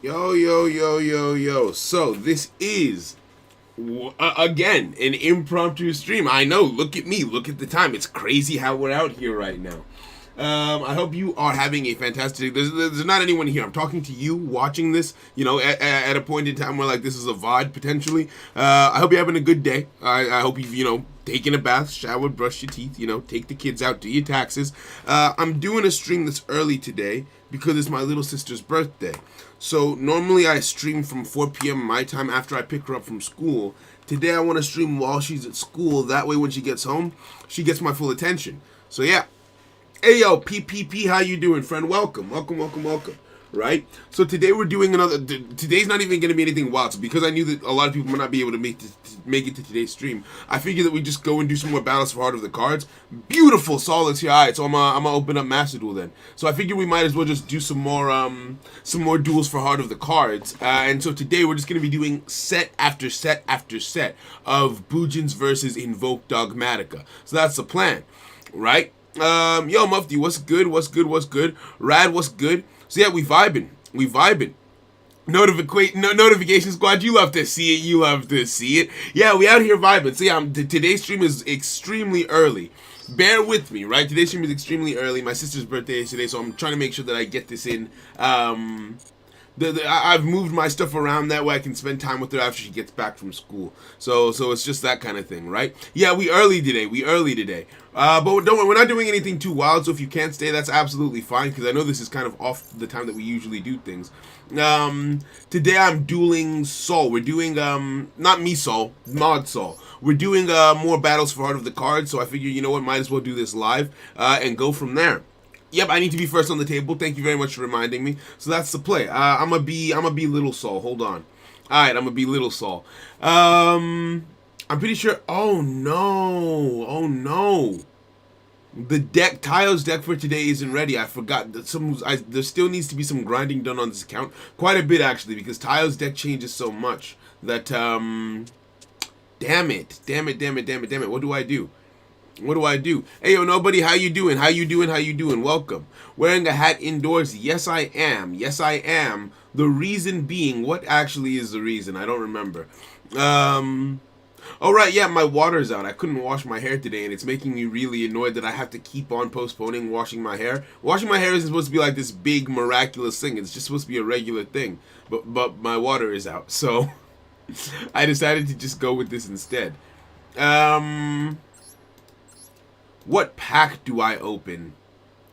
Yo, yo, yo, yo, yo. So, this is, again, an impromptu stream. I know, look at me, look at the time. It's crazy how we're out here right now. I hope you are having a fantastic. There's not anyone here. I'm talking to you, watching this. You know, at a point in time where like this is a VOD potentially. I hope you're having a good day. I hope you've taken a bath, showered, brushed your teeth. Take the kids out, do your taxes. I'm doing a stream this early today because it's my little sister's birthday. So normally I stream from 4 p.m. my time after I pick her up from school. Today I want to stream while she's at school. That way when she gets home, she gets my full attention. So yeah. Hey yo, PPP, how you doing, friend? Welcome, welcome, welcome, welcome. Right? So today we're doing another. Today's not even going to be anything wild. So because I knew that a lot of people might not be able to make it to today's stream, I figured that we just go and do some more battles for Heart of the Cards. Beautiful, solid here. Alright, so I'm gonna open up Master Duel then. So I figured we might as well just do some more duels for Heart of the Cards. And so today we're just going to be doing set after set after set of Bujins versus Invoke Dogmatica. So that's the plan, right? Yo, Mufti, what's good? What's good? What's good? Rad, what's good? So yeah, we vibing. We vibing. Notification squad, you love to see it. You love to see it. Yeah, we out here vibing. So yeah, today's stream is extremely early. Bear with me, right? Today's stream is extremely early. My sister's birthday is today, so I'm trying to make sure that I get this in. I've moved my stuff around that way I can spend time with her after she gets back from school. So it's just that kind of thing, right? Yeah, we early today. But don't worry, we're not doing anything too wild. So if you can't stay, that's absolutely fine because I know this is kind of off the time that we usually do things. Today I'm dueling Sol. We're doing not me Sol, Mod Sol. We're doing more battles for Heart of the Cards. So I figure you know what, might as well do this live and go from there. Yep, I need to be first on the table. Thank you very much for reminding me. So that's the play. I'm gonna be Little Saul. Hold on. All right, I'm gonna be Little Saul. I'm pretty sure. Oh no. The deck, Tayo's deck for today isn't ready. I forgot that there still needs to be some grinding done on this account. Quite a bit actually, because Tayo's deck changes so much that damn it. What do I do? What do I do? Hey, yo, nobody, how you doing? How you doing? Welcome. Wearing a hat indoors? Yes, I am. The reason being, what actually is the reason? I don't remember. Oh, right, yeah, my water's out. I couldn't wash my hair today, and it's making me really annoyed that I have to keep on postponing washing my hair. Washing my hair isn't supposed to be like this big, miraculous thing. It's just supposed to be a regular thing. But my water is out, so I decided to just go with this instead. What pack do I open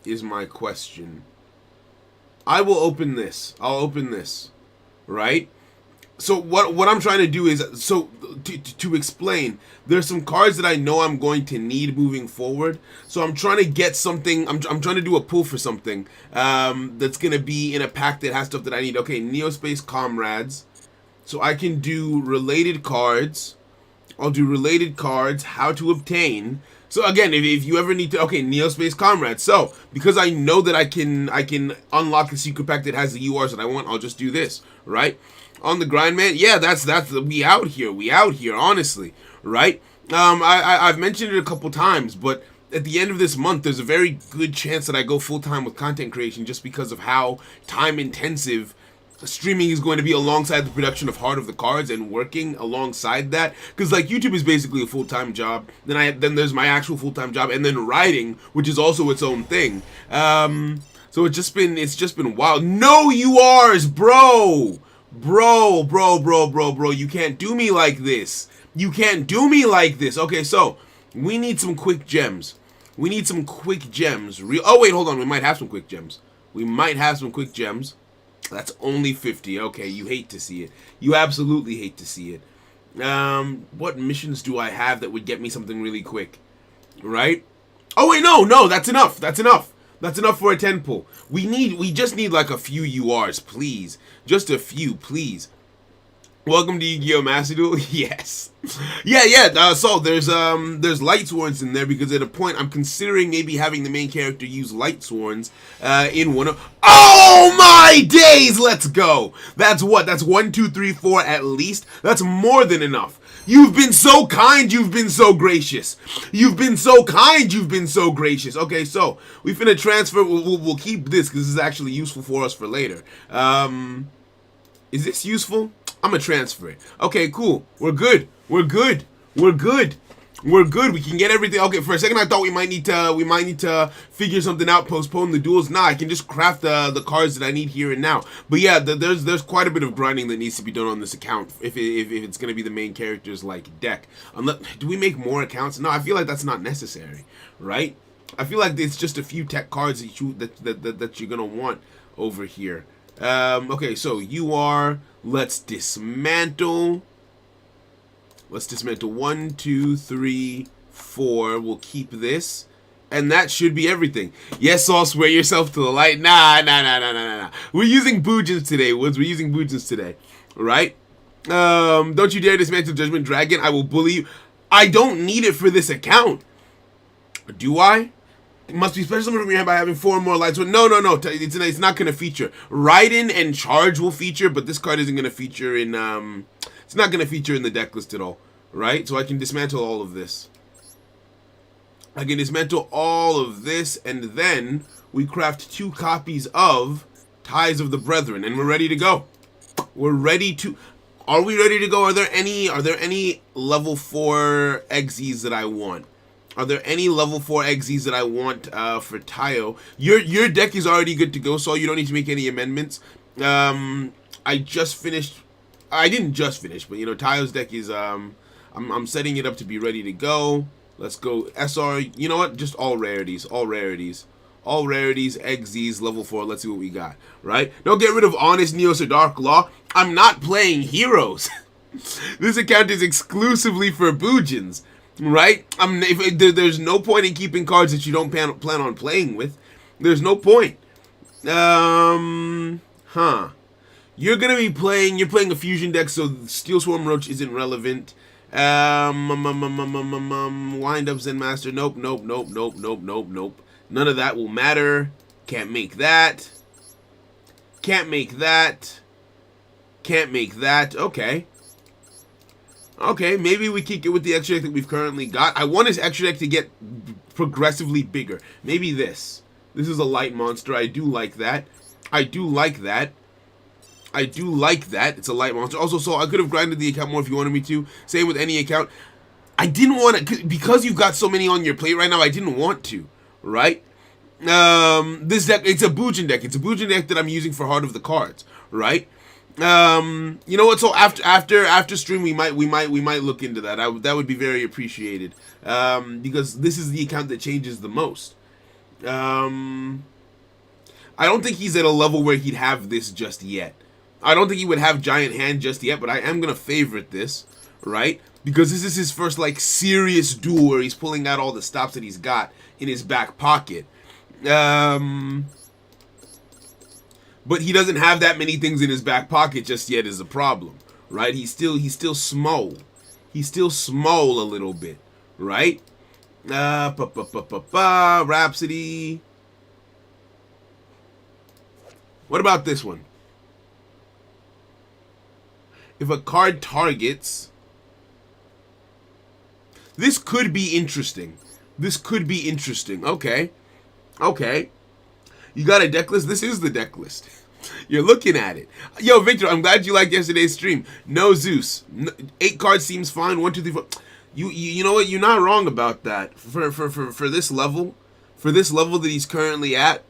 is my question. I will open this. I'll open this. Right? So what I'm trying to do is, so to explain, there's some cards that I know I'm going to need moving forward. So I'm trying to get something, I'm trying to do a pull for something that's going to be in a pack that has stuff that I need. Okay, Neospace Comrades. So I can do related cards. I'll do related cards, how to obtain. So again, if you ever need to, okay, Neospace Comrades. So because I know that I can unlock the secret pack that has the URs that I want, I'll just do this, right? On the grind, man. Yeah, that's we out here, honestly, right? I've mentioned it a couple times, but at the end of this month, there's a very good chance that I go full time with content creation just because of how time intensive streaming is going to be alongside the production of Heart of the Cards and working alongside that, because like YouTube is basically a full-time job, then there's my actual full-time job, and then writing, which is also its own thing. So it's just been wild. No URs, bro, you can't do me like this. Okay, so we need some quick gems. Oh wait, hold on, we might have some quick gems. That's only 50. Okay, you hate to see it. You absolutely hate to see it. What missions do I have that would get me something really quick? Right? Oh wait, no, that's enough. That's enough for a 10 pull. We just need like a few URs, please. Just a few, please. Welcome to Yu-Gi-Oh! Master Duel. Yes. Yeah. So there's Light Sworns in there because at a point I'm considering maybe having the main character use Light Sworns in one of. Oh my days! Let's go. That's what. That's 1, 2, 3, 4 at least. That's more than enough. You've been so kind. You've been so gracious. Okay, so we finna transfer. We'll keep this because this is actually useful for us for later. Is this useful? I'm gonna transfer it. Okay, cool. We're good. We're good. We're good. We're good. We can get everything. Okay, for a second I thought we might need to figure something out, postpone the duels. Nah, I can just craft the cards that I need here and now. But yeah, there's quite a bit of grinding that needs to be done on this account if it's gonna be the main character's like deck. Do we make more accounts? No, I feel like that's not necessary, right? I feel like it's just a few tech cards that you're gonna want over here. Okay, so you are. Let's dismantle. Let's dismantle 1, 2, 3, 4. We'll keep this. And that should be everything. Yes, all swear yourself to the light. Nah. We're using Boojins today, Woods. We're using Boojins today. Right? Don't you dare dismantle Judgment Dragon. I will bully you. I don't need it for this account. Do I? It must be special from your hand by having 4 more lights. No. It's not going to feature. Raiden and Charge will feature, but this card isn't going to feature in... It's not going to feature in the deck list at all, right? So I can dismantle all of this. I can dismantle all of this, and then we craft 2 copies of Ties of the Brethren, and we're ready to go. We're ready to... Are we ready to go? Are there any level 4 Exes that I want? Are there any level 4 Exes that I want for Tayo? Your deck is already good to go, so you don't need to make any amendments. I just finished... I didn't just finish, but you know, Tayo's deck is I'm setting it up to be ready to go. Let's go SR. You know what? Just all rarities, Exes, level 4. Let's see what we got. Right? Don't get rid of Honest Neos or Dark Law. I'm not playing heroes. This account is exclusively for Boojins, right? There's no point in keeping cards that you don't plan on playing with. There's no point. You're gonna be playing. You're playing a fusion deck, so Steel Swarm Roach isn't relevant. Wind Up Zen Master. Nope. None of that will matter. Can't make that. Can't make that. Okay. Okay, maybe we kick it with the extra deck that we've currently got. I want this extra deck to get progressively bigger. Maybe this. This is a light monster. I do like that. It's a light monster. Also, so I could have grinded the account more if you wanted me to. Same with any account. I didn't want to, because you've got so many on your plate right now, I didn't want to, right? This deck, it's a Boojin deck. It's a Boojin deck that I'm using for Heart of the Cards, right? You know what? So after stream, we might look into that. That would be very appreciated. Because this is the account that changes the most. I don't think he's at a level where he'd have this just yet. I don't think he would have Giant Hand just yet, but I am going to favorite this, right? Because this is his first, like, serious duel where he's pulling out all the stops that he's got in his back pocket. But he doesn't have that many things in his back pocket just yet is a problem, right? He's still small. He's still small a little bit, right? Rhapsody. What about this one? If a card targets... This could be interesting. Okay. You got a deck list? This is the deck list. You're looking at it. Yo, Victor, I'm glad you liked yesterday's stream. No Zeus. 8 cards seems fine. 1, 2, 3, 4. You know what? You're not wrong about that. For this level, that he's currently at.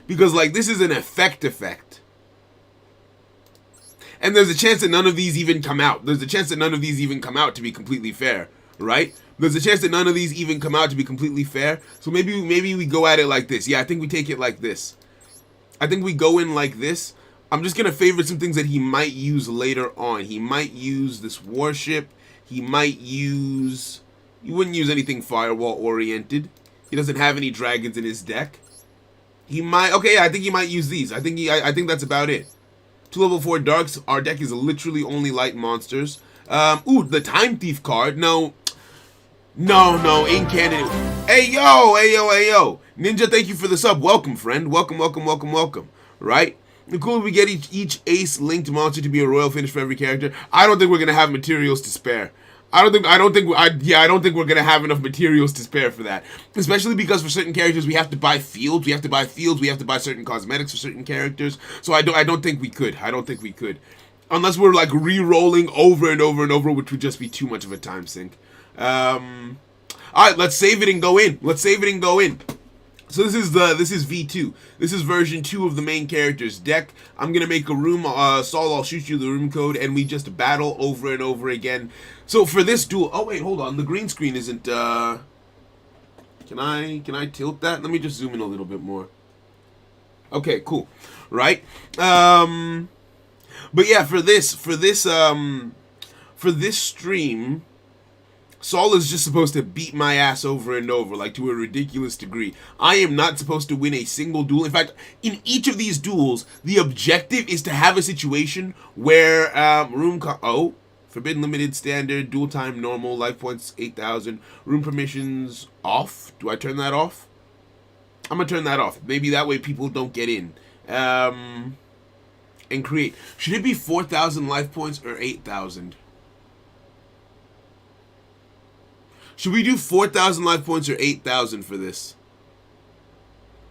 Because, like, this is an effect. And there's a chance that none of these even come out. To be completely fair, right? There's a chance that none of these even come out to be completely fair. So maybe we go at it like this. Yeah, I think we take it like this. I think we go in like this. I'm just going to favorite some things that he might use later on. He might use this warship. He wouldn't use anything firewall-oriented. He doesn't have any dragons in his deck. Okay, yeah, I think he might use these. I think that's about it. 2 level 4 darks. Our deck is literally only light monsters. The Time Thief card. No, ain't canon. Hey yo. Ninja, thank you for the sub. Welcome, friend. Welcome. Right? Cool if we get each ace linked monster to be a royal finish for every character. I don't think we're going to have materials to spare. I don't think we're gonna have enough materials to spare for that. Especially because for certain characters we have to buy fields, we have to buy certain cosmetics for certain characters. So I don't think we could. Unless we're like re-rolling over and over and over, which would just be too much of a time sink. Alright, let's save it and go in. So this is V2. This is version 2 of the main character's deck. I'm gonna make a room. Saul, I'll shoot you the room code, and we just battle over and over again. So for this duel, oh wait, hold on. The green screen isn't. Can I tilt that? Let me just zoom in a little bit more. Okay, cool. Right. But yeah, for this stream, Saul is just supposed to beat my ass over and over, like to a ridiculous degree. I am not supposed to win a single duel. In fact, in each of these duels, the objective is to have a situation where forbidden limited standard, duel time normal, life points 8,000, room permissions off. Do I turn that off? I'm gonna turn that off. Maybe that way people don't get in. And create. Should it be 4,000 life points or 8,000? Should we do 4,000 life points or 8,000 for this?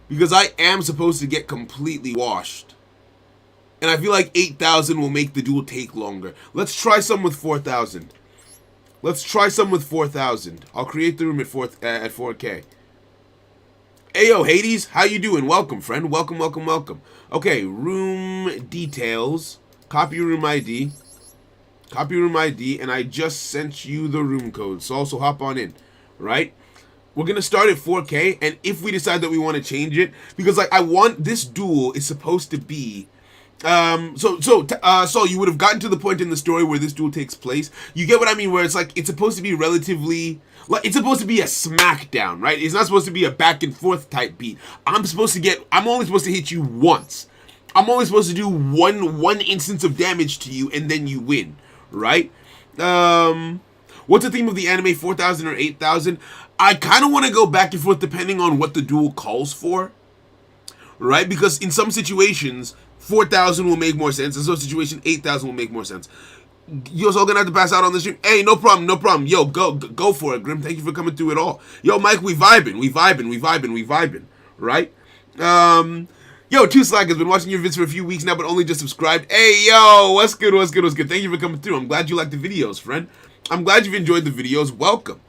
Because I am supposed to get completely washed. And I feel like 8,000 will make the duel take longer. Let's try some with 4,000. I'll create the room at 4K. Ayo, Hades, how you doing? Welcome, friend. Welcome. Okay, room details. Copy room ID. And I just sent you the room code, so also hop on in, right? We're gonna start at 4K, and if we decide that we want to change it, because like I want this duel is supposed to be, so you would have gotten to the point in the story where this duel takes place. You get what I mean? Where it's like it's supposed to be relatively, like it's supposed to be a smackdown, right? It's not supposed to be a back and forth type beat. I'm only supposed to hit you once. I'm only supposed to do one instance of damage to you, and then you win. Right? What's the theme of the anime, 4,000 or 8,000? I kind of want to go back and forth depending on what the duel calls for. Right? Because in some situations, 4,000 will make more sense. In some situations, 8,000 will make more sense. Yo, so gonna have to pass out on the stream. Hey, no problem. Yo, go for it, Grim. Thank you for coming through it all. Yo, Mike, we vibing. Right? Yo, Two Slack has been watching your vids for a few weeks now, but only just subscribed. Hey, yo, what's good? Thank you for coming through. I'm glad you like the videos, friend. I'm glad you've enjoyed the videos. Welcome.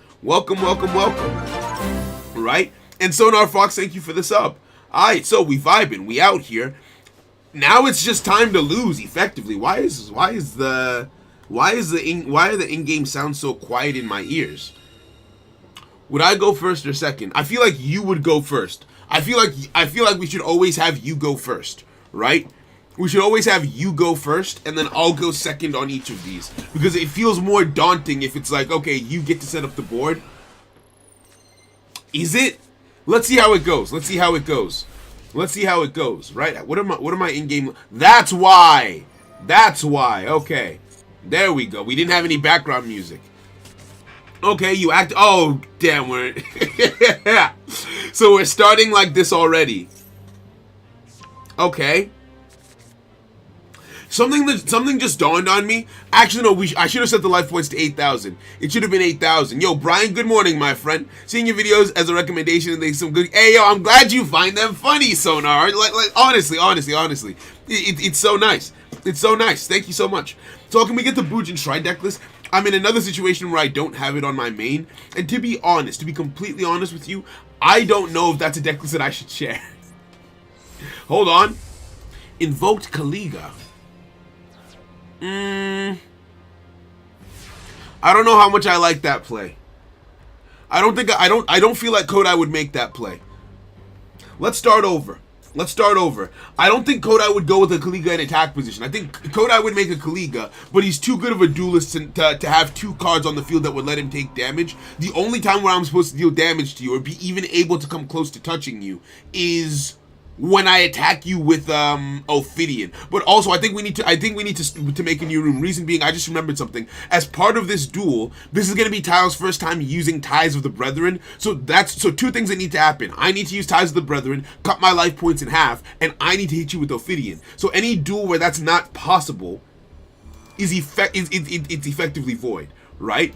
Right? And Sonar Fox, thank you for the sub. Alright, so we vibing. We out here. Now it's just time to lose, effectively. Why are the in-game sounds so quiet in my ears? Would I go first or second? I feel like you would go first. I feel like we should always have you go first, right? We should always have you go first, and then I'll go second on each of these. Because it feels more daunting if it's like, okay, you get to set up the board. Is it? Let's see how it goes, right? What are my in-game? That's why, okay. There we go. We didn't have any background music. Okay, you act. Oh, damn, we're. So we're starting like this already. Okay. Something just dawned on me. Actually, no, I should have set the life points to 8,000. It should have been 8,000. Yo, Brian, good morning, my friend. Seeing your videos as a recommendation and they some good. Hey, yo, I'm glad you find them funny, Sonar. Like honestly. It's so nice. Thank you so much. So can we get the Bujin Shrine deck list? I'm in another situation where I don't have it on my main. And to be completely honest with you, I don't know if that's a deck list that I should share. Hold on. Invoked Kaliga. I don't know how much I like that play. I don't feel like Kodai would make that play. Let's start over. I don't think Kodai would go with a Kaliga in attack position. I think Kodai would make a Kaliga, but he's too good of a duelist to have two cards on the field that would let him take damage. The only time where I'm supposed to deal damage to you or be even able to come close to touching you is when I attack you with Ophidian. But also I think we need to make a new room. Reason being, I just remembered something. As part of this duel, this is gonna be Tyle's first time using Ties of the Brethren. So two things that need to happen. I need to use Ties of the Brethren, cut my life points in half, and I need to hit you with Ophidian. So any duel where that's not possible is effectively void, right?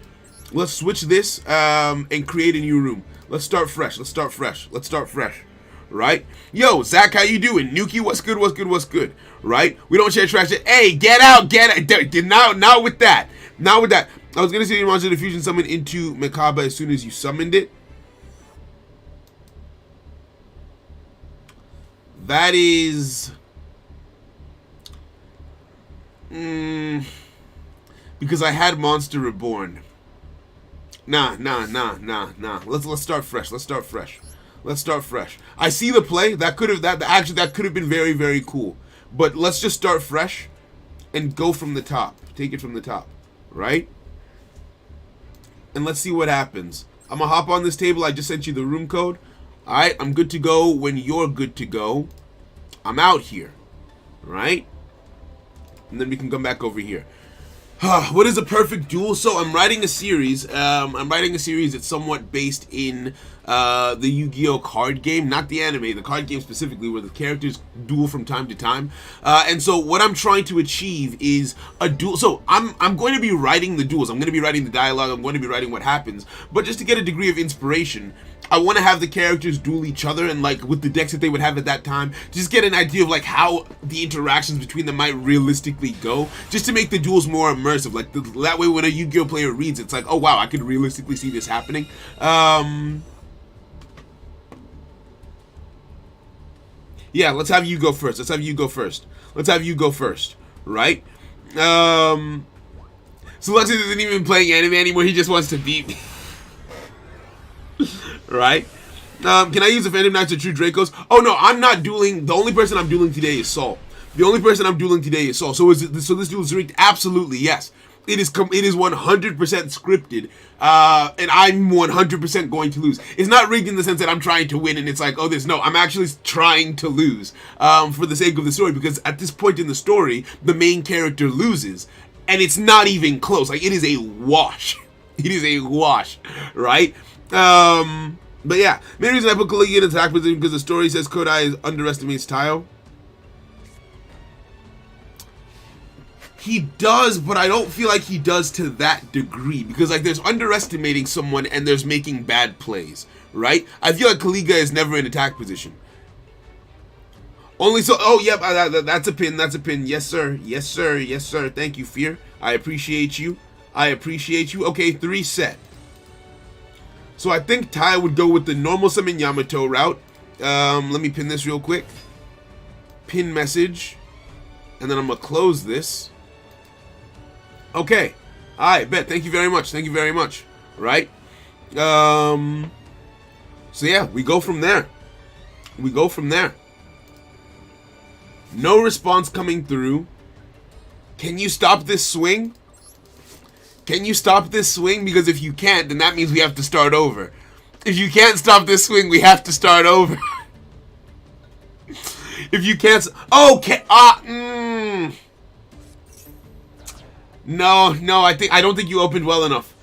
Let's switch this and create a new room. Let's start fresh. Let's start fresh. Let's start fresh. Right? Yo, Zach, how you doing? Nuki, what's good? What's good? What's good? Right? We don't share trash. Hey, get out, get out. Now with that. Now with that. I was gonna say you monster diffusion summon into Makaba as soon as you summoned it. That is because I had Monster Reborn. Nah. Let's start fresh. Let's start fresh. Let's start fresh. I see the play. That could have been very, very cool. But let's just start fresh and go from the top. Take it from the top. Right? And let's see what happens. I'm gonna hop on this table. I just sent you the room code. Alright, I'm good to go when you're good to go. I'm out here. Right? And then we can come back over here. What is a perfect duel? So I'm writing a series. That's somewhat based in the Yu-Gi-Oh card game, not the anime, the card game specifically, where the characters duel from time to time. And so what I'm trying to achieve is a duel. So I'm going to be writing the duels. I'm going to be writing the dialogue. I'm going to be writing what happens. But just to get a degree of inspiration, I want to have the characters duel each other, and like with the decks that they would have at that time, just get an idea of like how the interactions between them might realistically go, just to make the duels more immersive. Like that way when a Yu-Gi-Oh player reads, it's like, oh wow, I could realistically see this happening. Yeah, let's have you go first. Right? Soluxis isn't even playing anime anymore. He just wants to beat me. Right? Can I use the Phantom Knights or True Dracos? Oh no, I'm not dueling. The only person I'm dueling today is Saul. So this duel is rigged? Absolutely, yes. It is 100% scripted, and I'm 100% going to lose. It's not rigged in the sense that I'm trying to win and it's like, oh, no, I'm actually trying to lose for the sake of the story, because at this point in the story, the main character loses, and it's not even close. Like, it is a wash. It is a wash, right? But yeah, main reason I put Kaligi in attack position because the story says Kodai underestimates Taio. He does, but I don't feel like he does to that degree, because like there's underestimating someone and there's making bad plays, right? I feel like Kaliga is never in attack position. Only so. Oh, yep. That's a pin. That's a pin. Yes, sir. Yes, sir. Yes, sir. Thank you, Fear. I appreciate you. I appreciate you. Okay, 3 set. So I think Tai would go with the normal summon Yamato route. Let me pin this real quick. Pin message. And then I'm going to close this. Okay. Alright, bet. Thank you very much. Thank you very much. Right? So yeah, we go from there. We go from there. No response coming through. Can you stop this swing? Can you stop this swing? Because if you can't, then that means we have to start over. If you can't stop this swing, we have to start over. If you can't... Okay. No, I don't think you opened well enough.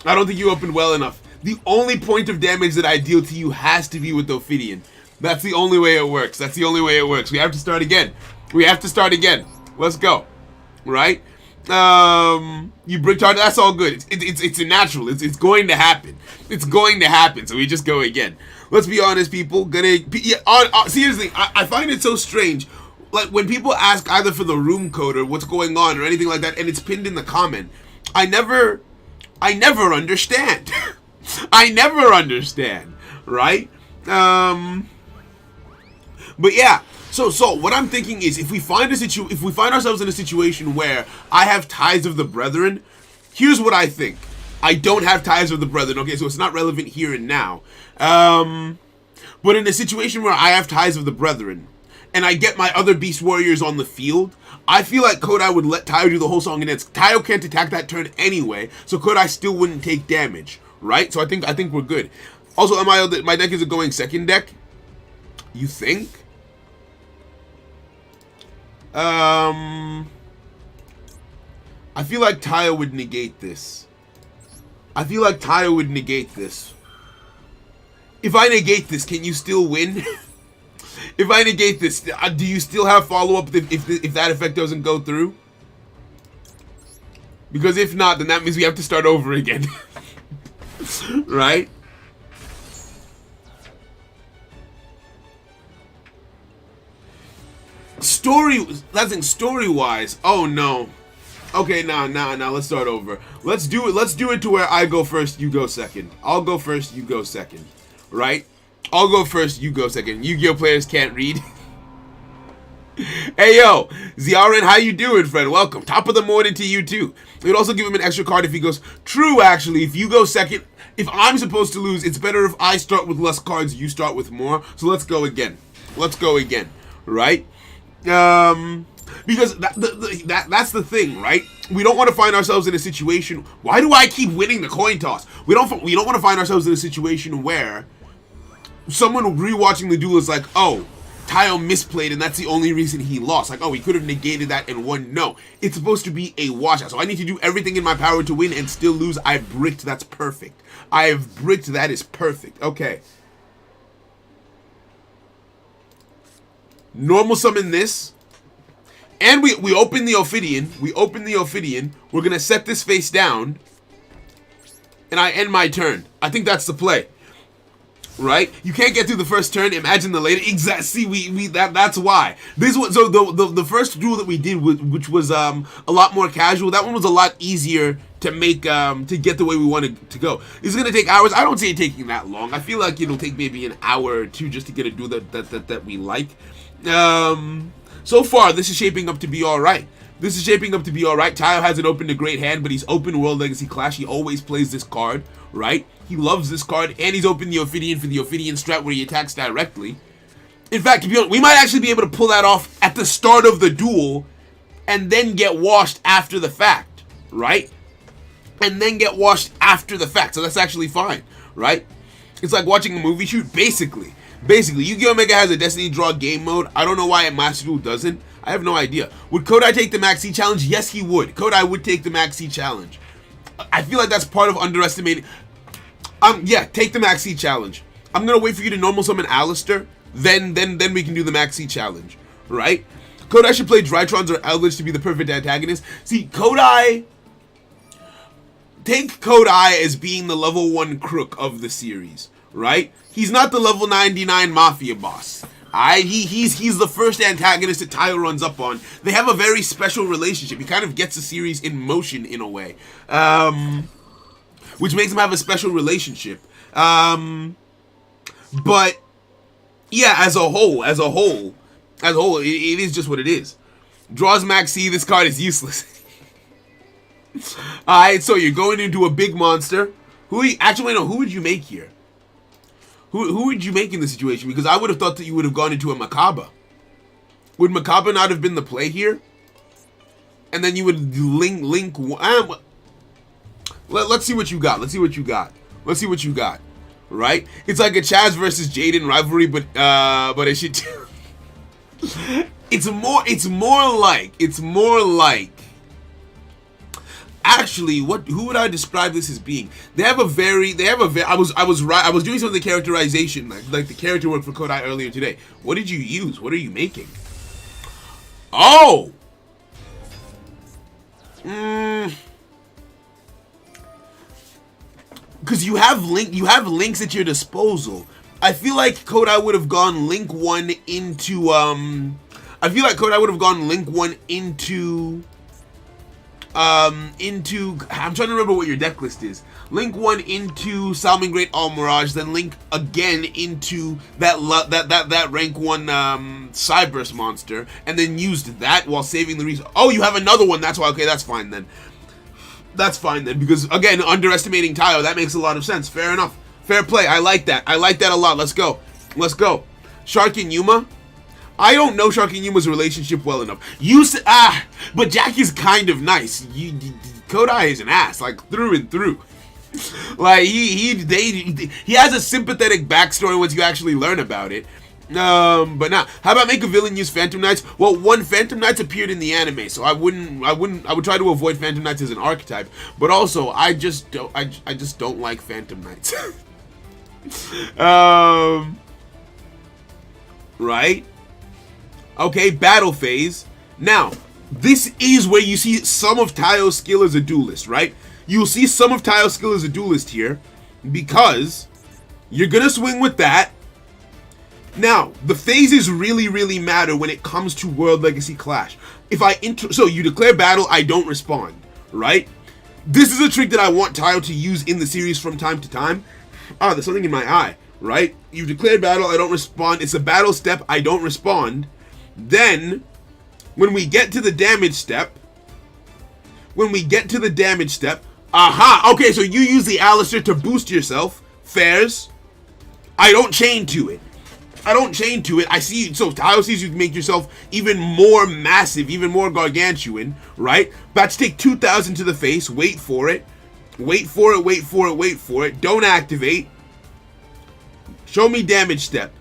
I don't think you opened well enough. The only point of damage that I deal to you has to be with Ophidian. That's the only way it works. That's the only way it works. We have to start again. We have to start again. Let's go. Right? You bricked hard. That's all good. It's a natural. It's going to happen. It's going to happen. So we just go again. Let's be honest, people. Seriously, I find it so strange. Like when people ask either for the room code or what's going on or anything like that, and it's pinned in the comment. I never understand. I never understand. Right? But yeah, so what I'm thinking is, if we find ourselves in a situation where I have Ties of the Brethren, here's what I think. I don't have Ties of the Brethren, okay, so it's not relevant here and now. But in a situation where I have Ties of the Brethren, and I get my other Beast Warriors on the field, I feel like Kodai would let Taio do the whole song and dance. Taio can't attack that turn anyway, so Kodai still wouldn't take damage, right? So I think we're good. Also, my deck is a going second deck. You think? I feel like Taio would negate this. If I negate this, can you still win? If I negate this, do you still have follow-up if that effect doesn't go through? Because if not, then that means we have to start over again. Right? Story-wise, oh no. Okay, now, let's start over. Let's do it to where I go first, you go second. I'll go first, you go second. Right? I'll go first, you go second. Yu-Gi-Oh players can't read. Hey yo, Ziarin, how you doing, friend? Welcome. Top of the morning to you too. We'd also give him an extra card if he goes. True, actually, if you go second, if I'm supposed to lose, it's better if I start with less cards, you start with more. So let's go again. Right? Because that's the thing, right? We don't want to find ourselves in a situation. Why do I keep winning the coin toss? We don't want to find ourselves in a situation where someone rewatching the duel is like, oh, Tayo misplayed and that's the only reason he lost. Like, oh, he could have negated that and won. No, it's supposed to be a washout. So I need to do everything in my power to win and still lose. I bricked. That's perfect. I have bricked. That is perfect. Okay. Normal summon this. And we open the Ophidian. We're going to set this face down. And I end my turn. I think that's the play. Right? You can't get through the first turn. Imagine the later. Exactly. See, that's why. This was so the first duel that we did, which was a lot more casual. That one was a lot easier to make to get the way we wanted to go. It's gonna take hours. I don't see it taking that long. I feel like it'll take maybe an hour or two just to get a duel that we like. So far, this is shaping up to be all right. Tayo hasn't opened a great hand, but he's opened World Legacy Clash. He always plays this card, right? He loves this card, and he's opened the Ophidian for the Ophidian strat where he attacks directly. In fact, to be honest, we might actually be able to pull that off at the start of the duel and then get washed after the fact, right? So that's actually fine, right? It's like watching a movie shoot, basically. Yu-Gi-Oh! Mega has a Destiny Draw game mode. I don't know why Master Duel doesn't. I have no idea. Would Kodai take the Max C challenge? Yes, he would. Kodai would take the Max C challenge. I feel like that's part of underestimating. Yeah, take the Max C challenge. I'm gonna wait for you to normal summon Alistair. Then we can do the Max C challenge, right? Kodai should play Drytrons or Eldritch to be the perfect antagonist. See, take Kodai as being the level 1 crook of the series, right? He's not the level 99 Mafia boss. He's the first antagonist that Tayo runs up on. They have a very special relationship. He kind of gets the series in motion in a way, which makes them have a special relationship. But yeah, as a whole, it is just what it is. Draws Max C. This card is useless. All right, so you're going into a big monster. Who would you make here? Who would you make in this situation? Because I would have thought that you would have gone into a Makaba. Would Makaba not have been the play here? And then you would link. Let's see what you got. Right? It's like a Chaz versus Jaden rivalry, but it should. It's more like. Actually, who would I describe this as being? I was doing some of the characterization, like the character work for Kodai earlier today. What did you use? What are you making? Oh! Because you have links at your disposal. I feel like Kodai would have gone link 1 into I'm trying to remember what your deck list is. Link 1 into Salmon Great Almirage, then link again into that rank 1 Cyburst monster, and then used that while saving the resource. Oh, you have another one. That's why. Okay, that's fine then. Because again, underestimating Tayo, that makes a lot of sense. Fair enough. Fair play. I like that a lot. Let's go. Shark and Yuma. I don't know Shark and Yuma's relationship well enough. But Jackie's kind of nice. Kodai is an ass, like through and through. Like he has a sympathetic backstory once you actually learn about it. But now, how about make a villain use Phantom Knights? Well, Phantom Knights appeared in the anime, so I would try to avoid Phantom Knights as an archetype. But also, I just don't like Phantom Knights. Right? Okay, battle phase. Now, this is where you see some of Tayo's skill as a duelist, right? You'll see some of Tayo's skill as a duelist here. because you're gonna swing with that. Now, the phases really matter when it comes to World Legacy Clash. If I so you declare battle, I don't respond, right? This is a trick that I want Tayo to use in the series from time to time. Ah, there's something in my eye, right? You declare battle, I don't respond. It's a battle step, I don't respond. Then, when we get to the damage step, aha, okay, so you use the Alistair to boost yourself. Fairs. I don't chain to it. I see, so Tayo sees you make yourself even more massive, even more gargantuan, right? Bats take 2,000 to the face, wait for it. Don't activate. Show me damage step.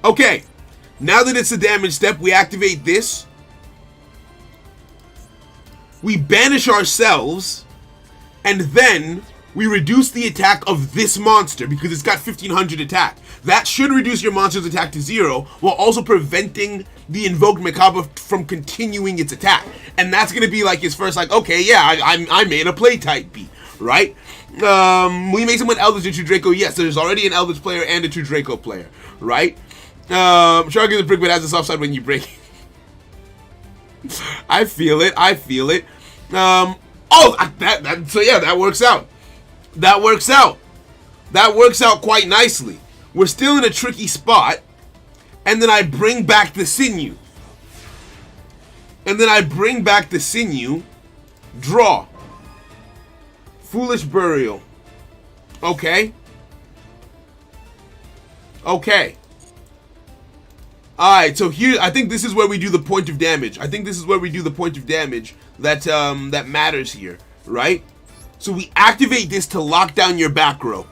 Okay, now that it's a damage step, we activate this. We banish ourselves. And then we reduce the attack of this monster because it's got 1500 attack. That should reduce your monster's attack to 0 while also preventing the invoked Macabre from continuing its attack. And that's going to be like his first, like, okay, yeah, I made a play type beat, right? We make someone Eldritch or True Draco. Yes, there's already an Eldritch player and a True Draco player, right? Shark is a prick but has a soft side when you break it. I feel it. Oh, so yeah, that works out. That works out quite nicely. We're still in a tricky spot. And then I bring back the sinew. Draw. Foolish Burial. Okay. Alright, so here, I think this is where we do the point of damage. That matters here, right? So we activate this to lock down your back row.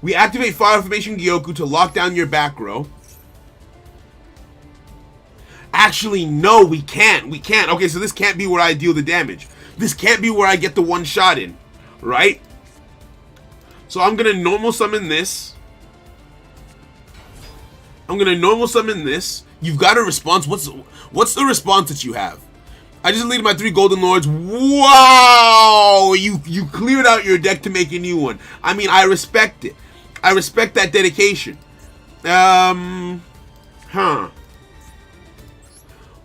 We activate Fire Formation Gyoku to lock down your back row. Actually, no, we can't. Okay, so this can't be where I deal the damage. This can't be where I get the one shot in, right? So I'm gonna normal summon this. You've got a response. What's the response that you have? I just deleted my 3 Golden Lords. Wow! You cleared out your deck to make a new one. I mean, I respect it. I respect that dedication.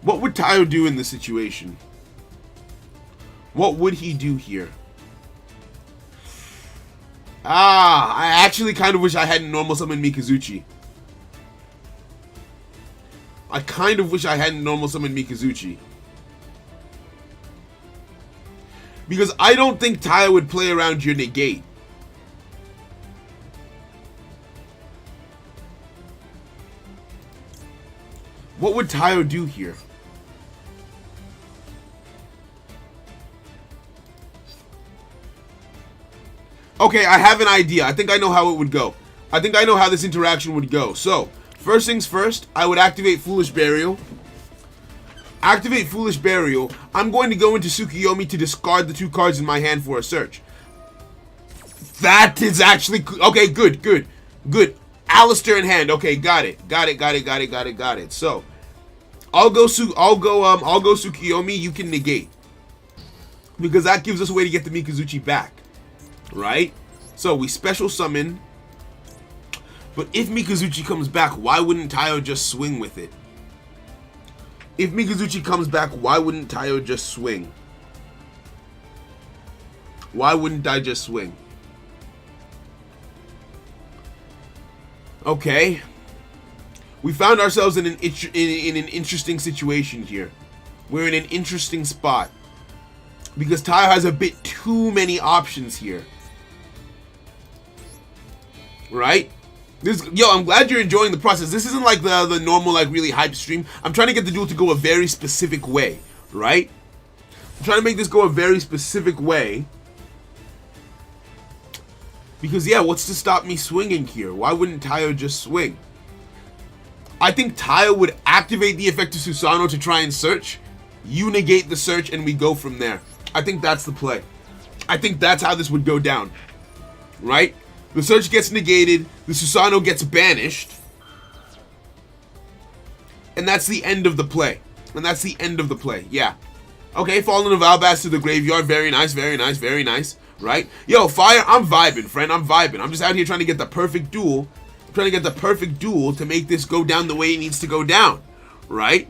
What would Tayo do in this situation? What would he do here? I actually kind of wish I hadn't normal summoned Mikazuchi. Because I don't think Tayo would play around your negate. What would Tayo do here? Okay, I have an idea. I think I know how it would go. I think I know how this interaction would go. So, first things first, I would activate Foolish Burial. I'm going to go into Tsukiyomi to discard the 2 cards in my hand for a search. That is actually... Okay, good. Alistair in hand. Okay, got it. So, I'll go Tsukiyomi, you can negate. Because that gives us a way to get the Mikazuchi back. Right? So, we special summon. But if Mikazuchi comes back, why wouldn't Tayo just swing with it? If Mikazuchi comes back, why wouldn't Tayo just swing? Why wouldn't I just swing? Okay. We found ourselves in an interesting situation here. We're in an interesting spot. Because Tayo has a bit too many options here. Right? Yo, I'm glad you're enjoying the process. This isn't like the normal, like, really hype stream. I'm trying to get the duel to go a very specific way, right? I'm trying to make this go a very specific way. Because, yeah, what's to stop me swinging here? Why wouldn't Tayo just swing? I think Tayo would activate the effect of Susanoo to try and search. You negate the search, and we go from there. I think that's the play. I think that's how this would go down. Right? The search gets negated, the Susanoo gets banished, and that's the end of the play. Yeah. Okay, Fallen of Albaz to the graveyard. Very nice, very nice, very nice. Right? Yo, Fire, I'm vibing, friend. I'm vibing. I'm just out here trying to get the perfect duel. I'm trying to get the perfect duel to make this go down the way it needs to go down. Right?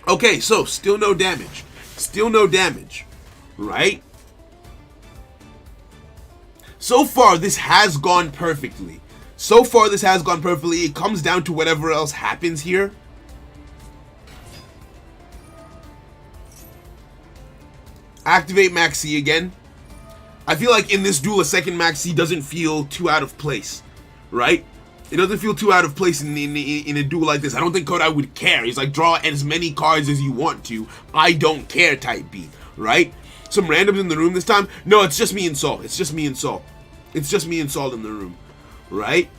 Okay, so still no damage. Still no damage. Right? So far, this has gone perfectly. So far, this has gone perfectly. It comes down to whatever else happens here. Activate Maxi again. I feel like in this duel, a second Maxi doesn't feel too out of place, right? It doesn't feel too out of place in a duel like this. I don't think Kodai would care. He's like, draw as many cards as you want to. I don't care type beat, right? Some randoms in the room this time? No, it's just me and Saul. It's just me and Saul. It's just me and Saul in the room, right?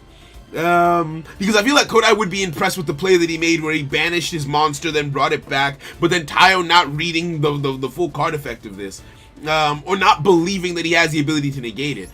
Because I feel like Kodai would be impressed with the play that he made where he banished his monster, then brought it back, but then Tayo not reading the full card effect of this, or not believing that he has the ability to negate it.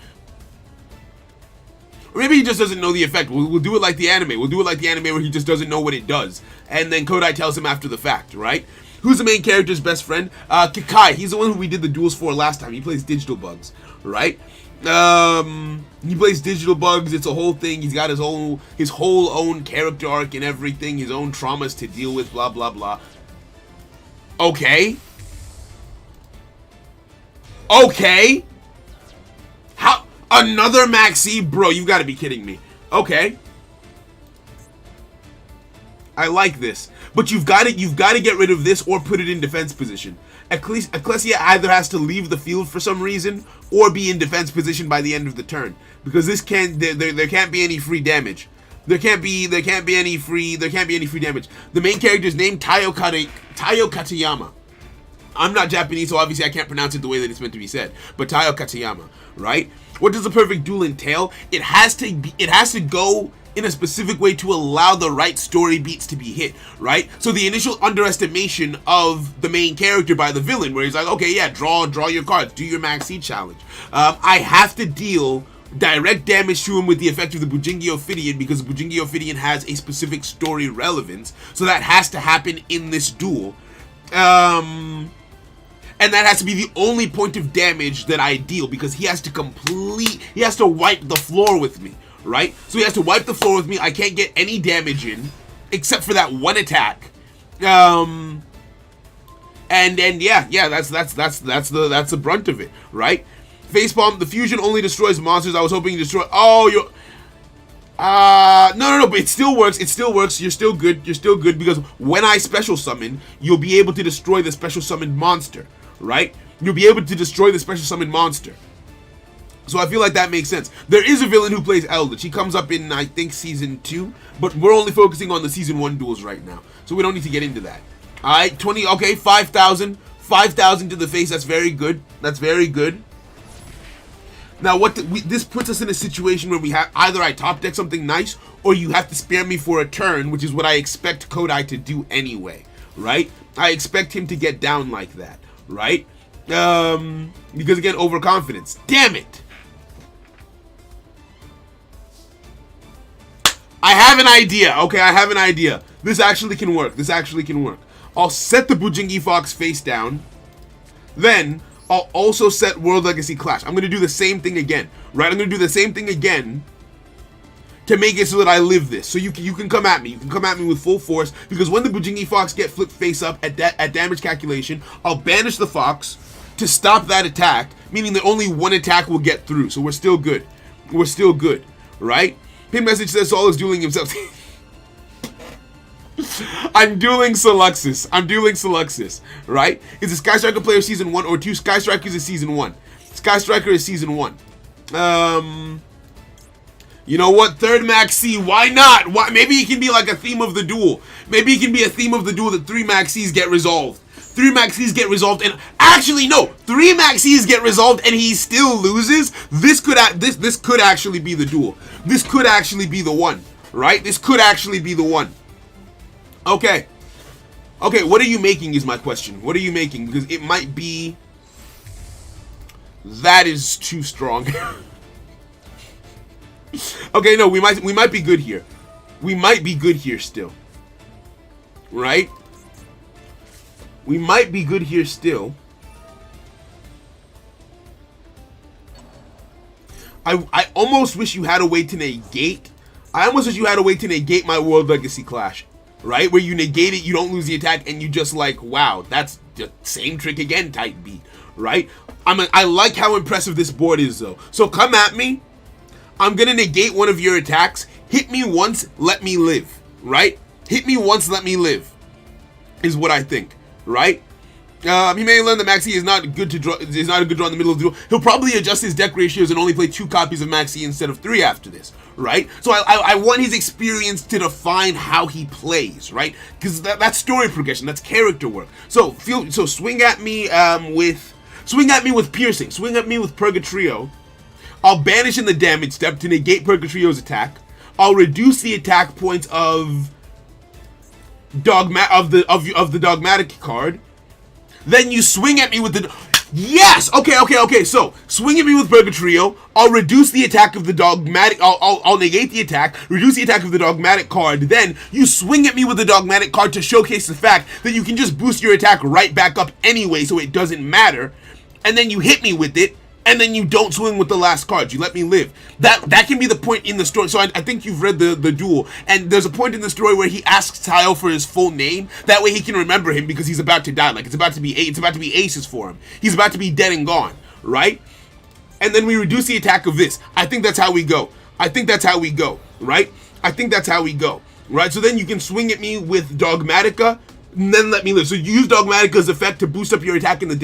Or maybe he just doesn't know the effect. We'll do it like the anime. We'll do it like the anime where he just doesn't know what it does, and then Kodai tells him after the fact, right? Who's the main character's best friend? Kikai. He's the one who we did the duels for last time. He plays Digital Bugs, right? He plays Digital Bugs. It's a whole thing. He's got his whole own character arc and everything, his own traumas to deal with, blah blah blah. Okay. Okay. How another Maxi? Bro, you gotta be kidding me. Okay. I like this. But you've got to get rid of this or put it in defense position. Ecclesia either has to leave the field for some reason or be in defense position by the end of the turn, because this can't there can't be any free damage. There can't be any free damage. The main character's name Tayo Katayama. I'm not Japanese, so obviously I can't pronounce it the way that it's meant to be said. But Tayo Katayama, right? What does a perfect duel entail? It has to go in a specific way to allow the right story beats to be hit, right? So the initial underestimation of the main character by the villain, where he's like, okay, yeah, draw your cards, do your Maxi challenge. I have to deal direct damage to him with the effect of the Bujingi Ophidian, because Bujingi Ophidian has a specific story relevance, so that has to happen in this duel. And that has to be the only point of damage that I deal, because he has to wipe the floor with me, right? So he has to wipe the floor with me. I can't get any damage in, except for that one attack. And yeah, that's the brunt of it, right? Facepalm, the fusion only destroys monsters. I was hoping to destroy. Oh, you're. No, but it still works. It still works. You're still good. You're still good, because when I special summon, you'll be able to destroy the special summoned monster, right? You'll be able to destroy the special summoned monster. So I feel like that makes sense. There is a villain who plays Eldritch. He comes up in, I think, Season 2, but we're only focusing on the Season 1 duels right now, so we don't need to get into that. Alright, 20, okay, 5,000. 5,000 to the face. That's very good. That's very good. Now, this puts us in a situation where we have either I top deck something nice, or you have to spare me for a turn, which is what I expect Kodai to do anyway, right? I expect him to get down like that, right? Because again, overconfidence. Damn it! I have an idea. Okay, I have an idea. This actually can work. This actually can work. I'll set the Bujingi Fox face down. Then I'll also set World Legacy Clash. I'm going to do the same thing again, right? I'm going to do the same thing again to make it so that I live this. So you can come at me. You can come at me with full force, because when the Bujingi Fox get flipped face up at damage calculation, I'll banish the Fox to stop that attack, meaning that only one attack will get through. So we're still good. We're still good, right? Pin message says Saul is dueling himself. I'm dueling Soluxis. I'm dueling Soluxis, right? Is a Sky Striker player Season 1 or 2? Sky Strikers is Season 1. Sky Striker is Season 1. You know what? Third Maxi. Why not? Why? Maybe it can be like a theme of the duel. Maybe it can be a theme of the duel that 3 Maxis get resolved. 3 Maxis get resolved, and actually no, 3 Maxis get resolved and he still loses. This could actually be the duel. This could actually be the one, right? This could actually be the one. Okay. Okay, what are you making is my question. What are you making? Because it might be... That is too strong. Okay, no, we might be good here. We might be good here still. Right? We might be good here still. I almost wish you had a way to negate. I almost wish you had a way to negate my World Legacy Clash. Right? Where you negate it, you don't lose the attack, and you just like, wow, that's the same trick again type beat. Right? I like how impressive this board is, though. So come at me. I'm going to negate one of your attacks. Hit me once, let me live. Right? Hit me once, let me live. Is what I think. Right? He may learn that Maxi is not good to draw. Is not a good draw in the middle of the duel. He'll probably adjust his deck ratios and only play 2 copies of Maxi instead of 3 after this, right? So I want his experience to define how he plays, right? Because that's story progression, that's character work. So swing at me with piercing, swing at me with Purgatrio. I'll banish in the damage step to negate Purgatrio's attack. I'll reduce the attack points of the dogmatic card. Then you swing at me with the... Yes! Okay. So, swing at me with Purgatrio. I'll reduce the attack of the dogmatic... I'll negate the attack, reduce the attack of the dogmatic card. Then, you swing at me with the dogmatic card to showcase the fact that you can just boost your attack right back up anyway, so it doesn't matter. And then you hit me with it, and then you don't swing with the last card. You let me live. That can be the point in the story. So I think you've read the duel, and there's a point in the story where he asks Tile for his full name. That way he can remember him because he's about to die. Like it's about to be aces for him. He's about to be dead and gone, right? And then we reduce the attack of this. I think that's how we go. Right? I think that's how we go. Right? So then you can swing at me with Dogmatica. And then let me live. So you use Dogmatica's effect to boost up your attack in the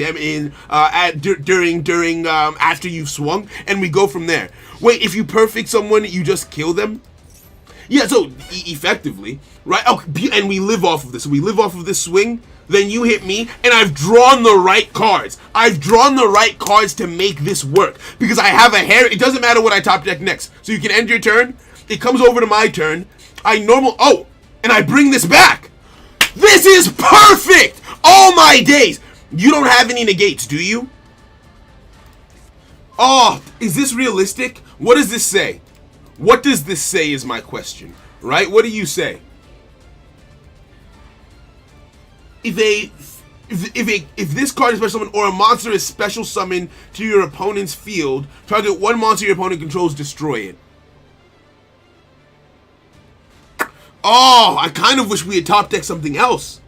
during after you've swung, and we go from there. Wait, if you perfect someone, you just kill them? Yeah, so effectively, right? Oh, and we live off of this. So we live off of this swing. Then you hit me, and I've drawn the right cards. I've drawn the right cards to make this work because I have a hair. It doesn't matter what I top deck next. So you can end your turn. It comes over to my turn. And I bring this back. This is perfect! Oh my days! You don't have any negates, do you? Oh, is this realistic? What does this say? What does this say is my question, right? What do you say? If this card is special summon or a monster is special summoned to your opponent's field, target one monster your opponent controls, destroy it. Oh, I kind of wish we had top decked something else.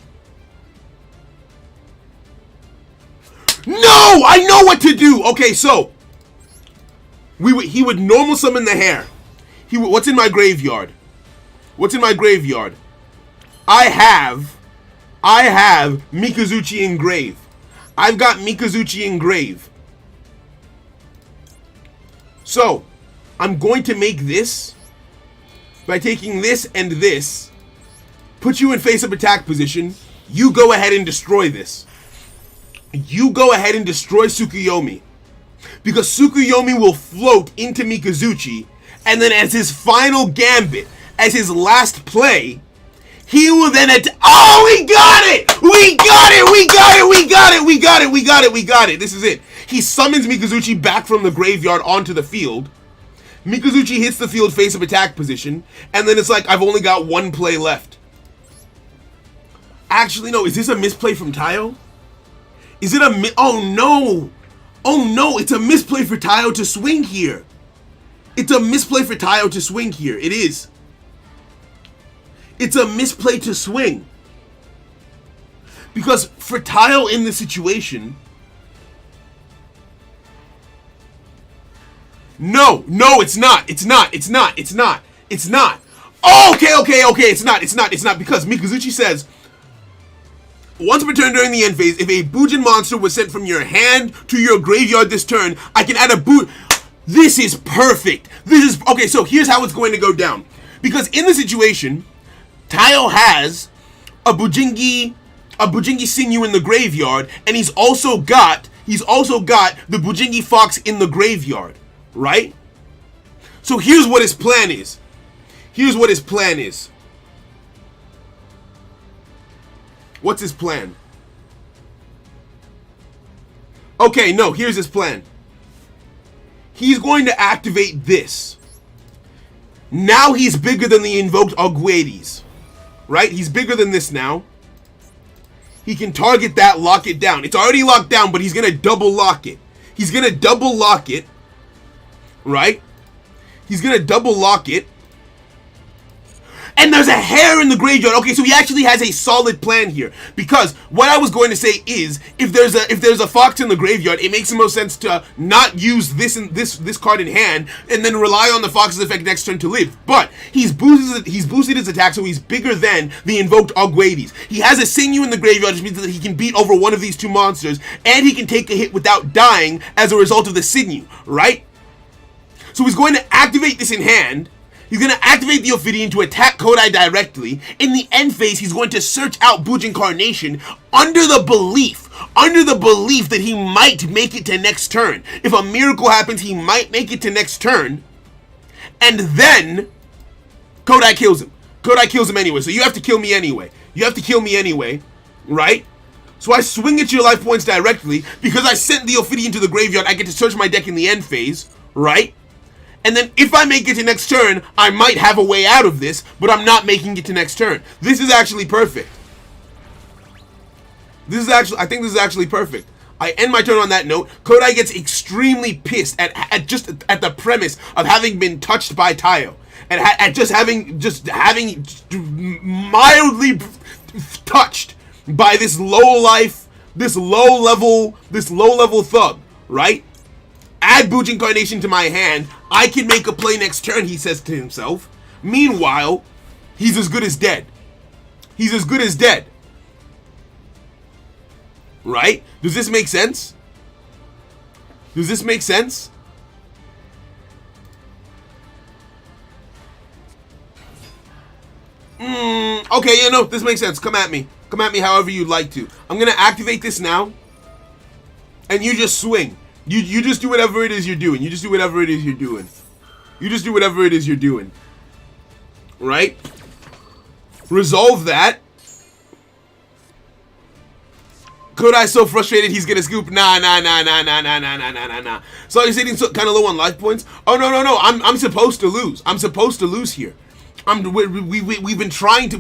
No, I know what to do. Okay, so he would normal summon the hair. What's in my graveyard? I have Mikazuchi Engrave. I've got Mikazuchi Engrave. So, I'm going to make this by taking this and this, put you in face-up attack position. You go ahead and destroy this. You go ahead and destroy Tsukuyomi. Because Tsukuyomi will float into Mikazuchi, and then as his final gambit, as his last play, he will then oh, we got it! We got it! This is it. He summons Mikazuchi back from the graveyard onto the field. Mikazuchi hits the field face-up attack position, and then it's like, I've only got one play left. Actually, no, is this a misplay from Tayo? Is it oh no! It's a misplay for Tayo to swing here. It is. It's a misplay to swing. Because for Tayo in this situation... No, it's not. Okay, it's not, because Mikazuchi says, once per turn during the end phase, if a Bujin monster was sent from your hand to your graveyard this turn, I can add a This is perfect. Okay, so here's how it's going to go down. Because in the situation, Tayo has a Bujingi Sinew in the graveyard, and he's also got the Bujingi Fox in the graveyard. Right? So here's what his plan is. What's his plan? Okay, no, here's his plan. He's going to activate this. Now he's bigger than the invoked Aguedes. Right? He's bigger than this now. he can target that, lock it down. It's already locked down, but he's going to double lock it. He's going to double lock it, right? He's going to double lock it. And there's a hare in the graveyard. Okay, so he actually has a solid plan here. Because what I was going to say is, if there's a fox in the graveyard, it makes the most sense to not use this card in hand and then rely on the fox's effect next turn to live. But he's boosted his attack, so he's bigger than the invoked Aguades. He has a sinew in the graveyard, which means that he can beat over one of these two monsters, and he can take a hit without dying as a result of the sinew, right? So he's going to activate this in hand. He's going to activate the Ophidian to attack Kodai directly. In the end phase, he's going to search out Booge Incarnation under the belief that he might make it to next turn. If a miracle happens, he might make it to next turn. And then Kodai kills him. Kodai kills him anyway, so you have to kill me anyway. You have to kill me anyway, right? So I swing at your life points directly. Because I sent the Ophidian to the graveyard, I get to search my deck in the end phase, right? And then if I make it to next turn, I might have a way out of this, but I'm not making it to next turn. This is actually perfect. I think this is actually perfect. I end my turn on that note. Kodai gets extremely pissed at the premise of having been touched by Tayo. And at just having mildly touched by this low level thug, right? Add Booge Incarnation to my hand. I can make a play next turn, he says to himself. Meanwhile, he's as good as dead. He's as good as dead. Right? Does this make sense? Does this make sense? Okay, yeah, no, this makes sense. Come at me. Come at me however you'd like to. I'm going to activate this now. And you just swing. You just do whatever it is you're doing. You just do whatever it is you're doing. You just do whatever it is you're doing. Right? Resolve that. Kodai's so frustrated he's gonna scoop. Nah. So he's hitting kind of low on life points. Oh no. I'm supposed to lose. I'm supposed to lose here. We've been trying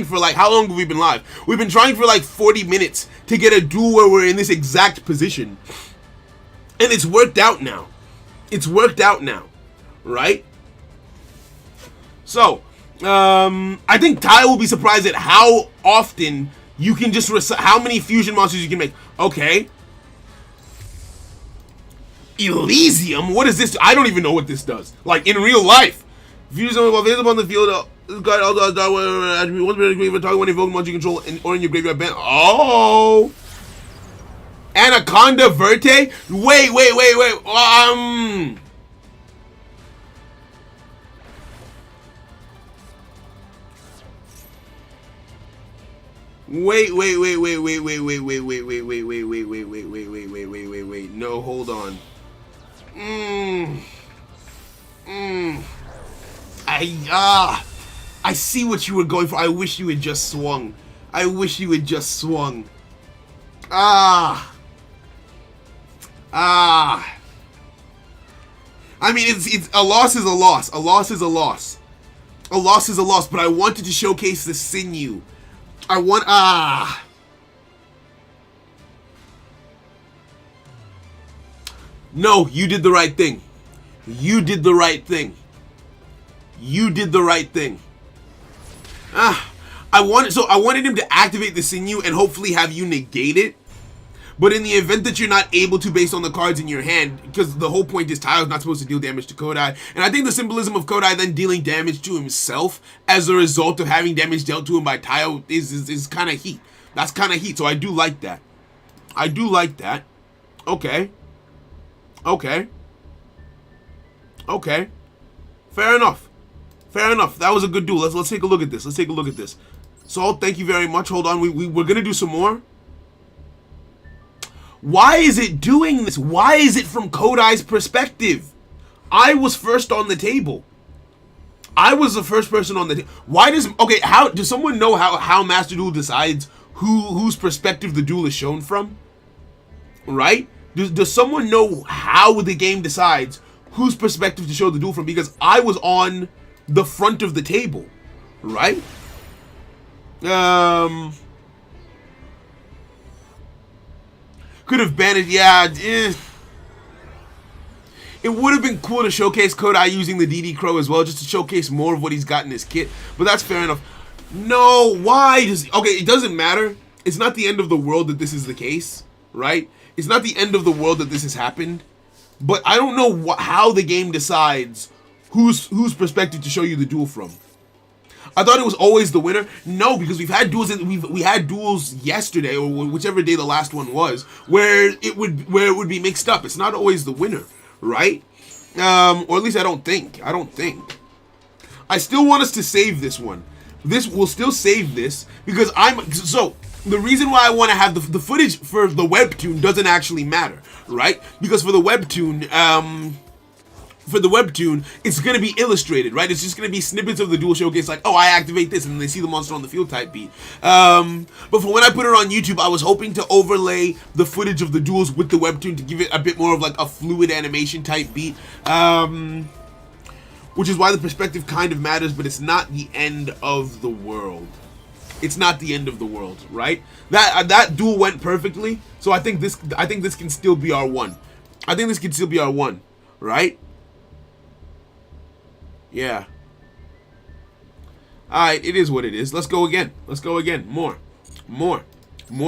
for like, how long have we been live? We've been trying for like 40 minutes to get a duel where we're in this exact position. And it's worked out now. It's worked out now, right? So, I think Ty will be surprised at how often you can just how many fusion monsters you can make. Okay. Elysium? What is this? I don't even know what this does. Like, in real life. Fusion available on the field. This guy also has attribute. Once per graveyard, target one invoke monster you control or in your graveyard band. Oh! Anaconda Verte? Wait. Wait. No, hold on. I see what you were going for. I wish you had just swung. I mean, it's a loss is a loss. A loss is a loss. A loss is a loss, but I wanted to showcase the sinew. No, you did the right thing. You did the right thing. I wanted him to activate the sinew and hopefully have you negate it. But in the event that you're not able to based on the cards in your hand, because the whole point is Tayo's not supposed to deal damage to Kodai, and I think the symbolism of Kodai then dealing damage to himself as a result of having damage dealt to him by Tayo is kind of heat. That's kind of heat, so I do like that. Okay. Fair enough. That was a good duel. Let's take a look at this. Saul, thank you very much. Hold on, we're gonna do some more. Why is it doing this? Why is it from Kodai's perspective? I was first on the table. I was the first person on the table. How does someone know how Master Duel decides whose perspective the duel is shown from? Right? Does someone know how the game decides whose perspective to show the duel from? Because I was on the front of the table, right? Could have banned it. Yeah. It would have been cool to showcase Kodai using the DD Crow as well, just to showcase more of what he's got in his kit. But that's fair enough. No, why does... Okay, it doesn't matter. It's not the end of the world that this is the case, right? It's not the end of the world that this has happened. But I don't know how the game decides whose perspective to show you the duel from. I thought it was always the winner. No, because we've had duels. We had duels yesterday, or whichever day the last one was, where it would be mixed up. It's not always the winner, right? Or at least I don't think. I still want us to save this one. We'll still save this because so. The reason why I want to have the footage for the webtoon doesn't actually matter, right? Because for the webtoon, it's going to be illustrated, right? It's just going to be snippets of the duel showcase, like, oh, I activate this, and then they see the monster on the field type beat. But for when I put it on YouTube, I was hoping to overlay the footage of the duels with the webtoon to give it a bit more of like a fluid animation type beat. Which is why the perspective kind of matters, but it's not the end of the world. It's not the end of the world, right? That duel went perfectly, so I think this can still be our one. Right? Yeah. Alright, it is what it is. Let's go again. More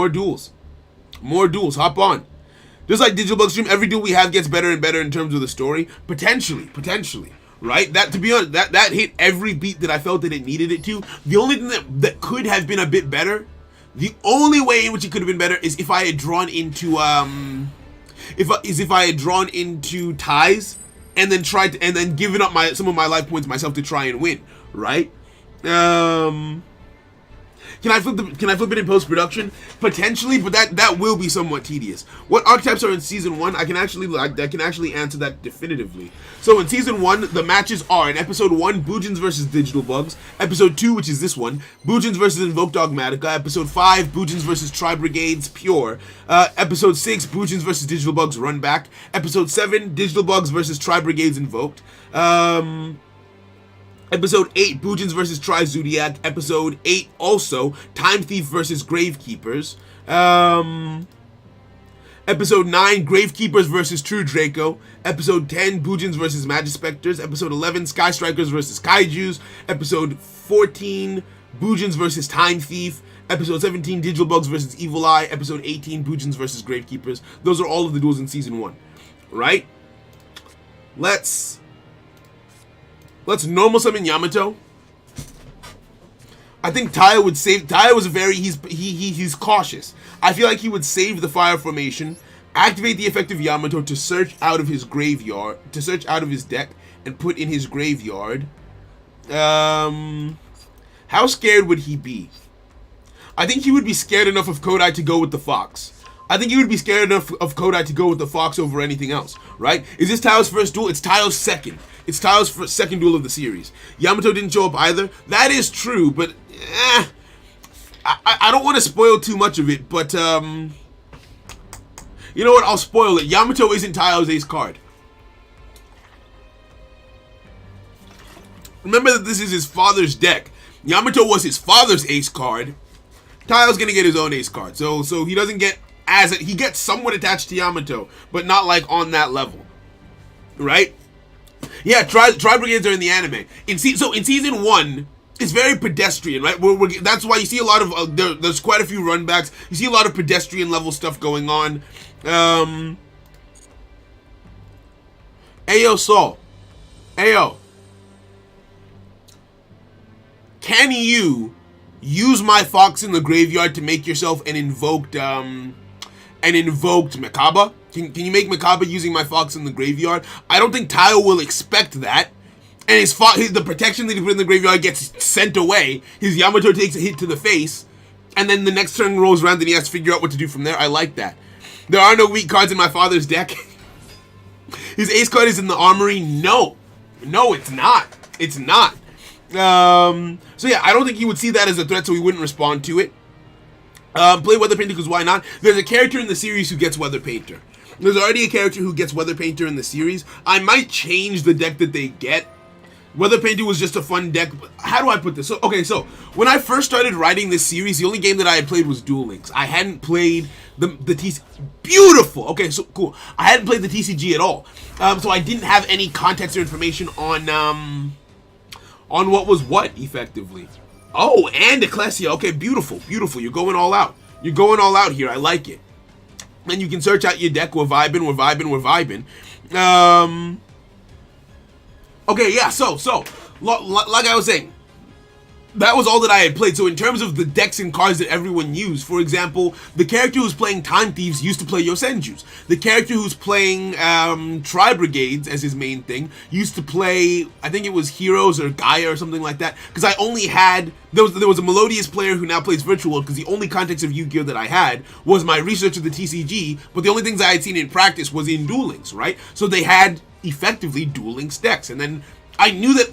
duels. Hop on. Just like Digital Bug Stream, every duel we have gets better and better in terms of the story. Potentially. Right? That, to be honest, that hit every beat that I felt that it needed it to. The only thing that could have been a bit better, the only way in which it could have been better is if I had drawn into if I had drawn into ties and then given up some of my life points myself to try and win, right? Can I flip it in post-production? Potentially, but that will be somewhat tedious. What archetypes are in Season 1? I can actually answer that definitively. So in Season 1, the matches are, in Episode 1, Boojins versus Digital Bugs. Episode 2, which is this one, Boojins versus Invoke Dogmatica. Episode 5, Boojins versus Tri-Brigades Pure. Episode 6, Boojins versus Digital Bugs Run Back. Episode 7, Digital Bugs versus Tri-Brigades Invoked. Episode 8, Boojins versus Tri-Zodiac. Episode 8, also, Time Thief versus Gravekeepers. Episode 9, Gravekeepers versus True Draco. Episode 10, Boojins versus Magispectors. Episode 11, Sky Strikers versus Kaijus. Episode 14, Boojins versus Time Thief. Episode 17, Digital Bugs versus Evil Eye. Episode 18, Boojins versus Gravekeepers. Those are all of the duels in Season 1, right? Let's normal summon Yamato. I think Taya would save. Taya was he's cautious. I feel like he would save the fire formation, activate the effect of Yamato to search out of his graveyard, to search out of his deck and put in his graveyard. How scared would he be? I think he would be scared enough of Kodai to go with the Fox. I think he would be scared enough of Kodai to go with the Fox over anything else, right? Is this Tao's first duel? It's Tao's second. It's Tao's second duel of the series. Yamato didn't show up either. That is true, but I don't want to spoil too much of it, but you know what? I'll spoil it. Yamato isn't Tao's ace card. Remember that this is his father's deck. Yamato was his father's ace card. Tao's gonna get his own ace card, so he doesn't get he gets somewhat attached to Yamato, but not like on that level, right? Yeah, Tri-Brigades are in the anime. In Season 1, it's very pedestrian, right? That's why you see a lot of there's quite a few runbacks. You see a lot of pedestrian level stuff going on. Ayo Saul, Ayo, can you use my Fox in the graveyard to make yourself an invoked Mekaba? Can you make Mekaba using my Fox in the graveyard? I don't think Tayo will expect that. And the protection that he put in the graveyard gets sent away. His Yamato takes a hit to the face. And then the next turn rolls around and he has to figure out what to do from there. I like that. There are no weak cards in my father's deck. His ace card is in the armory. No, it's not. It's not. So yeah, I don't think he would see that as a threat, so he wouldn't respond to it. Play Weather Painter because why not? There's a character in the series who gets Weather Painter. There's already a character who gets Weather Painter in the series. I might change the deck that they get, Weather Painter was just a fun deck. How do I put this? So, okay, so when I first started writing this series, the only game that I had played was Duel Links. I hadn't played the TCG. Beautiful. Okay, so cool. I hadn't played the TCG at all, so I didn't have any context or information on what was what effectively. Oh, and Ecclesia. Okay, beautiful, beautiful. You're going all out. You're going all out here. I like it. And you can search out your deck. We're vibing. We're vibing. We're vibing. Okay, yeah, so, like I was saying, that was all that I had played. So in terms of the decks and cards that everyone used, for example, the character who's playing Time Thieves used to play Yosenjus. The character who's playing Tri-Brigades as his main thing used to play, I think it was Heroes or Gaia or something like that, because I only had, there was a Melodious player who now plays Virtual World, because the only context of Yu-Gi-Oh! That I had was my research of the TCG, but the only things I had seen in practice was in Duel Links, right? So they had effectively Duel Links decks, and then I knew that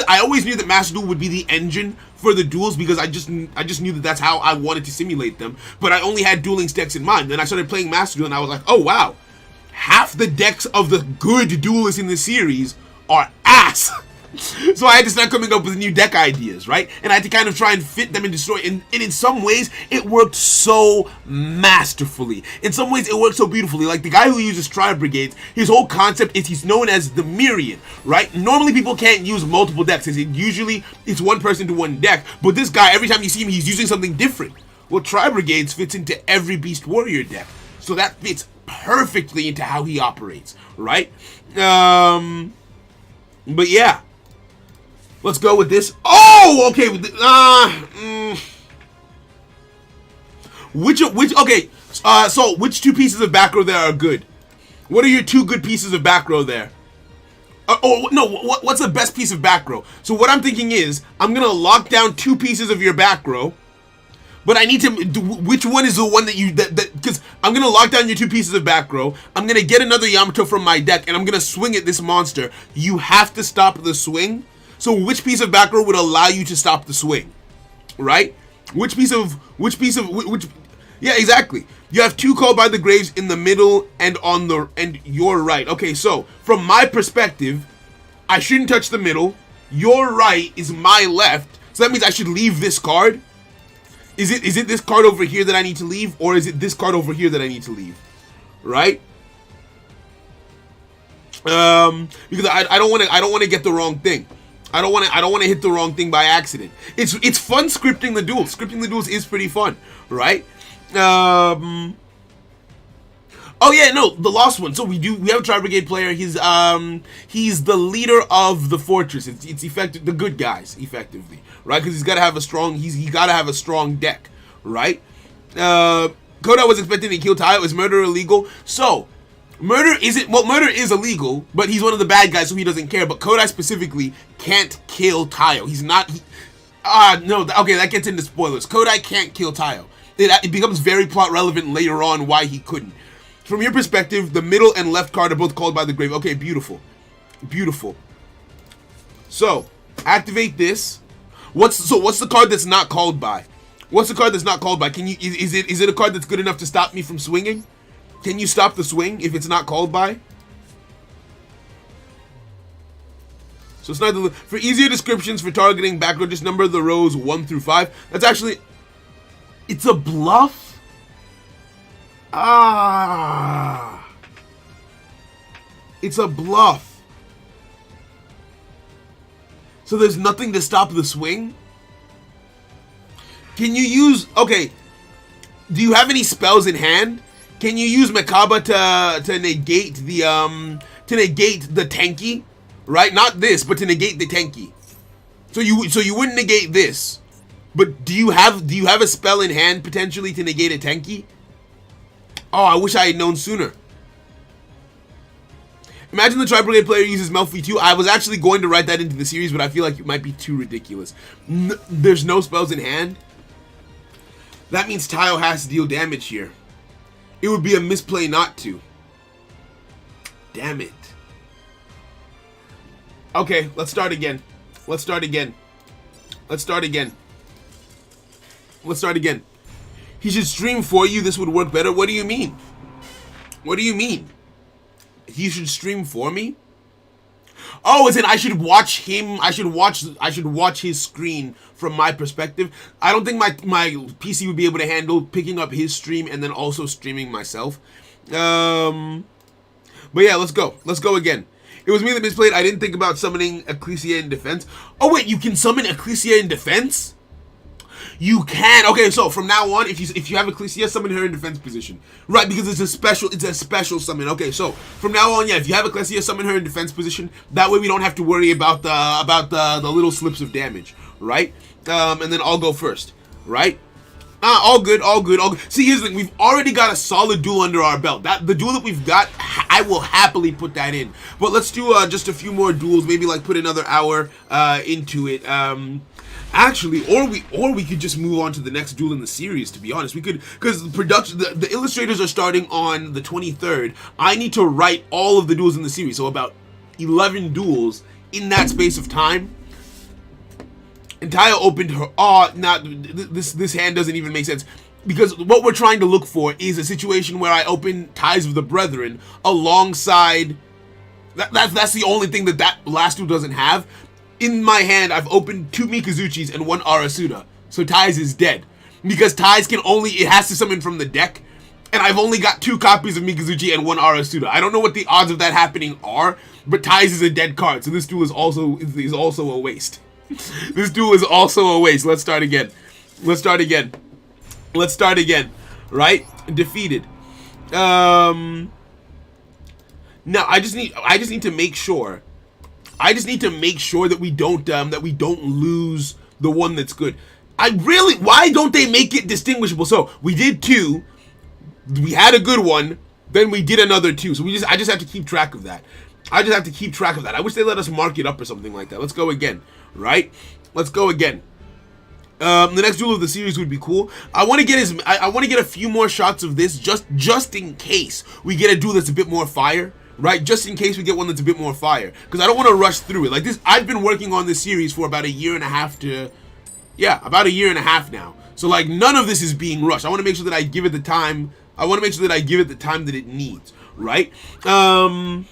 I always knew that Master Duel would be the engine for the duels, because I just knew that that's how I wanted to simulate them, but I only had Duel Links decks in mind. Then I started playing Master Duel and I was like, oh wow, half the decks of the good duelists in the series are ass. So I had to start coming up with new deck ideas, right? And I had to kind of try and fit them into story. And in some ways, it worked so masterfully. In some ways, it worked so beautifully. Like the guy who uses Tri-Brigades, his whole concept is he's known as the Myriad, right? Normally, people can't use multiple decks. Usually, it's one person to one deck. But this guy, every time you see him, he's using something different. Well, Tri-Brigades fits into every Beast Warrior deck. So that fits perfectly into how he operates, right? But yeah. Let's go with this. Oh, okay. Okay. So which two pieces of back row there are good? What are your two good pieces of back row there? What's the best piece of back row? So what I'm thinking is, I'm gonna lock down two pieces of your back row, but I need to. Which one is the one that because I'm gonna lock down your two pieces of back row. I'm gonna get another Yamato from my deck, and I'm gonna swing at this monster. You have to stop the swing. So which piece of back row would allow you to stop the swing, right? Which yeah, exactly. You have two Called by the Graves in the middle and and your right. Okay, so from my perspective, I shouldn't touch the middle. Your right is my left. So that means I should leave this card. Is it this card over here that I need to leave, or is it this card over here that I need to leave? Right? Because I don't want to get the wrong thing. I don't want to hit the wrong thing by accident. It's fun scripting the duels. Scripting the duels is pretty fun, right? Oh yeah, no, the Lost One. So we have a Tri-Brigade player. He's the leader of the fortress. It's effective, the good guys, effectively, right? Because he's got to have a strong deck, right? Koda was expecting to kill Tayo. Is murder illegal? So murder is illegal, but he's one of the bad guys, so he doesn't care. But Kodai specifically can't kill Tayo. He's not. No. Okay, that gets into spoilers. Kodai can't kill Tayo. It becomes very plot relevant later on why he couldn't. From your perspective, the middle and left card are both Called by the Grave. Okay, beautiful, beautiful. So activate this. What's the card that's not called by? What's the card that's not called by? Is it a card that's good enough to stop me from swinging? Can you stop the swing if it's not called by? So it's not for easier descriptions for targeting back row, just number the rows 1 through 5. That's actually, it's a bluff. It's a bluff. So there's nothing to stop the swing. Can you use? Okay. Do you have any spells in hand? Can you use Makaba to negate the Tenki, right? Not this, but to negate the Tenki. So you wouldn't negate this, but do you have a spell in hand potentially to negate a Tenki? Oh, I wish I had known sooner. Imagine the Tri-Brigade player uses Melfi too. I was actually going to write that into the series, but I feel like it might be too ridiculous. There's no spells in hand. That means Tayo has to deal damage here. It would be a misplay not to. Damn it. Okay, let's start again. Let's start again. Let's start again. Let's start again. He should stream for you. This would work better. What do you mean? What do you mean? He should stream for me? Oh, as in I should watch him. I should watch his screen from my perspective. I don't think my PC would be able to handle picking up his stream and then also streaming myself. But yeah, let's go. Let's go again. It was me that misplayed. I didn't think about summoning Ecclesia in defense. Oh wait, you can summon Ecclesia in defense? You can. Okay, so from now on, if you have Ecclesia, summon her in defense position, right? Because it's a special summon. Okay, so from now on, yeah, if you have Ecclesia, summon her in defense position. That way, we don't have to worry about the little slips of damage, right? And then I'll go first, right? All good, all good, all good. See, here's the thing: we've already got a solid duel under our belt. The duel that we've got, I will happily put that in. But let's do just a few more duels. Maybe like put another hour into it. Actually, or we could just move on to the next duel in the series. To be honest, we could, because the illustrators are starting on the 23rd. I need to write all of the duels in the series, so about 11 duels in that space of time. And Taya opened her. This hand doesn't even make sense, because what we're trying to look for is a situation where I open Ties of the Brethren alongside. That's the only thing that last duel doesn't have. In my hand, I've opened 2 Mikazuchis and 1 Arasuda, so Ties is dead. Because Ties it has to summon from the deck, and I've only got 2 copies of Mikazuchi and 1 Arasuda. I don't know what the odds of that happening are, but Ties is a dead card, so this duel is also a waste. This duel is also a waste. Let's start again. Let's start again. Let's start again. Right? Defeated. Now I just need to make sure. I just need to make sure that we don't lose the one that's good. Why don't they make it distinguishable? So we did 2, we had a good one, then we did another 2. So I just have to keep track of that. I just have to keep track of that. I wish they let us mark it up or something like that. Let's go again, right? Let's go again. The next duel of the series would be cool. I want to get a few more shots of this just in case we get a duel that's a bit more fire. Right, just in case we get one that's a bit more fire, because I don't want to rush through it. Like this, I've been working on this series for about a year and a half now. So like none of this is being rushed. I want to make sure that I give it the time. I want to make sure that I give it the time that it needs. Right. But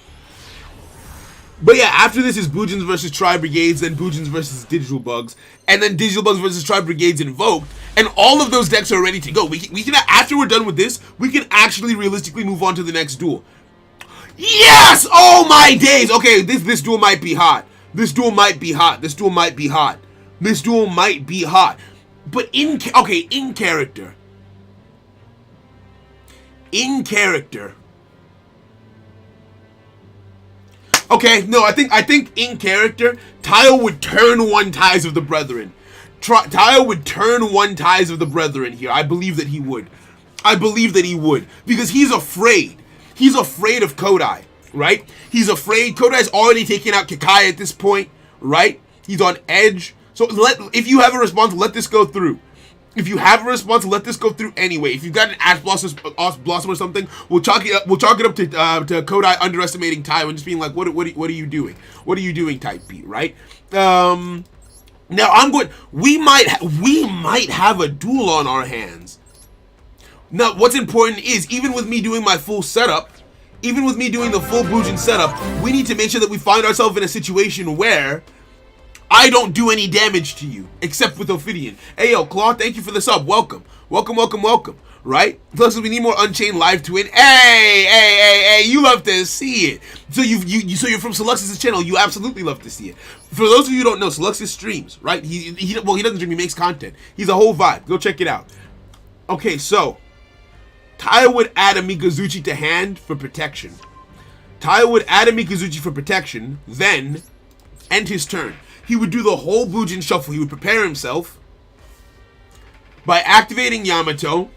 yeah, after this is Bujins versus Tri Brigades, then Bujins versus Digital Bugs, and then Digital Bugs versus Tri Brigades Invoked, and all of those decks are ready to go. We can after we're done with this, we can actually realistically move on to the next duel. Yes! Oh my days! Okay, this duel might be hot. This duel might be hot. This duel might be hot. This duel might be hot. But in character. In character. Okay, no, I think in character, Tile would turn 1 Ties of the Brethren. Tile would turn 1 Ties of the Brethren here. I believe that he would. I believe that he would. Because he's afraid. He's afraid of Kodai, right? He's afraid. Kodai's already taken out Kikai at this point, right? He's on edge. So if you have a response, let this go through. If you have a response, let this go through anyway. If you've got an Ash Blossom or something, we'll chalk it up to Kodai underestimating Taiyo and just being like, what are you doing? What are you doing, Type B, right? Now we might have a duel on our hands. Now, what's important is, even with me doing my full setup, even with me doing the full Bujin setup, we need to make sure that we find ourselves in a situation where I don't do any damage to you, except with Ophidian. Hey, yo, Claw, thank you for the sub. Welcome. Welcome, welcome, welcome. Right? Plus, we need more Unchained Live to win. Hey, you love to see it. So so you're from Soluxis' channel. You absolutely love to see it. For those of you who don't know, Soluxis streams, right? He doesn't stream, he makes content. He's a whole vibe. Go check it out. Okay, so Taiyo would add a Mikazuchi to hand for protection. Taiyo would add a Mikazuchi for protection, then end his turn. He would do the whole Bujin shuffle. He would prepare himself by activating Yamato.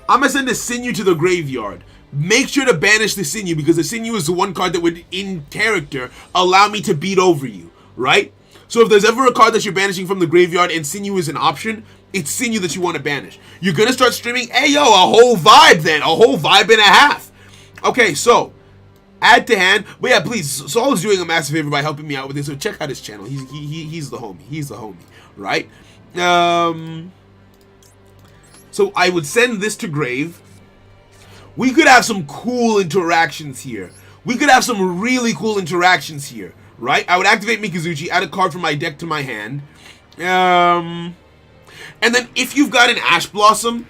I'm going to send a Sinew to the graveyard. Make sure to banish the Sinew, because the Sinew is the one card that would, in character, allow me to beat over you, right? So if there's ever a card that you're banishing from the graveyard and Sinew is an option, it's Sinew that you want to banish. You're going to start streaming, hey yo, a whole vibe then, a whole vibe and a half. Okay, so add to hand. But yeah, please, Saul is doing a massive favor by helping me out with this, so check out his channel. He's the homie. He's the homie, right? So I would send this to grave. We could have some cool interactions here. We could have some really cool interactions here, right? I would activate Mikazuchi, add a card from my deck to my hand. And then if you've got an Ash Blossom,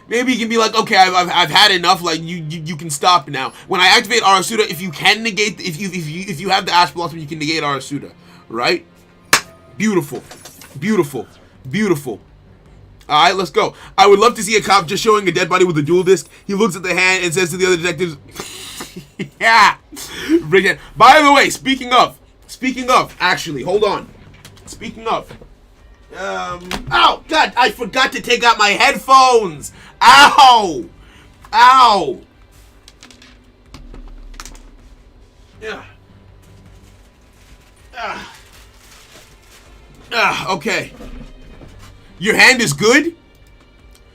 maybe you can be like, okay, I've had enough. Like you can stop now. When I activate Arasuda, if you can negate, if you have the Ash Blossom, you can negate Arasuda, right? Beautiful, beautiful, beautiful. All right, let's go. I would love to see a cop just showing a dead body with a dual disc. He looks at the hand and says to the other detectives, "Yeah, bring it." By the way, speaking of, actually, hold on. Speaking of. Oh, God, I forgot to take out my headphones. Ow. Ow. Yeah. Okay. Your hand is good?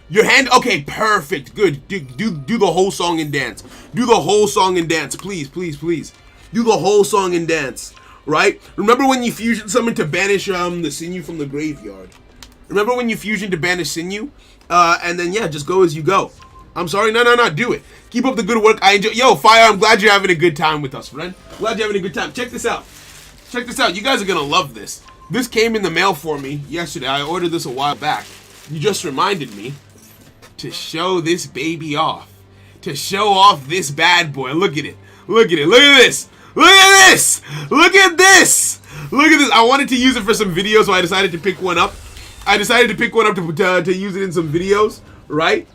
Your hand, okay, perfect, good. Do the whole song and dance. Do the whole song and dance, please, please, please. Do the whole song and dance. Right? Remember when you fusion summon to banish the sinew from the graveyard? Remember when you fusion to banish sinew? And then yeah, just go as you go. I'm sorry, no, do it. Keep up the good work. I enjoy. Yo, Fire, I'm glad you're having a good time with us, friend. Glad you're having a good time. Check this out. Check this out. You guys are gonna love this. This came in the mail for me yesterday. I ordered this a while back. You just reminded me to show this baby off. To show off this bad boy. Look at it. Look at it. Look at this. Look at this! Look at this! Look at this! I wanted to use it for some videos, so I decided to pick one up. to use it in some videos, right?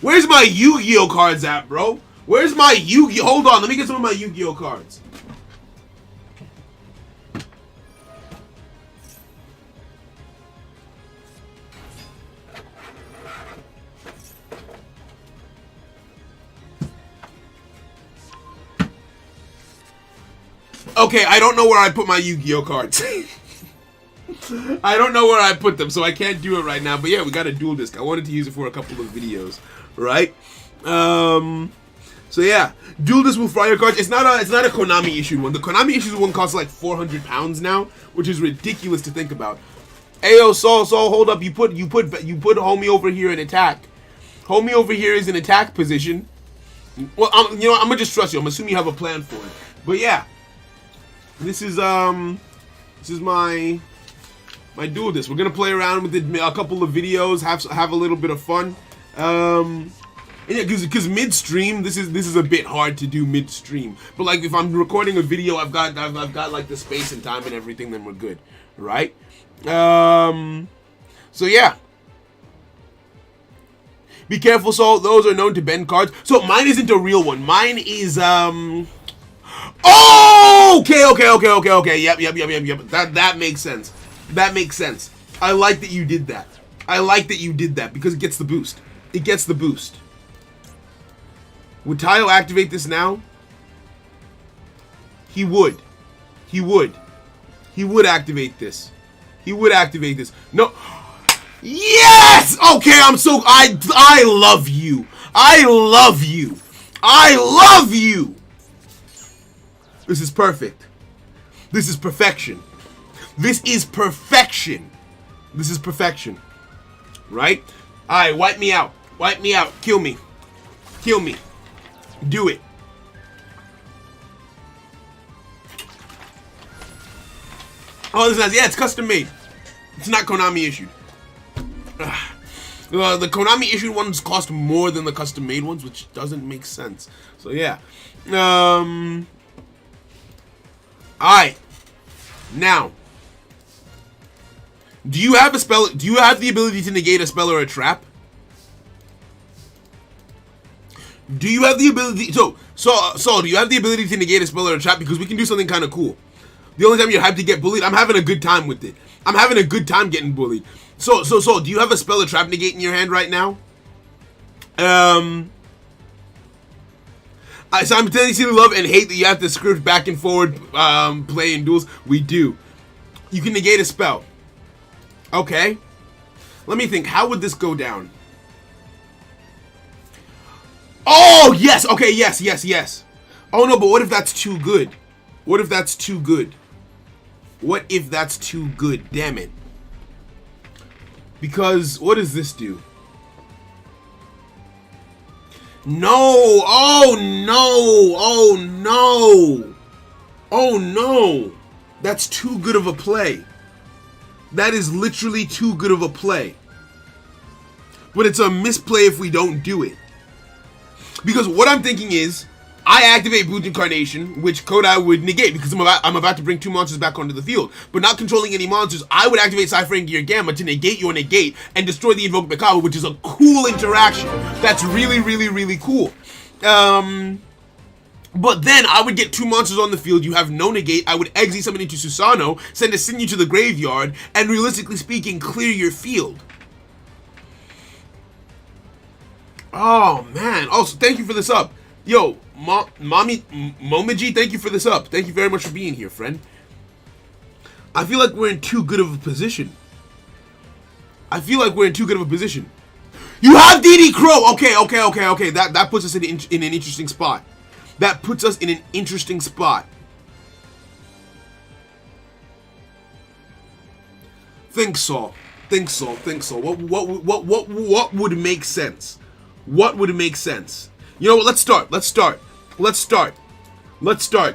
Where's my Yu-Gi-Oh cards at, bro? Where's my Yu-Gi-Oh? Hold on, let me get some of my Yu-Gi-Oh cards. Okay, I don't know where I put my Yu-Gi-Oh cards. I don't know where I put them, so I can't do it right now. But yeah, we got a dual disc. I wanted to use it for a couple of videos, right? So yeah, dual disc will fry your cards. It's not a Konami issued one. The Konami issued one costs like 400 pounds now, which is ridiculous to think about. Ayo, Saul, hold up. You put homie over here in attack. Homie over here is in attack position. Well, I'm gonna just trust you. I'm assuming you have a plan for it. But yeah. This is my dual disc. We're gonna play around with it, a couple of videos, have a little bit of fun. And yeah, because midstream, this is a bit hard to do midstream. But like if I'm recording a video, I've got like the space and time and everything, then we're good, right? So yeah. Be careful, Saul. Those are known to bend cards. So mine isn't a real one. Mine is Oh, okay. Yep. That makes sense. That makes sense. I like that you did that. Because it gets the boost. It gets the boost. Would Tayo activate this now? He would. He would activate this. No. Yes! Okay, I love you. This is perfect. This is perfection. Right? Alright, wipe me out. Kill me. Do it. Oh, this is nice. Yeah, it's custom made. It's not Konami issued. The Konami issued ones cost more than the custom made ones, which doesn't make sense. So yeah. Alright. Now. Do you have the ability to negate a spell or a trap? Do you have the ability do you have the ability to negate a spell or a trap? Because we can do something kind of cool. The only time you're hyped to get bullied, I'm having a good time with it. I'm having a good time getting bullied. So, do you have a spell or trap negate in your hand right now? I simultaneously love and hate that you have to script back and forward playing duels. We do. You can negate a spell. Okay. Let me think. How would this go down? Oh, yes. Okay, yes. Oh, no, but what if that's too good? Damn it. Because, what does this do? No! Oh no! Oh no! Oh no! That's too good of a play. That is literally too good of a play. But it's a misplay if we don't do it. Because what I'm thinking is, I activate Boot Incarnation, which Kodai would negate because I'm about to bring 2 monsters back onto the field. But not controlling any monsters, I would activate Cypher and Gear Gamma to negate your negate and destroy the Invoked Macabre, which is a cool interaction. That's really, really, really cool. But then I would get 2 monsters on the field, you have no negate, I would exile summon into Susano, send a Sinew to the graveyard, and realistically speaking, clear your field. Oh man, also thank you for this up. Yo, Momiji, thank you for this up. Thank you very much for being here, friend. I feel like we're in too good of a position. You have DD Crow! Okay. That puts us in an interesting spot. Think so. What would make sense? You know what? Let's start.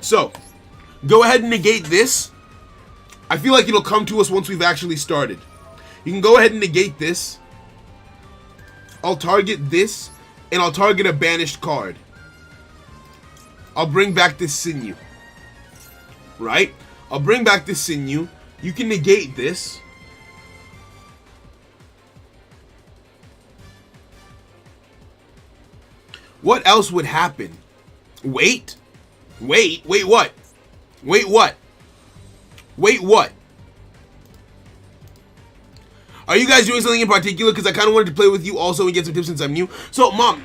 So, go ahead and negate this. I feel like it'll come to us once we've actually started. You can go ahead and negate this. I'll target this, and I'll target a banished card. I'll bring back this Sinew. Right? I'll bring back this Sinew. You can negate this. What else would happen? Wait, what? Are you guys doing something in particular? Because I kind of wanted to play with you also and get some tips since I'm new. So, Mom,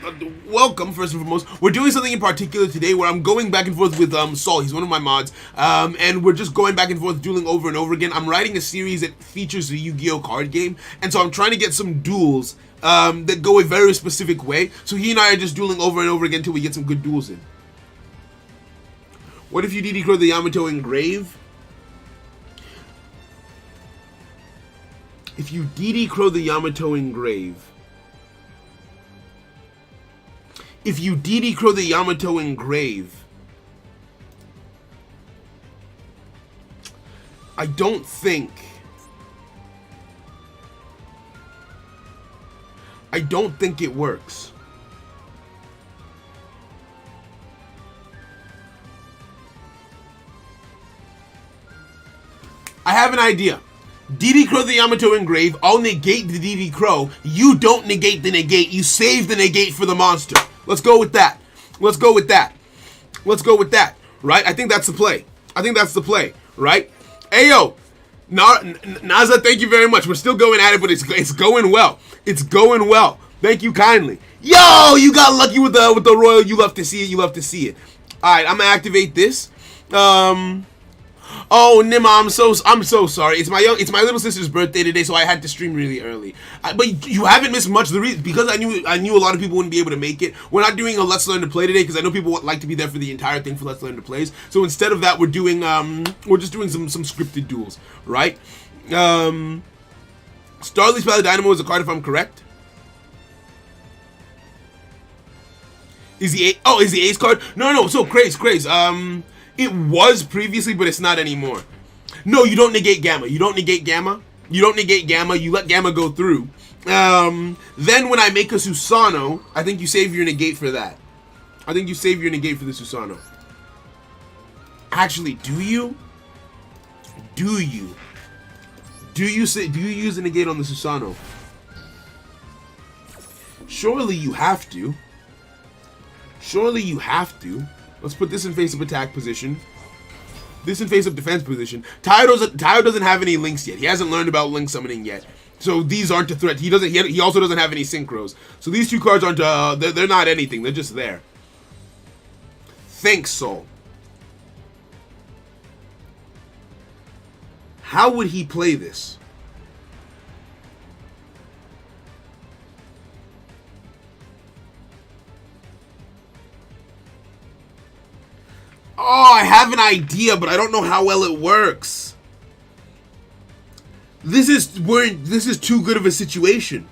welcome, first and foremost. We're doing something in particular today where I'm going back and forth with Saul. He's one of my mods. And we're just going back and forth, dueling over and over again. I'm writing a series that features the Yu-Gi-Oh card game. And so I'm trying to get some duels that go a very specific way. So he and I are just dueling over and over again until we get some good duels in. What if you DD Crow the Yamato Engrave? If you DD Crow the Yamato Engrave. I don't think it works. I have an idea. DD Crow the Yamato Engrave, I'll negate the DD Crow. You don't negate the negate. You save the negate for the monster. Let's go with that. Right? I think that's the play. Right? Ayo! Naza, thank you very much. We're still going at it, but it's going well. Thank you kindly. Yo! You got lucky with the royal. You love to see it. Alright, I'm gonna activate this. Oh, Nima, I'm so sorry. It's my little sister's birthday today, so I had to stream really early. But you haven't missed much. The reason, because I knew a lot of people wouldn't be able to make it. We're not doing a Let's Learn to Play today because I know people would like to be there for the entire thing for Let's Learn to Plays. So instead of that, we're just doing some scripted duels, right? Starly's Pally Dynamo is a card if I'm correct. Is the Ace card? No. So Craze. It was previously, but it's not anymore. No, you don't negate Gamma. You let Gamma go through. Then when I make a Susano, I think you save your negate for that. I think you save your negate for the Susano. Actually, do you? Do you use the negate on the Susano? Surely you have to. Let's put this in face-up attack position. This in face-up defense position. Tayo doesn't have any links yet. He hasn't learned about link summoning yet. So these aren't a threat. He also doesn't have any synchros. So these two cards aren't they're not anything. They're just there. Thanks, Soul. How would he play this? Oh, I have an idea, but I don't know how well it works. This is too good of a situation.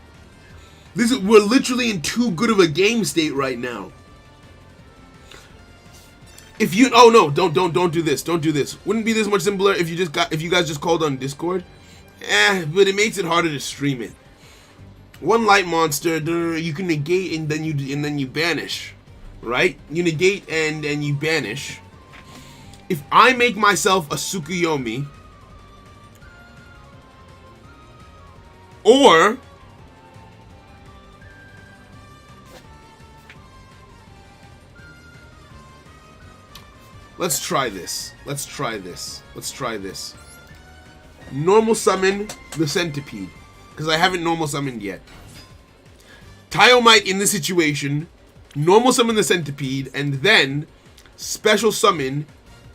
We're literally in too good of a game state right now. Oh no, don't do this. Don't do this. Wouldn't it be this much simpler if you guys just called on Discord? But it makes it harder to stream it. One light monster, you can negate and then you banish, right? You negate and you banish. If I make myself a Tsukuyomi, or let's try this. Let's try this. Normal summon the centipede, because I haven't normal summoned yet. Taio might, in this situation, normal summon the centipede and then special summon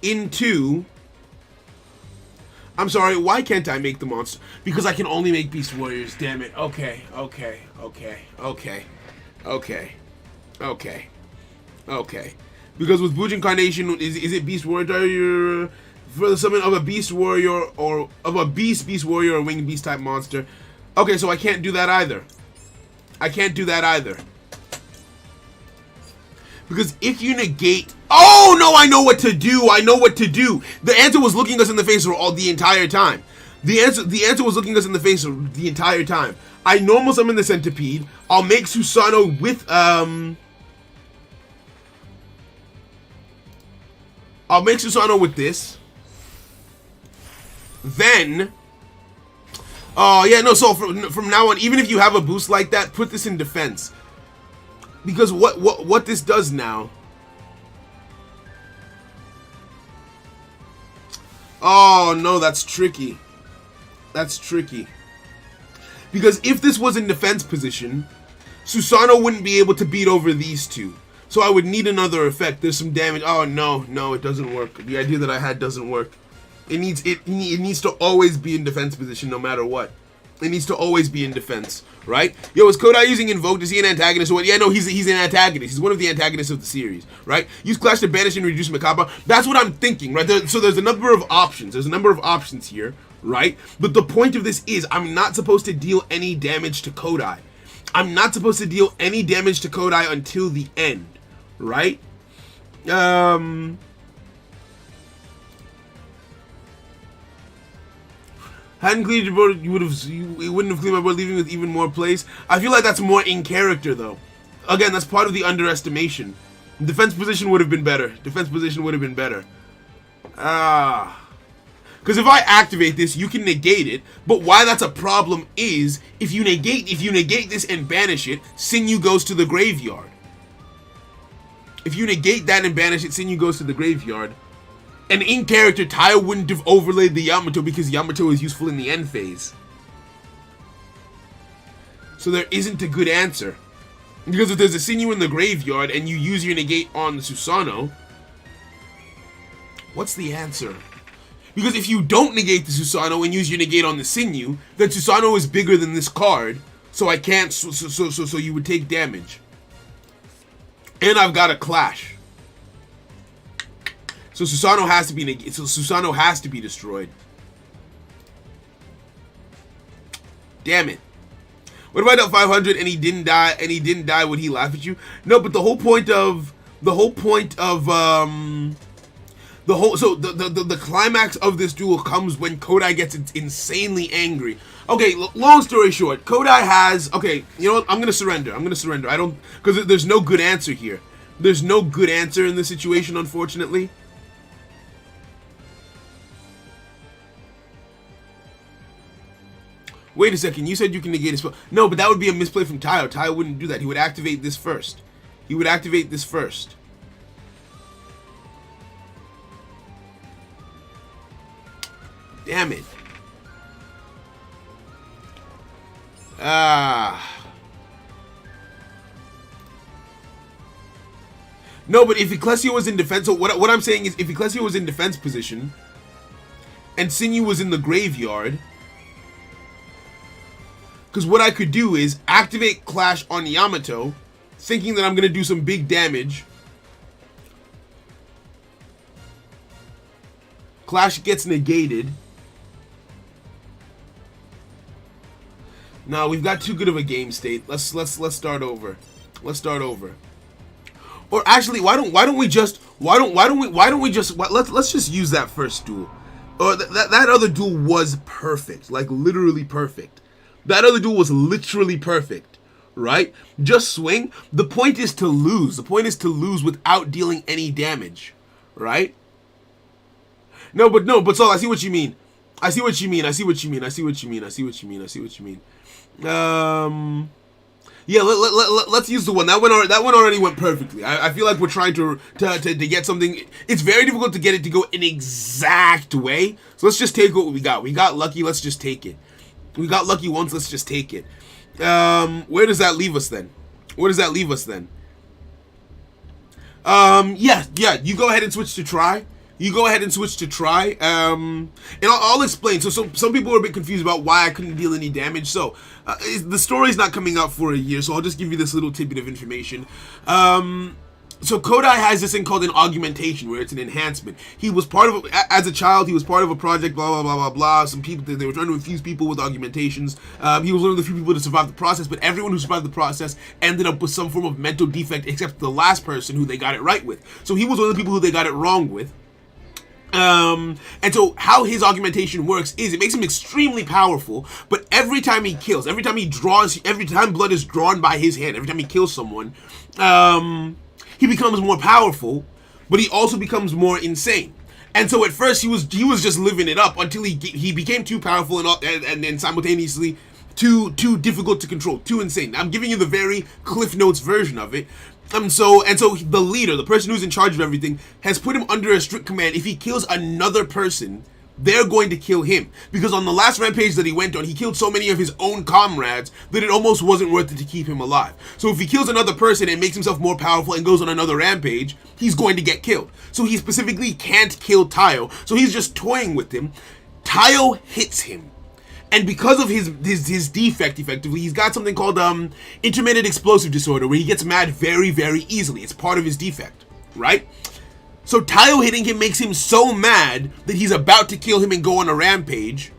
into... I'm sorry, why can't I make the monster? Because I can only make Beast Warriors, damn it. Okay. Because with Bujin Carnation, is it Beast Warrior for the summon of a Beast Warrior or of a Beast Warrior or Winged Beast type monster? Okay, so I can't do that either. Because if you negate... Oh, no, I know what to do. The answer was looking us in the face for the entire time. The answer was looking us in the face the entire time. I normal summon the centipede. I'll make Susanoo with, I'll make Susanoo with this. Then... Oh, yeah, no, so from now on, even if you have a boost like that, put this in defense. Because what this does now... Oh, no, that's tricky. Because if this was in defense position, Susanoo wouldn't be able to beat over these two. So I would need another effect. There's some damage. Oh, no, it doesn't work. The idea that I had doesn't work. It needs to always be in defense position no matter what. It needs to always be in defense, right? Yo, is Kodai using Invoke? Is he an antagonist or what? Yeah, no, he's an antagonist. He's one of the antagonists of the series, right? Use Clash to banish and reduce Makaba. That's what I'm thinking, right? So there's a number of options. Here, right? But the point of this is I'm not supposed to deal any damage to Kodai. Until the end, right? Hadn't cleared your board, you wouldn't have cleared my board, leaving with even more plays. I feel like that's more in character, though. Again, that's part of the underestimation. Defense position would have been better. Because if I activate this, you can negate it. But why that's a problem is if you negate this and banish it, Sinew goes to the graveyard. If you negate that and banish it, Sinew goes to the graveyard. And in character, Taio wouldn't have overlaid the Yamato because Yamato is useful in the end phase. So there isn't a good answer. Because if there's a Sinew in the graveyard and you use your negate on the Susanoo, what's the answer? Because if you don't negate the Susanoo and use your negate on the Sinew, then Susanoo is bigger than this card, so I can't. So you would take damage. And I've got a Clash. So Susanoo has to be negated. So Susanoo has to be destroyed. Damn it. What if I dealt 500 and he didn't die? Would he laugh at you? No, but the climax of this duel comes when Kodai gets insanely angry. Okay, long story short, Kodai has... Okay, you know what? I'm gonna surrender. I don't... Because there's no good answer here. There's no good answer in this situation, unfortunately. Wait a second, you said you can negate a spell. No, but that would be a misplay from Taio. Taio wouldn't do that. He would activate this first. Damn it. No, but if Ecclesia was in defense... So what I'm saying is, if Ecclesia was in defense position, and Sinew was in the graveyard... Because what I could do is activate Clash on Yamato, thinking that I'm going to do some big damage. Clash gets negated. No, we've got too good of a game state. Let's start over. Let's start over. Or actually, why don't we just let's just use that first duel. Or that other duel was perfect, like literally perfect. That other duel was literally perfect, right? Just swing. The point is to lose. The point is to lose without dealing any damage, right? No, but Saul, I see what you mean. I see what you mean. I see what you mean. I see what you mean. I see what you mean. I see what you mean. Yeah, let's use the one. That one already went perfectly. I feel like we're trying to get something. It's very difficult to get it to go an exact way. So let's just take what we got. We got lucky. Let's just take it. We got lucky once. Let's just take it. Where does that leave us then? Where does that leave us then? Yeah. You go ahead and switch to try. You go ahead and switch to try. And I'll explain. So some people are a bit confused about why I couldn't deal any damage. So the story's not coming out for a year, so I'll just give you this little tidbit of information. So Kodai has this thing called an augmentation, where it's an enhancement. He was part of, as a child, he was part of a project, blah, blah, blah, blah, blah. Some people, they were trying to infuse people with augmentations. He was one of the few people to survive the process, but everyone who survived the process ended up with some form of mental defect, except the last person who they got it right with. So he was one of the people who they got it wrong with. And so how his augmentation works is it makes him extremely powerful, but every time he kills, every time blood is drawn by his hand, every time he kills someone, he becomes more powerful, but he also becomes more insane. And so at first he was just living it up until he became too powerful and then simultaneously too difficult to control, too insane. I'm giving you the very Cliff Notes version of it. So the leader, the person who's in charge of everything, has put him under a strict command. If he kills another person, they're going to kill him. Because on the last rampage that he went on, he killed so many of his own comrades that it almost wasn't worth it to keep him alive. So if he kills another person and makes himself more powerful and goes on another rampage, he's going to get killed. So he specifically can't kill Tayo. So he's just toying with him. Tayo hits him. And because of his defect, effectively, he's got something called intermittent explosive disorder, where he gets mad very, very easily. It's part of his defect, right? So Tayo hitting him makes him so mad that he's about to kill him and go on a rampage.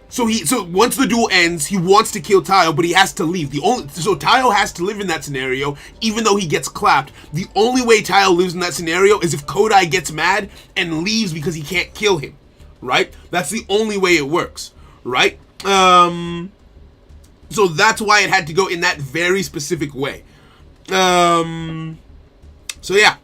So once the duel ends, he wants to kill Tayo, but he has to leave. So Tayo has to live in that scenario, even though he gets clapped. The only way Tayo lives in that scenario is if Kodai gets mad and leaves because he can't kill him, right? That's the only way it works. Right? So that's why it had to go in that very specific way. So yeah.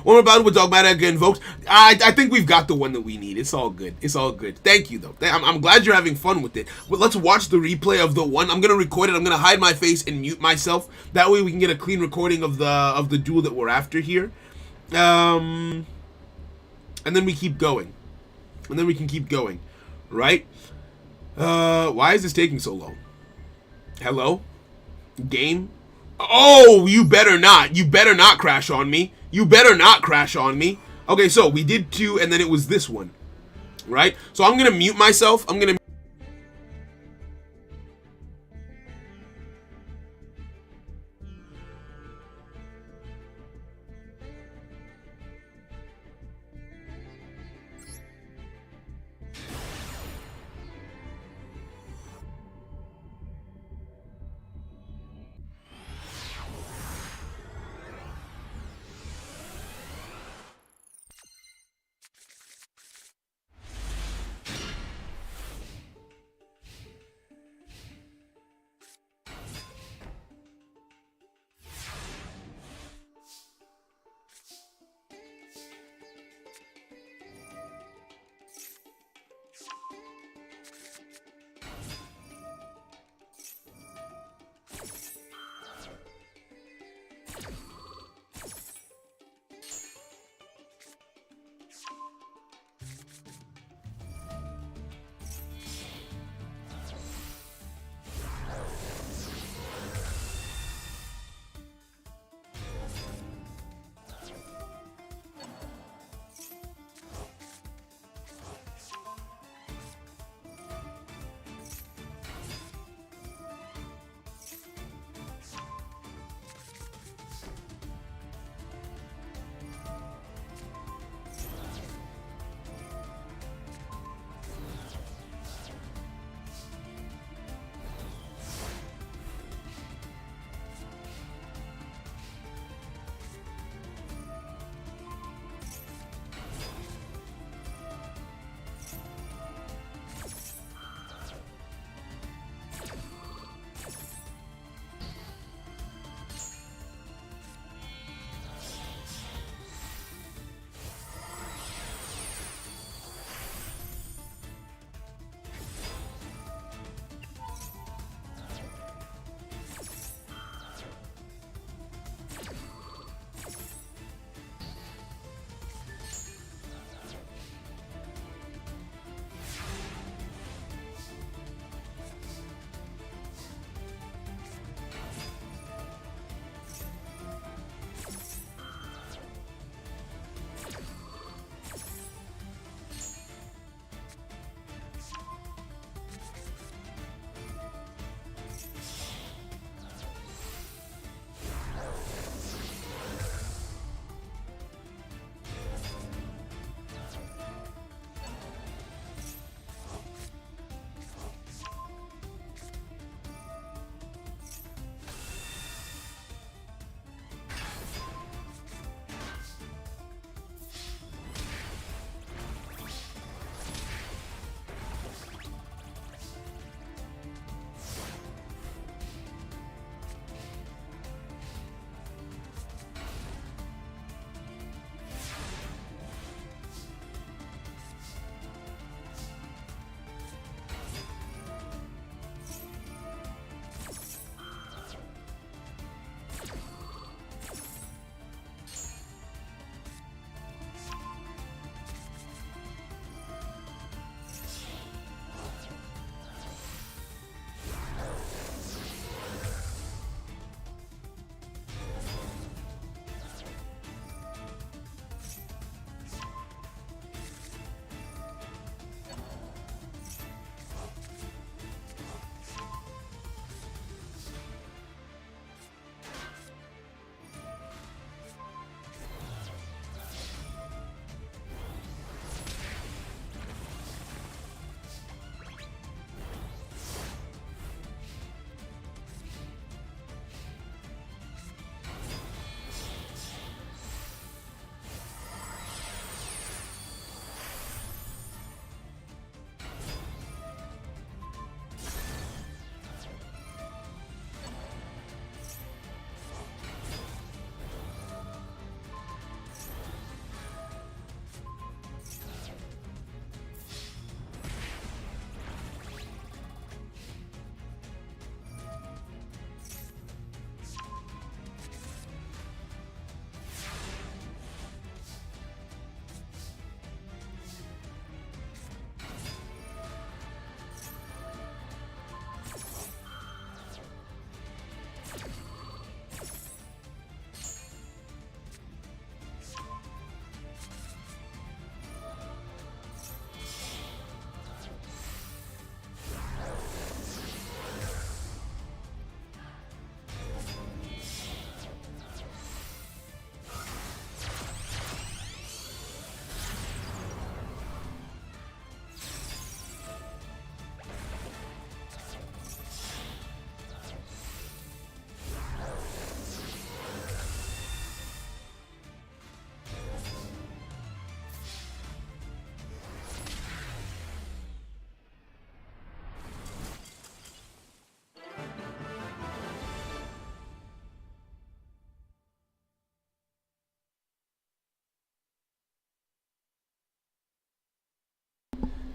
One more battle with Dogmatic invoked. I think we've got the one that we need. It's all good. It's all good. Thank you, though. I'm glad you're having fun with it. But let's watch the replay of the one. I'm going to record it. I'm going to hide my face and mute myself. That way we can get a clean recording of the duel that we're after here. And then we keep going. And then we can keep going. Right? Why is this taking so long? Hello? Game? Oh, you better not. You better not crash on me. You better not crash on me. Okay, so we did 2, and then it was this one. Right? So I'm gonna mute myself.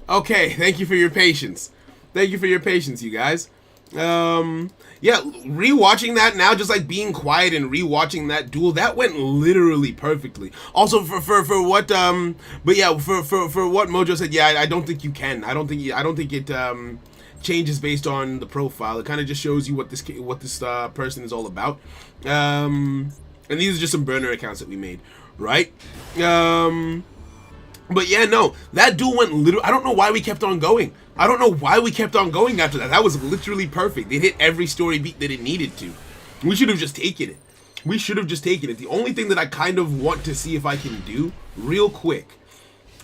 Okay, thank you for your patience. Thank you for your patience, you guys. Yeah, rewatching that now, just like being quiet and rewatching that duel, that went literally perfectly. Also, for what but yeah, for what Mojo said, yeah, I don't think you can. I don't think it changes based on the profile. It kind of just shows you what this person is all about. And these are just some burner accounts that we made, right? But yeah, no, that duel went literally. I don't know why we kept on going. I don't know why we kept on going after that. That was literally perfect. It hit every story beat that it needed to. We should have just taken it. We should have just taken it. The only thing that I kind of want to see if I can do real quick,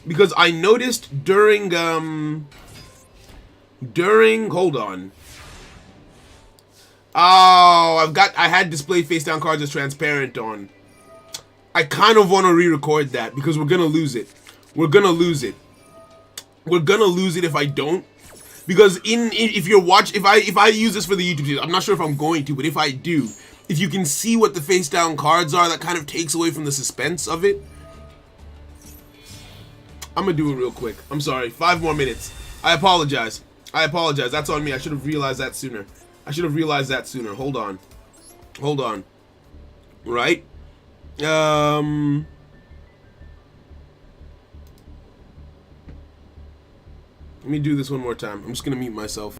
because I noticed during hold on. Oh, I had display face down cards as transparent on. I kind of want to re-record that because we're gonna lose it. We're gonna lose it. We're gonna lose it if I don't. Because if you're if I use this for the YouTube channel, I'm not sure if I'm going to, but if I do, if you can see what the face down cards are, that kind of takes away from the suspense of it. I'm gonna do it real quick. I'm sorry. 5 more minutes. I apologize. I apologize. That's on me. I should have realized that sooner. I should have realized that sooner. Hold on. Hold on. Right? Let me do this one more time. I'm just gonna mute myself.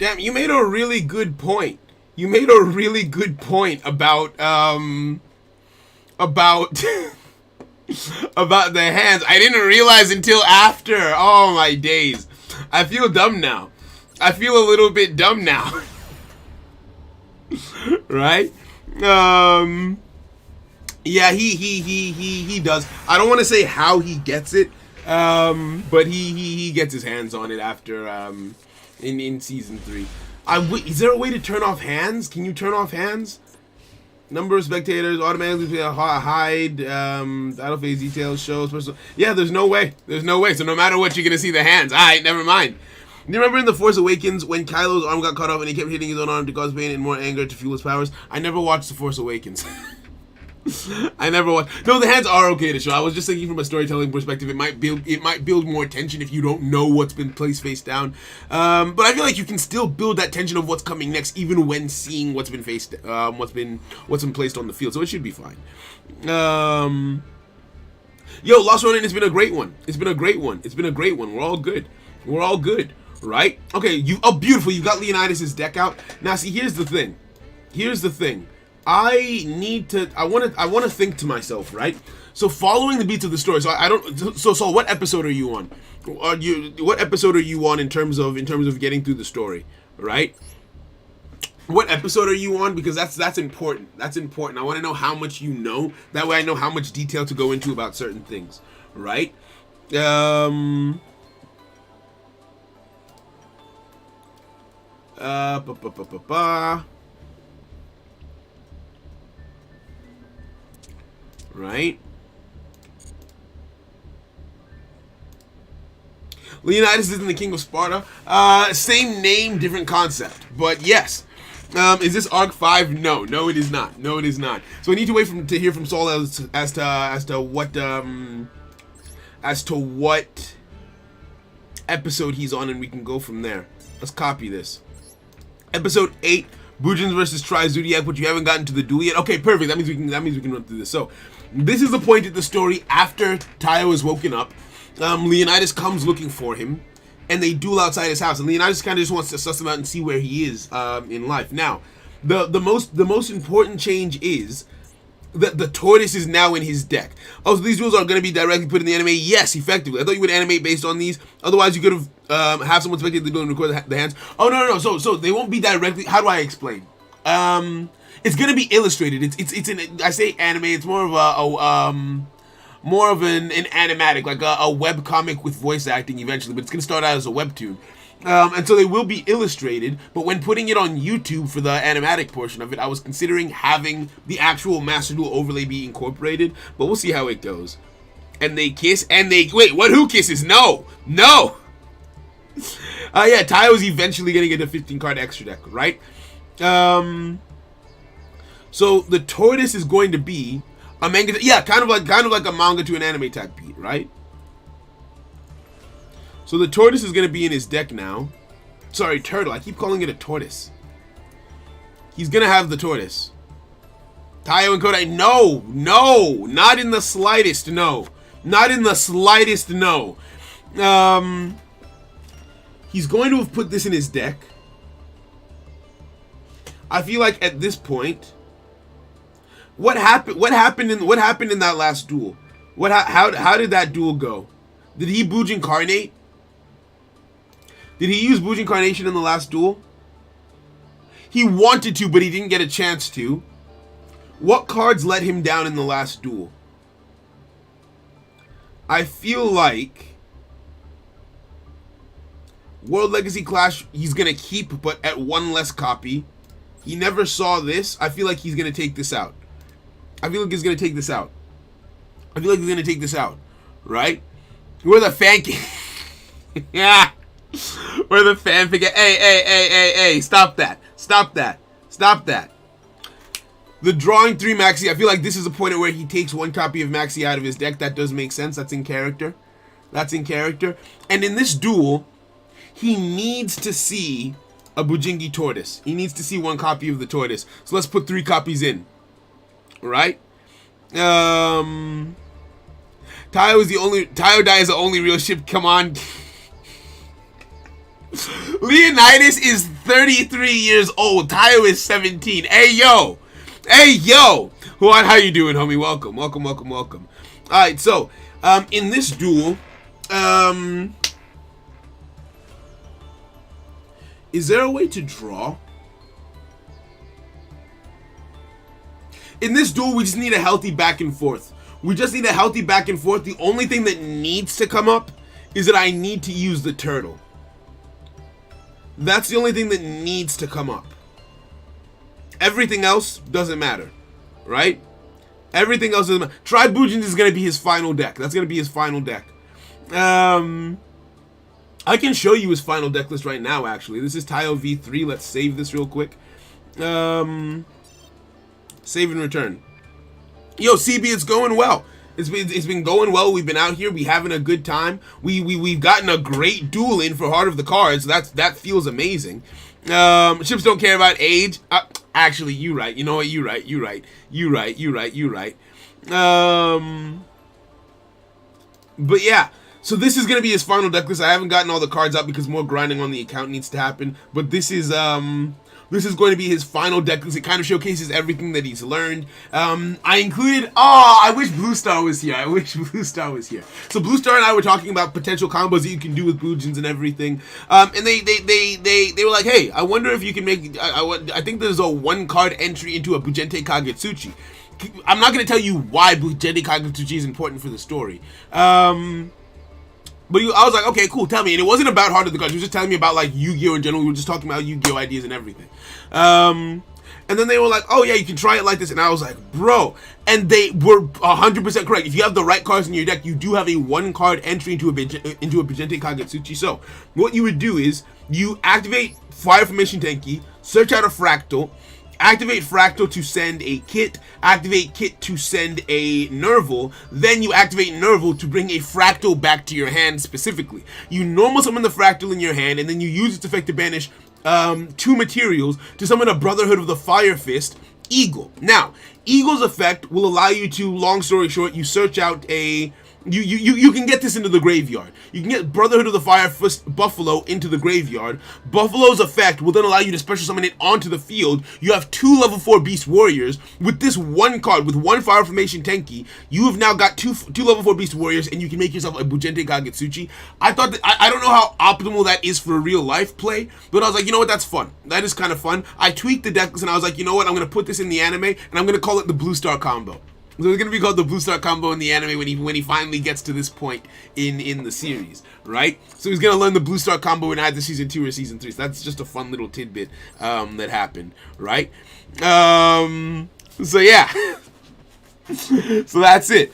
Damn, you made a really good point. You made a really good point about about about the hands. I didn't realize until after. Oh my days. I feel dumb now. I feel a little bit dumb now. Right? Yeah, he does. I don't want to say how he gets it, but he gets his hands on it after in season 3. Is there a way to turn off hands? Can you turn off hands? Number of spectators, automatically hide, battle phase details, shows, personal. Yeah, there's no way. There's no way. So no matter what, you're gonna see the hands. Alright, never mind. You remember in The Force Awakens when Kylo's arm got cut off and he kept hitting his own arm to cause pain and more anger to fuel his powers? I never watched The Force Awakens. I never watched. No, the hands are okay to show. I was just thinking from a storytelling perspective, it might build more tension if you don't know what's been placed face down. But I feel like you can still build that tension of what's coming next, even when seeing what's been placed on the field. So it should be fine. Yo, Lost Ronin has been a great one. It's been a great one. It's been a great one. We're all good. We're all good, right? Okay, beautiful. You got Leonidas' deck out. Now, see, here's the thing. Here's the thing. I want to think to myself, right? So following the beats of the story. So so what episode are you on? What episode are you on in terms of getting through the story, right? What episode are you on? Because that's important. That's important. I want to know how much you know. That way I know how much detail to go into about certain things, right? Right? Leonidas isn't the king of Sparta. Same name, different concept. But yes. Is this arc 5? No, it is not. No, it is not. So I need to wait to hear from Saul as to what episode he's on, and we can go from there. Let's copy this. Episode 8, Bujins versus Tri-Zodiac, but you haven't gotten to the duel yet. Okay, perfect. That means we can run through this. So this is the point of the story after Taio is woken up. Leonidas comes looking for him, and they duel outside his house. And Leonidas kind of just wants to suss him out and see where he is in life. Now, the most important change is that the tortoise is now in his deck. Oh, so these rules are going to be directly put in the anime? Yes, effectively. I thought you would animate based on these. Otherwise, you could have someone spectate the duel and record the hands. Oh, no. So they won't be directly. How do I explain? It's going to be illustrated. It's I say anime. It's more of an animatic, like a web comic with voice acting eventually. But it's going to start out as a webtoon. And so they will be illustrated, but when putting it on YouTube for the animatic portion of it, I was considering having the actual Master Duel overlay be incorporated, but we'll see how it goes. And they kiss, and wait, what, who kisses? No! Yeah, Taio's eventually gonna get a 15 card extra deck, right? So the tortoise is going to be a manga, yeah, kind of like a manga to an anime type beat, right? So the tortoise is going to be in his deck now. Sorry, turtle. I keep calling it a tortoise. He's going to have the tortoise. Taio and Kodai. No. Not in the slightest, no. Not in the slightest, no. He's going to have put this in his deck. I feel like at this point, what happened in that last duel? How did that duel go? Did he Bujin Incarnate? Did he use Bujin Incarnation in the last duel? He wanted to, but he didn't get a chance to. What cards let him down in the last duel? I feel like World Legacy Clash he's going to keep, but at one less copy. He never saw this. I feel like he's going to take this out. Right? We're the fan yeah. We're the fanfic. Hey, stop that. The drawing 3 Maxi, I feel like this is a point where he takes one copy of Maxi out of his deck. That does make sense. That's in character. And in this duel, he needs to see a Bujingi tortoise. He needs to see one copy of the tortoise. So let's put 3 copies in. Right? Taio Dai is the only real ship. Come on. Leonidas is 33 years old. Tayo is 17. Hey, yo. Hey, yo. Juan, how you doing, homie? Welcome. Welcome, welcome, welcome. All right, so, in this duel, is there a way to draw? In this duel, we just need a healthy back and forth. We just need a healthy back and forth. The only thing that needs to come up is that I need to use the turtle. That's the only thing that needs to come up. Everything else doesn't matter, right? Everything else doesn't matter. Tribujins is going to be his final deck. That's going to be his final deck. I can show you his final deck list right now, actually. This is Tayo V3. Let's save this real quick. Save and return. Yo, CB, it's going well. It's been going well. We've been out here. We having a good time. We've gotten a great duel in for Heart of the Cards. That feels amazing. Ships don't care about age. Actually, you right. You know what? You right. But yeah. So this is gonna be his final deck list. I haven't gotten all the cards out because more grinding on the account needs to happen. But this is going to be his final deck list. It kind of showcases everything that he's learned. I included. Oh, I wish Blue Star was here. So Blue Star and I were talking about potential combos that you can do with Bujins and everything. And they were like, hey, I wonder if you can make. I think there's a 1-card entry into a Bujente Kagetsuchi. I'm not going to tell you why Bujente Kagetsuchi is important for the story. But I was like, okay, cool, tell me. And it wasn't about Heart of the Cards. He was just telling me about, like, Yu-Gi-Oh! In general. We were just talking about Yu-Gi-Oh! Ideas and everything. And then they were like, oh, yeah, you can try it like this. And I was like, bro. And they were 100% correct. If you have the right cards in your deck, you do have a 1-card entry into a Bujente Kagetsuchi. So, what you would do is, you activate Fire Formation Tenki, search out a Fractal, activate Fractal to send a Kit, activate Kit to send a Nerval, then you activate Nerval to bring a Fractal back to your hand specifically. You normal summon the Fractal in your hand, and then you use its effect to banish 2 materials to summon a Brotherhood of the Fire Fist, Eagle. Now, Eagle's effect will allow you to, long story short, you search out a... You can get this into the graveyard. You can get Brotherhood of the Fire Fist Buffalo into the graveyard. Buffalo's effect will then allow you to special summon it onto the field. You have 2 level 4 Beast Warriors. With this 1 card, with 1 Fire Formation Tenki, you have now got 2 level 4 Beast Warriors, and you can make yourself a Bujente Kagetsuchi. I thought that, I don't know how optimal that is for real life play, but I was like, you know what, that's fun. That is kind of fun. I tweaked the deck list, and I was like, you know what, I'm going to put this in the anime, and I'm going to call it the Blue Star Combo. So it's going to be called the Blue Star Combo in the anime when he finally gets to this point in the series, right? So he's going to learn the Blue Star Combo in either Season 2 or Season 3. So that's just a fun little tidbit that happened, right? So yeah. So that's it.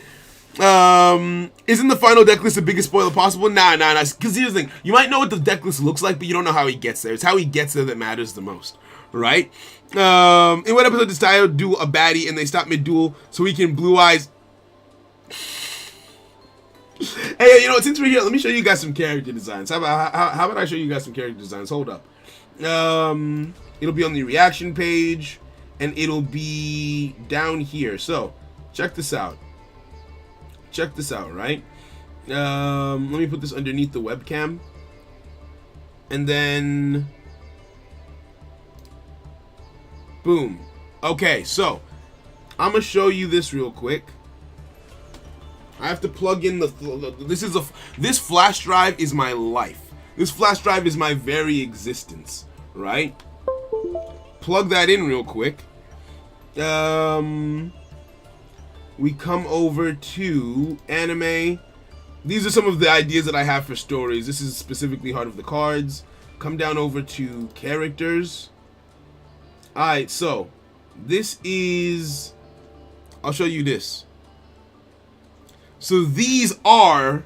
Isn't the final deck list the biggest spoiler possible? Nah. Because here's the thing. You might know what the deck list looks like, but you don't know how he gets there. It's how he gets there that matters the most, right? In what episode does Tayo do a baddie and they stop mid-duel so he can blue eyes? Hey, you know what, since we're here, let me show you guys some character designs. How about I show you guys some character designs? Hold up. It'll be on the reaction page, and it'll be down here. So, check this out. Right? Let me put this underneath the webcam. And then... boom. Okay, so I'm gonna show you this real quick. I have to plug in this flash drive is my life. This flash drive is my very existence, right? Plug that in real quick. We come over to anime. These are some of the ideas that I have for stories. This is specifically Heart of the Cards. Come down over to characters. Alright, so this is... I'll show you this. So these are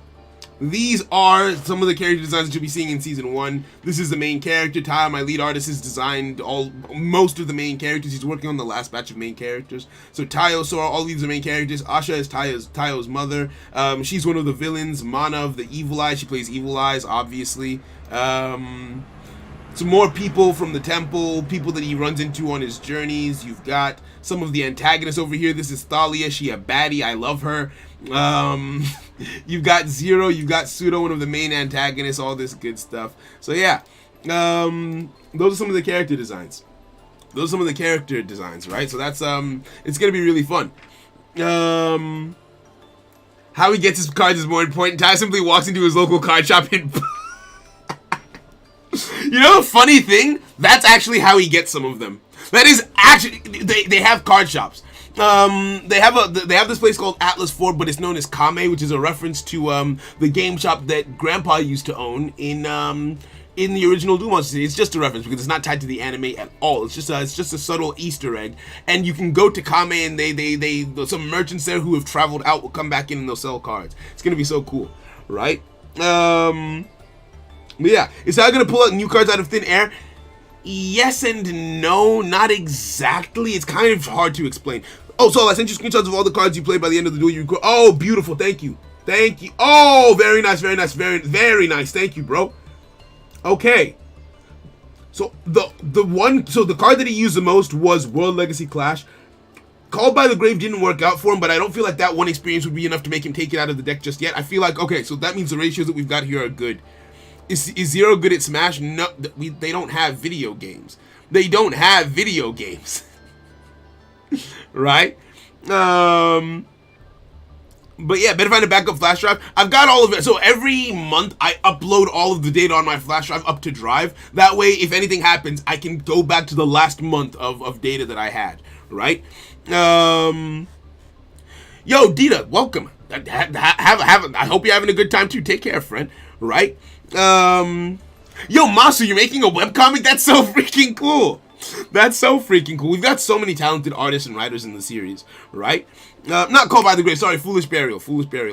some of the character designs that you'll be seeing in Season 1. This is the main character. Ty, my lead artist, has designed most of the main characters. He's working on the last batch of main characters. So Tayo, Sora, all these are main characters. Asha is Tayo's mother. She's one of the villains. Mana of the Evil Eye. She plays Evil Eyes, obviously. Some more people from the temple, people that he runs into on his journeys. You've got some of the antagonists over here. This is Thalia. She a baddie. I love her. You've got Zero. You've got Pseudo, one of the main antagonists. All this good stuff. So yeah. Those are some of the character designs. Right? So that's it's gonna be really fun. How he gets his cards is more important. Ty simply walks into his local card shop and you know the funny thing? That's actually how he gets some of them. That is actually they have card shops. They have this place called Atlas 4, but it's known as Kame, which is a reference to the game shop that Grandpa used to own in the original Duel Monsters. It's just a reference because it's not tied to the anime at all. It's just a subtle Easter egg, and you can go to Kame and they some merchants there who have traveled out will come back in and they'll sell cards. It's gonna be so cool, right? But yeah, is that gonna pull out new cards out of thin air? Yes and no, not exactly. It's kind of hard to explain. Oh, so I sent you screenshots of all the cards you played by the end of the duel. You oh, beautiful. Thank you. Oh, very nice. Very nice. Thank you, bro. Okay. So the card that he used the most was World Legacy Clash. Called by the Grave didn't work out for him, but I don't feel like that one experience would be enough to make him take it out of the deck just yet. I feel like, okay, so that means the ratios that we've got here are good. Is Zero good at Smash? No, they don't have video games. Right? But yeah, better find a backup flash drive. I've got all of it. So every month I upload all of the data on my flash drive up to Drive. That way, if anything happens, I can go back to the last month of data that I had. Right? Yo, Dita, welcome. I hope you're having a good time too. Take care, friend. Right? Yo, Masu, you're making a webcomic? That's so freaking cool. We've got so many talented artists and writers in the series, right? Not Called by the Grave, sorry, Foolish Burial,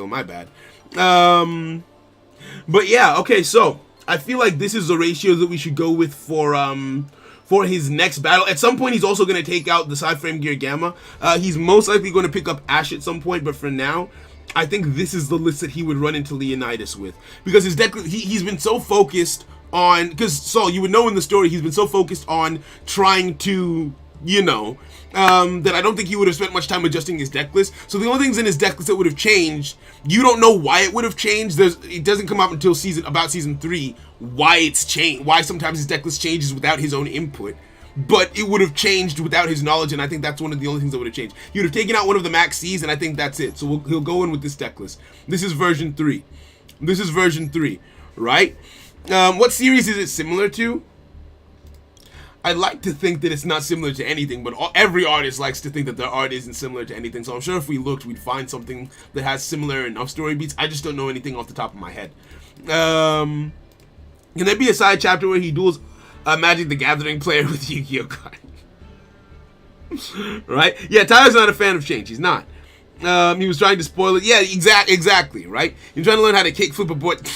my bad. But yeah, okay, so I feel like this is the ratio that we should go with for his next battle. At some point, he's also going to take out the Side Frame Gear Gamma. He's most likely going to pick up Ash at some point, but for now, I think this is the list that he would run into Leonidas with. Because his deck, he's been so focused on, because Saul, you would know in the story, he's been so focused on trying to, you know, that I don't think he would have spent much time adjusting his deck list. So the only things in his deck list that would have changed, you don't know why it would have changed. It doesn't come up until season 3 why it's changed, why sometimes his deck list changes without his own input. But it would have changed without his knowledge, and I think that's one of the only things that would have changed. He would have taken out one of the Max C's, and I think that's it. So he'll go in with this deck list. This is version 3. Right? What series is it similar to? I'd like to think that it's not similar to anything, but every artist likes to think that their art isn't similar to anything. So I'm sure if we looked, we'd find something that has similar enough story beats. I just don't know anything off the top of my head. Can there be a side chapter where he duels a Magic the Gathering player with Yu-Gi-Oh card? Right? Yeah, Tyler's not a fan of change. He's not. He was trying to spoil it. Yeah, exactly. Right? He's trying to learn how to kick flip a board.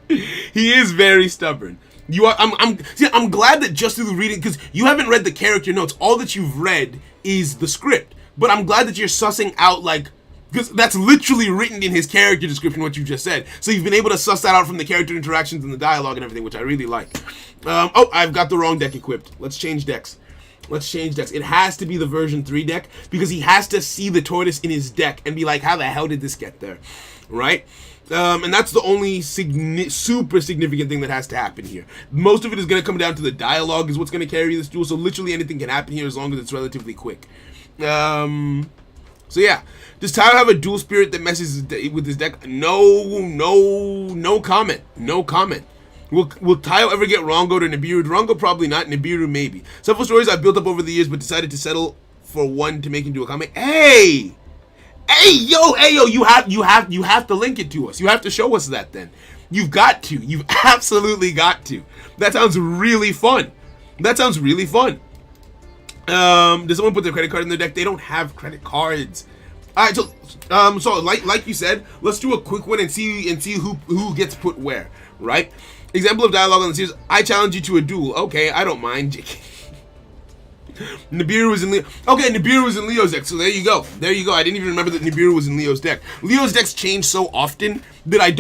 He is very stubborn. I'm glad that just through the reading, because you haven't read the character notes. All that you've read is the script. But I'm glad that you're sussing out, like, because that's literally written in his character description, what you just said. So you've been able to suss that out from the character interactions and the dialogue and everything, which I really like. Oh, I've got the wrong deck equipped. Let's change decks. It has to be the version 3 deck, because he has to see the tortoise in his deck and be like, how the hell did this get there? Right? And that's the only super significant thing that has to happen here. Most of it is going to come down to the dialogue is what's going to carry this duel, so literally anything can happen here as long as it's relatively quick. So yeah, does Tyler have a duel spirit that messes with his deck? No comment. Will Tyler ever get Rongo to Nibiru? Rongo probably not, Nibiru maybe. Several stories I've built up over the years, but decided to settle for one to make into a comment. Hey, yo, you have to link it to us. You have to show us that then. You've absolutely got to. That sounds really fun. Does someone put their credit card in their deck? They don't have credit cards. Alright, so like you said, let's do a quick one and see who gets put where, right? Example of dialogue on the series, I challenge you to a duel. Okay, I don't mind. Nibiru was in Leo. Okay, Nibiru was in Leo's deck, so there you go. I didn't even remember that Nibiru was in Leo's deck. Leo's decks change so often that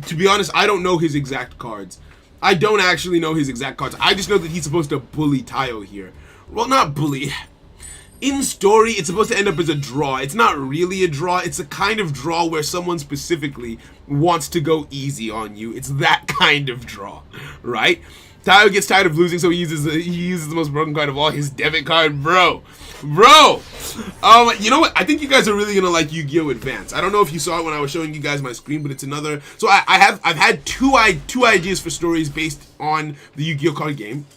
to be honest, I don't know his exact cards. I don't actually know his exact cards. I just know that he's supposed to bully Tayo here. Well, not bully. in story, it's supposed to end up as a draw. It's not really a draw. It's a kind of draw where someone specifically wants to go easy on you. It's that kind of draw, right? Tayo gets tired of losing, so he uses the most broken card of all, his debit card, bro. You know what? I think you guys are really gonna like Yu-Gi-Oh! Advance. I don't know if you saw it when I was showing you guys my screen, but it's another. So I've had two ideas for stories based on the Yu-Gi-Oh! Card game.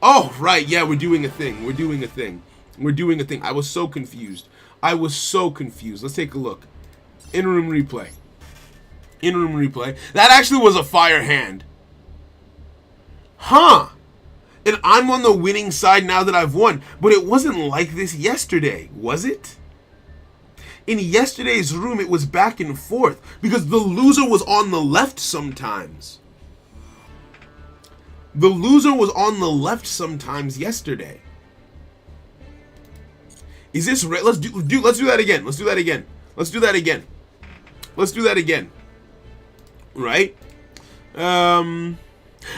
Oh right, yeah, we're doing a thing. I was so confused. Let's take a look. In-room replay. That actually was a fire hand. Huh. And I'm on the winning side now that I've won. But it wasn't like this yesterday, was it? In yesterday's room, it was back and forth. Because the loser was on the left sometimes. Yesterday. Is this right? Let's do that again. Right?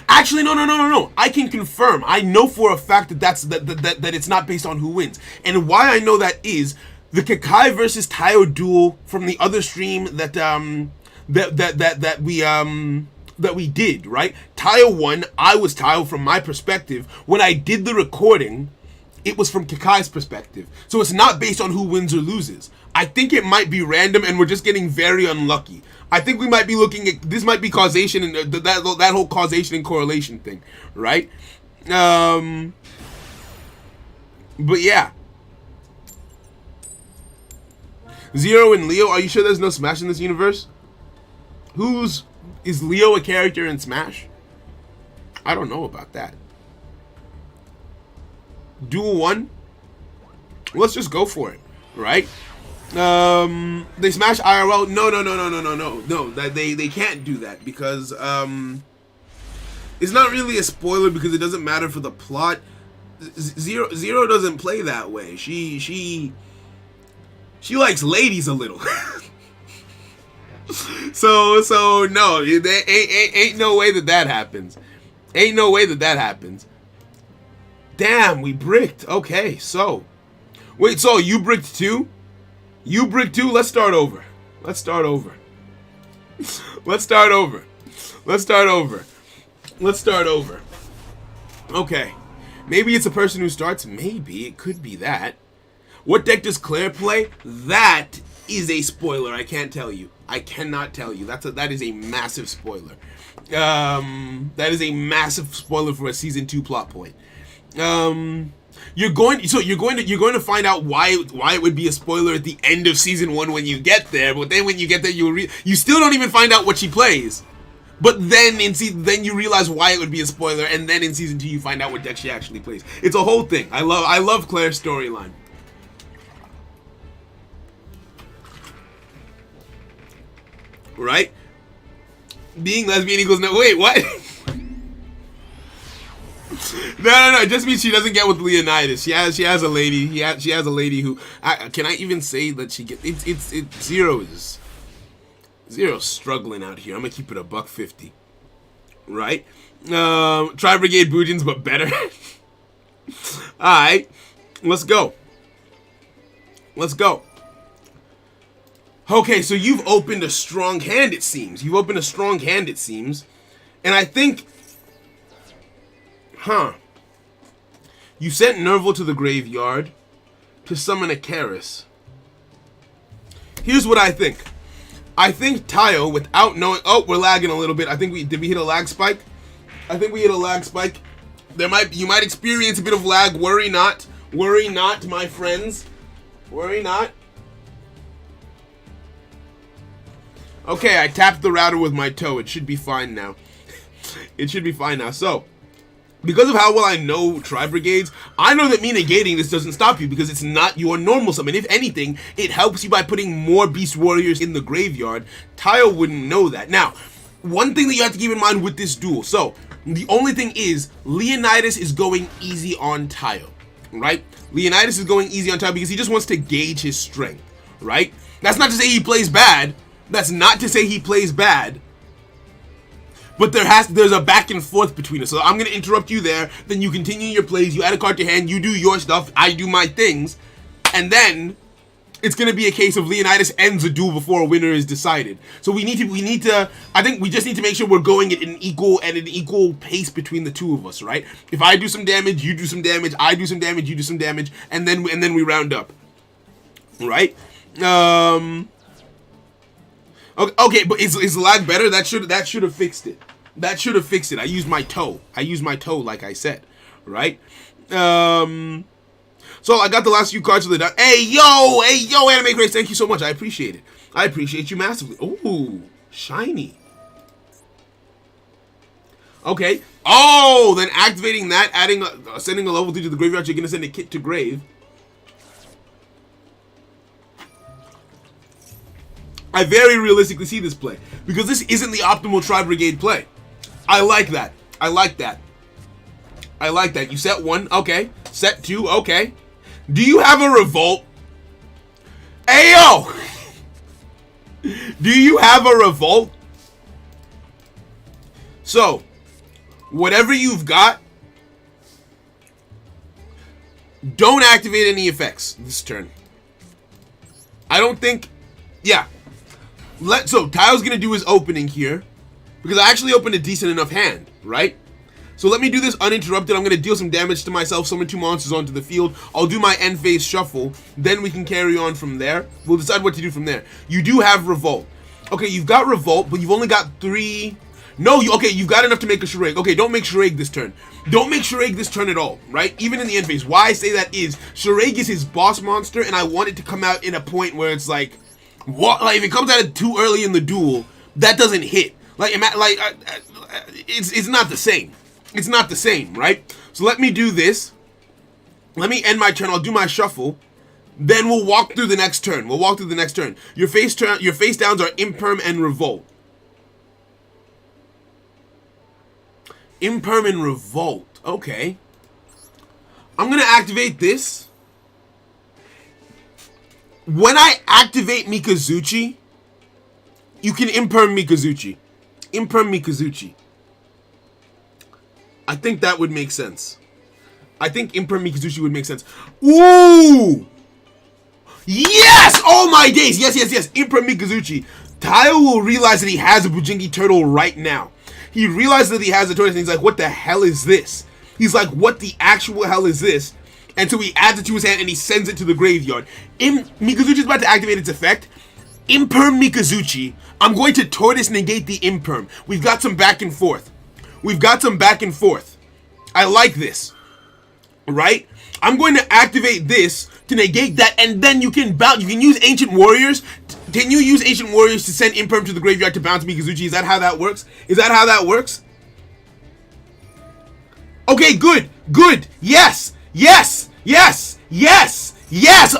Actually, no. I can confirm. I know for a fact that it's not based on who wins. And why I know that is the Kakai versus Tayo duel from the other stream that we did, right? Tayo won. I was Tayo from my perspective. When I did the recording, it was from Kakai's perspective. So it's not based on who wins or loses. I think it might be random and we're just getting very unlucky. I think we might be looking at, this might be causation and that whole causation and correlation thing, right? But yeah. Zero and Leo, are you sure there's no Smash in this universe? Is Leo a character in Smash? I don't know about that. Duel 1? Let's just go for it, right? They smash IRL. No. They can't do that because it's not really a spoiler because it doesn't matter for the plot. Zero doesn't play that way. She likes ladies a little. so no, ain't no way that happens. Damn, we bricked. Okay, so wait, so you bricked too? Let's start over. Okay. Maybe it's a person who starts. Maybe it could be that. What deck does Claire play? That is a spoiler. I can't tell you. I cannot tell you. That is a massive spoiler. That is a massive spoiler for a season 2 plot point. You're going to find out why it would be a spoiler at the end of season 1 when you get there. But then when you get there, you still don't even find out what she plays. But then then you realize why it would be a spoiler, and then in season 2 you find out what deck she actually plays. It's a whole thing. I love Claire's storyline. Right? Being lesbian equals no. Wait, what? No. It just means she doesn't get with Leonidas. She has a lady. She has a lady who. Can I even say that she gets? It's Zero's struggling out here. I'm gonna keep it $150. Right? Tri Brigade Bujins, but better. All right, let's go. Okay, so you've opened a strong hand, it seems. And I think... You sent Nerval to the graveyard to summon a Karis. Here's what I think. I think Tayo, without knowing... Oh, we're lagging a little bit. I think did we hit a lag spike? I think we hit a lag spike. You might experience a bit of lag. Worry not. Worry not, my friends. Worry not. Okay, I tapped the router with my toe. It should be fine now. So, because of how well I know Tri-Brigades, I know that me negating this doesn't stop you because it's not your normal summon. If anything, it helps you by putting more Beast Warriors in the graveyard. Tayo wouldn't know that. Now, one thing that you have to keep in mind with this duel. So, the only thing is, Leonidas is going easy on Tayo, right? Leonidas is going easy on Tayo because he just wants to gauge his strength, right? That's not to say he plays bad. but there's a back and forth between us. So I'm gonna interrupt you there, then you continue your plays, you add a card to hand, you do your stuff, I do my things, and then it's gonna be a case of Leonidas ends a duel before a winner is decided. So we need to I think we just need to make sure we're going at an equal pace between the two of us, right? If I do some damage, you do some damage, I do some damage, you do some damage, and then we round up. Right? Okay, but is lag better? That should have fixed it. That should have fixed it. I used my toe, like I said, right? So I got the last few cards of the deck. Hey yo, Anime Grace, thank you so much. I appreciate it. I appreciate you massively. Ooh, shiny. Okay. Oh, then activating that, sending a level 3 to the graveyard. You're gonna send a kit to grave. I very realistically see this play because this isn't the optimal Tri Brigade play. I like that. You set 1, okay. Set 2, okay. Do you have a revolt? Ayo! Do you have a revolt? So, whatever you've got, don't activate any effects this turn. I don't think, yeah. So Taio's gonna do his opening here because I actually opened a decent enough hand, right? So let me do this uninterrupted. I'm going to deal some damage to myself, summon 2 monsters onto the field. I'll do my end phase shuffle. Then we can carry on from there. We'll decide what to do from there. You do have Revolt. Okay, you've got Revolt, but you've only got 3... No, okay, you've got enough to make a Shuraig. Okay, don't make Shuraig this turn. Don't make Shuraig this turn at all, right? Even in the end phase. Why I say that is, Shuraig is his boss monster, and I want it to come out in a point where it's like... What? Like, if it comes out too early in the duel, that doesn't hit. It's not the same. It's not the same, right? So let me do this. Let me end my turn. I'll do my shuffle. Then we'll walk through the next turn. Your face downs are Imperm and Revolt. Imperm and Revolt. Okay. I'm going to activate this. When I activate Mikazuchi, you can Imperm Mikazuchi. I think that would make sense. I think Imperm Mikazuchi would make sense. Ooh! Yes! Oh my days! Yes. Imperm Mikazuchi. Taio will realize that he has a Bujingi turtle right now. He realizes that he has a tortoise and he's like, what the hell is this? He's like, what the actual hell is this? And so he adds it to his hand and he sends it to the graveyard. Mikazuchi's about to activate its effect. Imperm Mikazuchi. I'm going to tortoise negate the Imperm. We've got some back and forth. I like this. Right? I'm going to activate this to negate that, and then you can bounce. You can use Ancient Warriors. Can you use Ancient Warriors to send Imperm to the graveyard to bounce Mikazuchi? Is that how that works? Okay, good. Yes.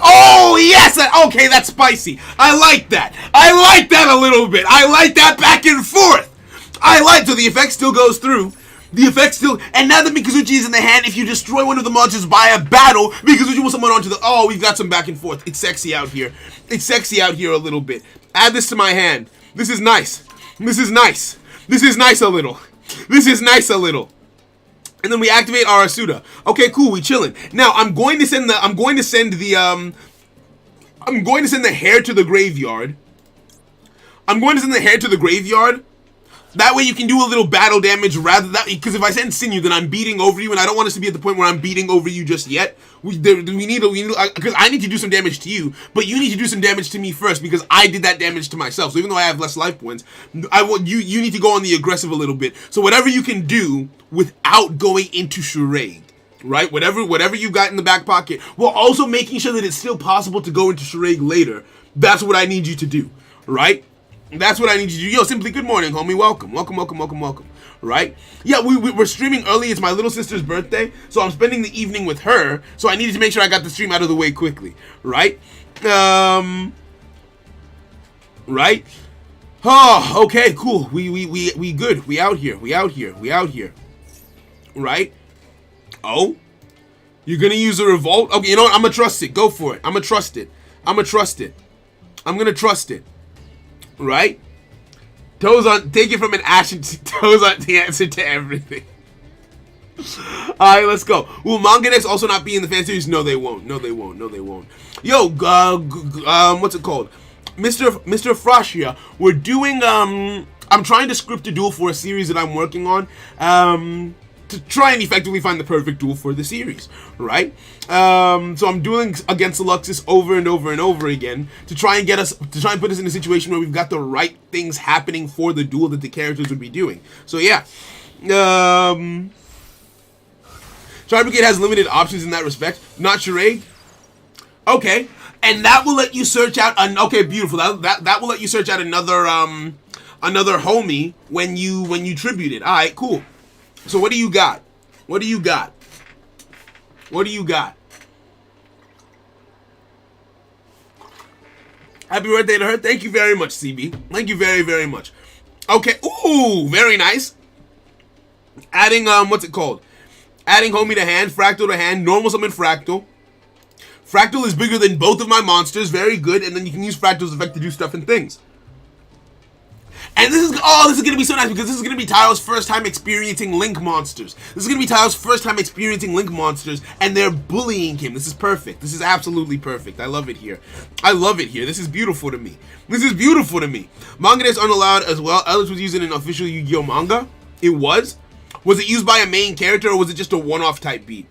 Oh, yes. Okay, that's spicy. I like that a little bit. I like that back and forth. So the effect still goes through. And now that Mikazuchi is in the hand, if you destroy one of the monsters by a battle, Mikazuchi will summon onto the... Oh, we've got some back and forth. It's sexy out here a little bit. Add this to my hand. This is nice a little. And then we activate Arasuda. Okay, cool, we chilling. Now, I'm going to send the hair to the graveyard. That way you can do a little battle damage rather than... Because if I send Sinew, then I'm beating over you, and I don't want us to be at the point where I'm beating over you just yet. Because I need to do some damage to you, but you need to do some damage to me first, because I did that damage to myself. So even though I have less life points, you need to go on the aggressive a little bit. So whatever you can do without going into Shuraig, right? Whatever you got in the back pocket, while also making sure that it's still possible to go into Shuraig later. That's what I need you to do, right? That's what I need you to do. Yo, Simply, good morning, homie. Welcome. Right? Yeah, we're streaming early. It's my little sister's birthday, so I'm spending the evening with her, so I needed to make sure I got the stream out of the way quickly. Right? Right? Oh, okay, cool. We good. We out here. Right? Oh? You're gonna use a revolt? Okay, you know what? I'm gonna trust it. Go for it. I'm gonna trust it. Right? Toes on, take it from an ashen toes on the answer to everything. Alright, let's go. Will manga decks also not be in the fan series? No, they won't. No, they won't. No, they won't. Yo, what's it called? Mr. Frashia, we're doing, I'm trying to script a duel for a series that I'm working on, to try and effectively find the perfect duel for the series, right? So I'm dueling against Soluxis over and over and over again to try and put us in a situation where we've got the right things happening for the duel that the characters would be doing. So yeah, Charge Brigade has limited options in that respect. Not charade. Okay, and that will let you search out okay, beautiful. That will let you search out another homie when you tribute it. All right, cool. So what do you got? What do you got? What do you got? Happy birthday to her. Thank you very much, CB. Thank you very, very much. Okay. Ooh, very nice. Adding what's it called? Adding homie to hand, fractal to hand, normal summon fractal. Fractal is bigger than both of my monsters, very good, and then you can use Fractal's effect to do stuff and things. And this is gonna be so nice because this is gonna be Tayo's first time experiencing Link monsters. This is gonna be Tayo's first time experiencing Link monsters, and they're bullying him. This is perfect. This is absolutely perfect. I love it here. I love it here. This is beautiful to me. This is beautiful to me. Manga is unallowed as well. Ellis was using an official Yu-Gi-Oh manga. It was. Was it used by a main character or was it just a one-off type beat?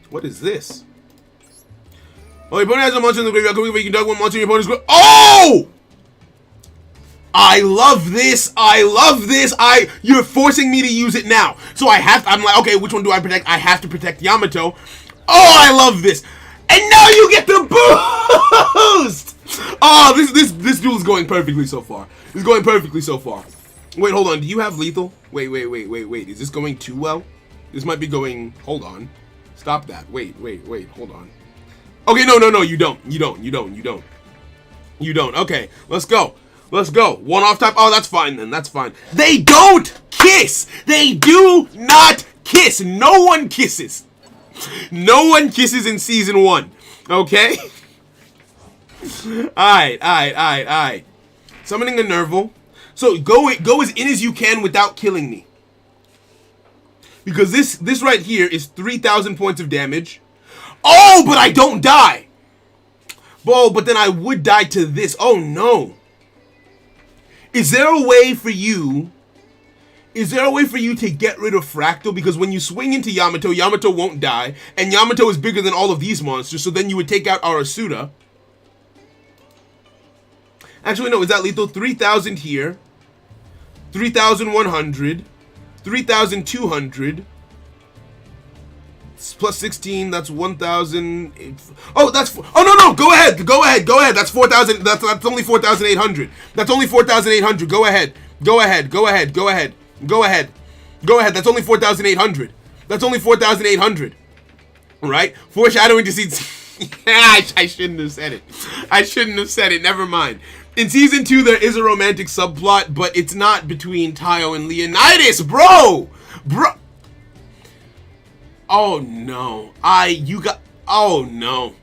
What is this? Oh, your opponent has a monster in the graveyard. You can dog one monster in your opponent's graveyard. Oh! I love this. I love this. You're forcing me to use it now. So I'm like, okay, which one do I protect? I have to protect Yamato. Oh, I love this. And now you get the boost. Oh, this duel is going perfectly so far. It's going perfectly so far. Wait, hold on. Do you have lethal? Wait. Is this going too well? This might be going, hold on. Stop that. Wait, hold on. Okay, no, you don't. You don't. Okay, let's go. Let's go. One off type. Oh, that's fine then. That's fine. They don't kiss. They do not kiss. No one kisses. No one kisses in season 1. Okay? Alright. Summoning a Nerval. So go as in as you can without killing me. Because this right here is 3,000 points of damage. Oh, but I don't die. Oh, but then I would die to this. Oh no. Is there a way for you to get rid of Fractal? Because when you swing into Yamato, Yamato won't die, and Yamato is bigger than all of these monsters, so then you would take out Arasuda. Actually, no, is that lethal? 3,000 here. 3,100. 3,200. Plus 16, that's 1,000. Oh, that's. Oh, no. Go ahead. That's 4,000. That's only 4,800. That's only 4,800. Go ahead. That's only 4,800. That's only 4,800. Right? Foreshadowing to see. I shouldn't have said it. Never mind. In season 2, there is a romantic subplot, but it's not between Tayo and Leonidas, bro. Oh no. Oh no.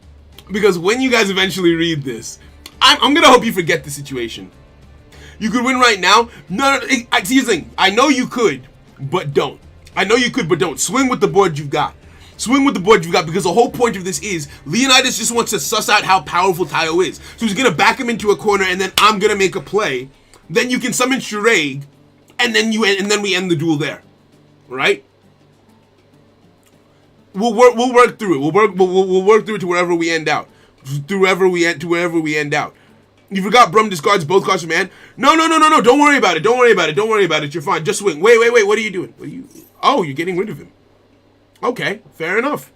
Because when you guys eventually read this, I'm gonna hope you forget the situation. You could win right now. No. Here's the thing. I know you could, but don't. Swing with the board you've got. Because the whole point of this is Leonidas just wants to suss out how powerful Tayo is. So he's gonna back him into a corner, and then I'm gonna make a play. Then you can summon Shirag, and then we end the duel there. Right? We'll work through it. We'll work through it to wherever we end out. To wherever we end out. You forgot Brum discards both cards from hand. No. Don't worry about it. You're fine. Just swing. Wait. What are you doing? Oh, you're getting rid of him. Okay. Fair enough.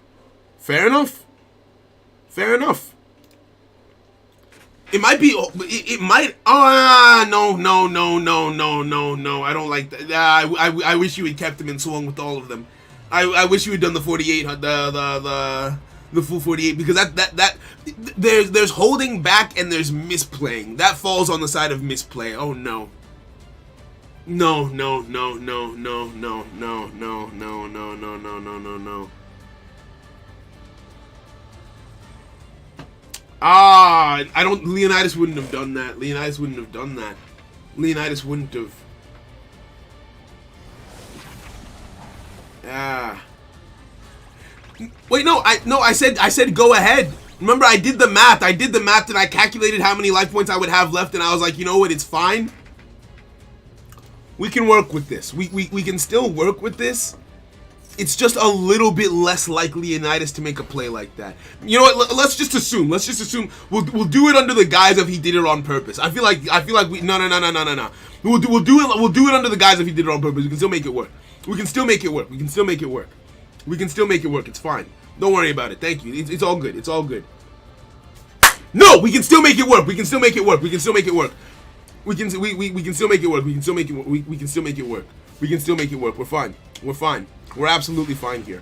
It might be. It might. No. I don't like that. I wish you had kept him and swung with all of them. I wish you had done the 48, the full 48, because that there's holding back and there's misplaying. That falls on the side of misplay. Oh no. No. Leonidas wouldn't have done that. Leonidas wouldn't have. Ah. Wait, no, I said go ahead. Remember, I did the math. And I calculated how many life points I would have left, and I was like, you know what? It's fine. We can work with this. We can still work with this. It's just a little bit less likely Leonidas to make a play like that. You know what? Let's just assume. We'll do it under the guise of he did it on purpose. I feel like we no. We'll do it under the guise of he did it on purpose. We can still make it work. It's fine. Don't worry about it. Thank you. It's all good. No, we can still make it work. We can still make it work. We can still make it work. We're fine. We're absolutely fine here.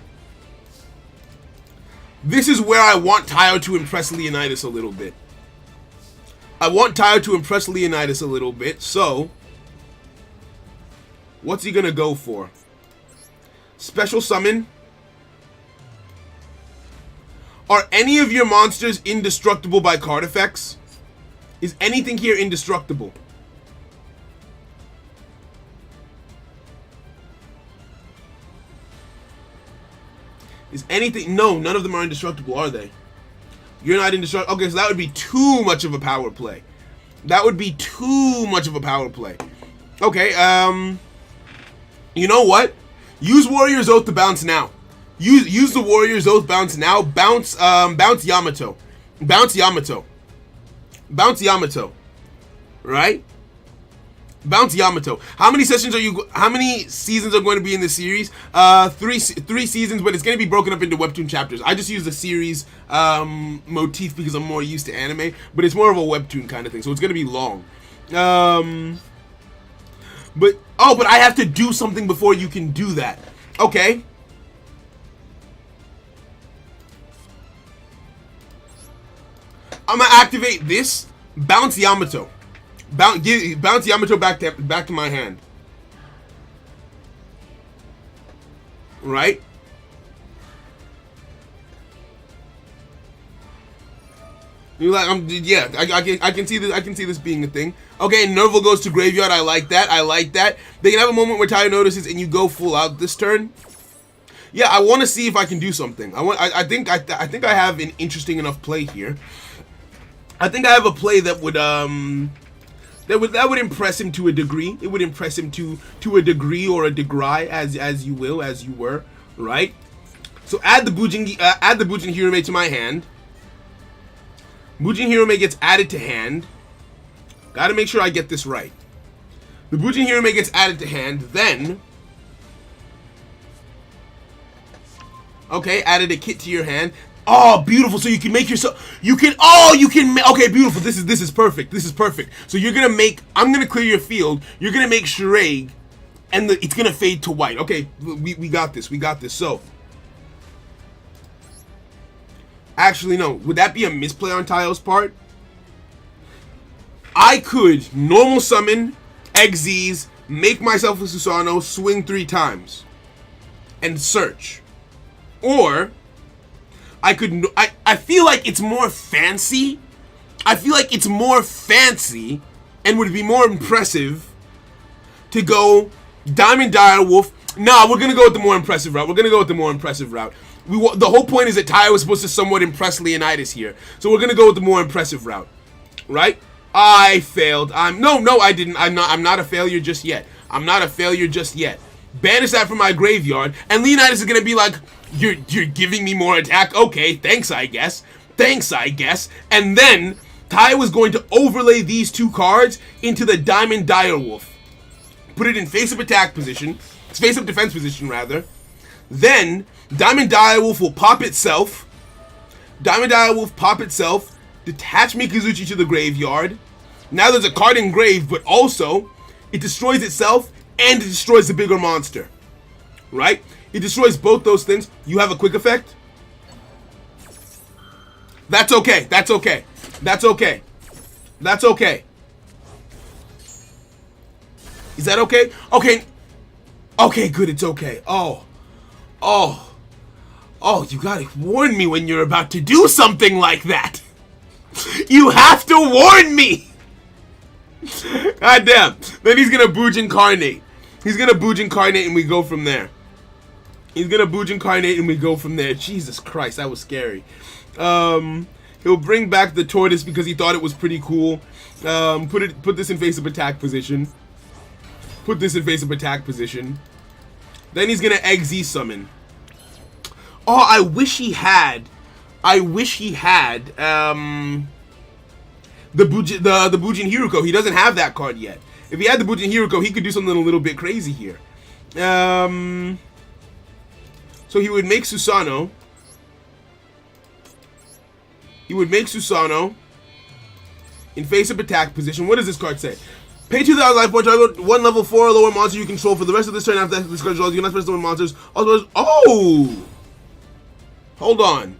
This is where I want Tayo to impress Leonidas a little bit. So what's he gonna go for? Special summon. Are any of your monsters indestructible by card effects? Is anything here indestructible? Is anything... No, none of them are indestructible, are they? You're not indestructible. Okay, so that would be too much of a power play. Okay, you know what? Use Warrior's Oath to bounce now. Use the Warrior's Oath bounce now. Bounce Yamato. Right? Bounce Yamato. How many seasons are going to be in the series? Three seasons, but it's going to be broken up into webtoon chapters. I just use the series motif because I'm more used to anime, but it's more of a webtoon kind of thing, so it's going to be long. But I have to do something before you can do that. Okay. I'm gonna activate this. Bounce Yamato. Bounce Yamato back to my hand. Right? You like? Yeah. I can see this. I can see this being a thing. Okay, Nerval goes to graveyard. I like that. They can have a moment where Tayo notices and you go full out this turn. Yeah, I want to see if I can do something. I think I have an interesting enough play here. I think I have a play that would impress him to a degree. It would impress him to a degree or a degree, as you were, right? So add the Bujin Hirome to my hand. Bujin Hirome gets added to hand. Gotta make sure I get this right. The Bujin Hirome gets added to hand, then... Okay, added a kit to your hand. Oh, beautiful. So you can make yourself... Okay, beautiful. This is perfect. So you're gonna make... I'm gonna clear your field. You're gonna make Shireg, and it's gonna fade to white. Okay, we got this. So... Actually, no. Would that be a misplay on Tayo's part? I could normal summon, Xyz, make myself a Susano, swing 3 times, and search. Or, I could... I feel like it's more fancy. And would be more impressive to go Diamond Direwolf. Nah, we're gonna go with the more impressive route. The whole point is that Tayo was supposed to somewhat impress Leonidas here. So we're gonna go with the more impressive route. Right? I failed. No, I didn't. I'm not a failure just yet. Banish that from my graveyard, and Leonidas is gonna be like, You're giving me more attack? Okay, thanks, I guess. And then Tayo was going to overlay these 2 cards into the Diamond Direwolf. Put it in face-up attack position. Face-up defense position, rather. Then, Diamond Direwolf will pop itself. Detach Mikazuchi to the graveyard. Now there's a card engraved, but also, it destroys itself, and it destroys the bigger monster. Right? It destroys both those things. You have a quick effect. That's okay. Is that okay? Okay, good, it's okay. Oh, you gotta warn me when you're about to do something like that. You have to warn me. God damn. Then he's gonna Booge Incarnate. He's gonna Booge Incarnate and we go from there. He's gonna Booge Incarnate and we go from there. Jesus Christ, that was scary. He'll bring back the tortoise because he thought it was pretty cool. Put this in face-up attack position. Put this in face-up attack position. Then he's gonna XZ summon. Oh, I wish he had the Bujin Hiruko. He doesn't have that card yet. If he had the Bujin Hiruko, he could do something a little bit crazy here. So he would make Susanoo. He would make Susanoo in face-up attack position. What does this card say? Pay 2,000 life points, target one level 4 or lower monster you control for the rest of this turn. After this card draws, you cannot special summon monsters. Also, oh! Hold on.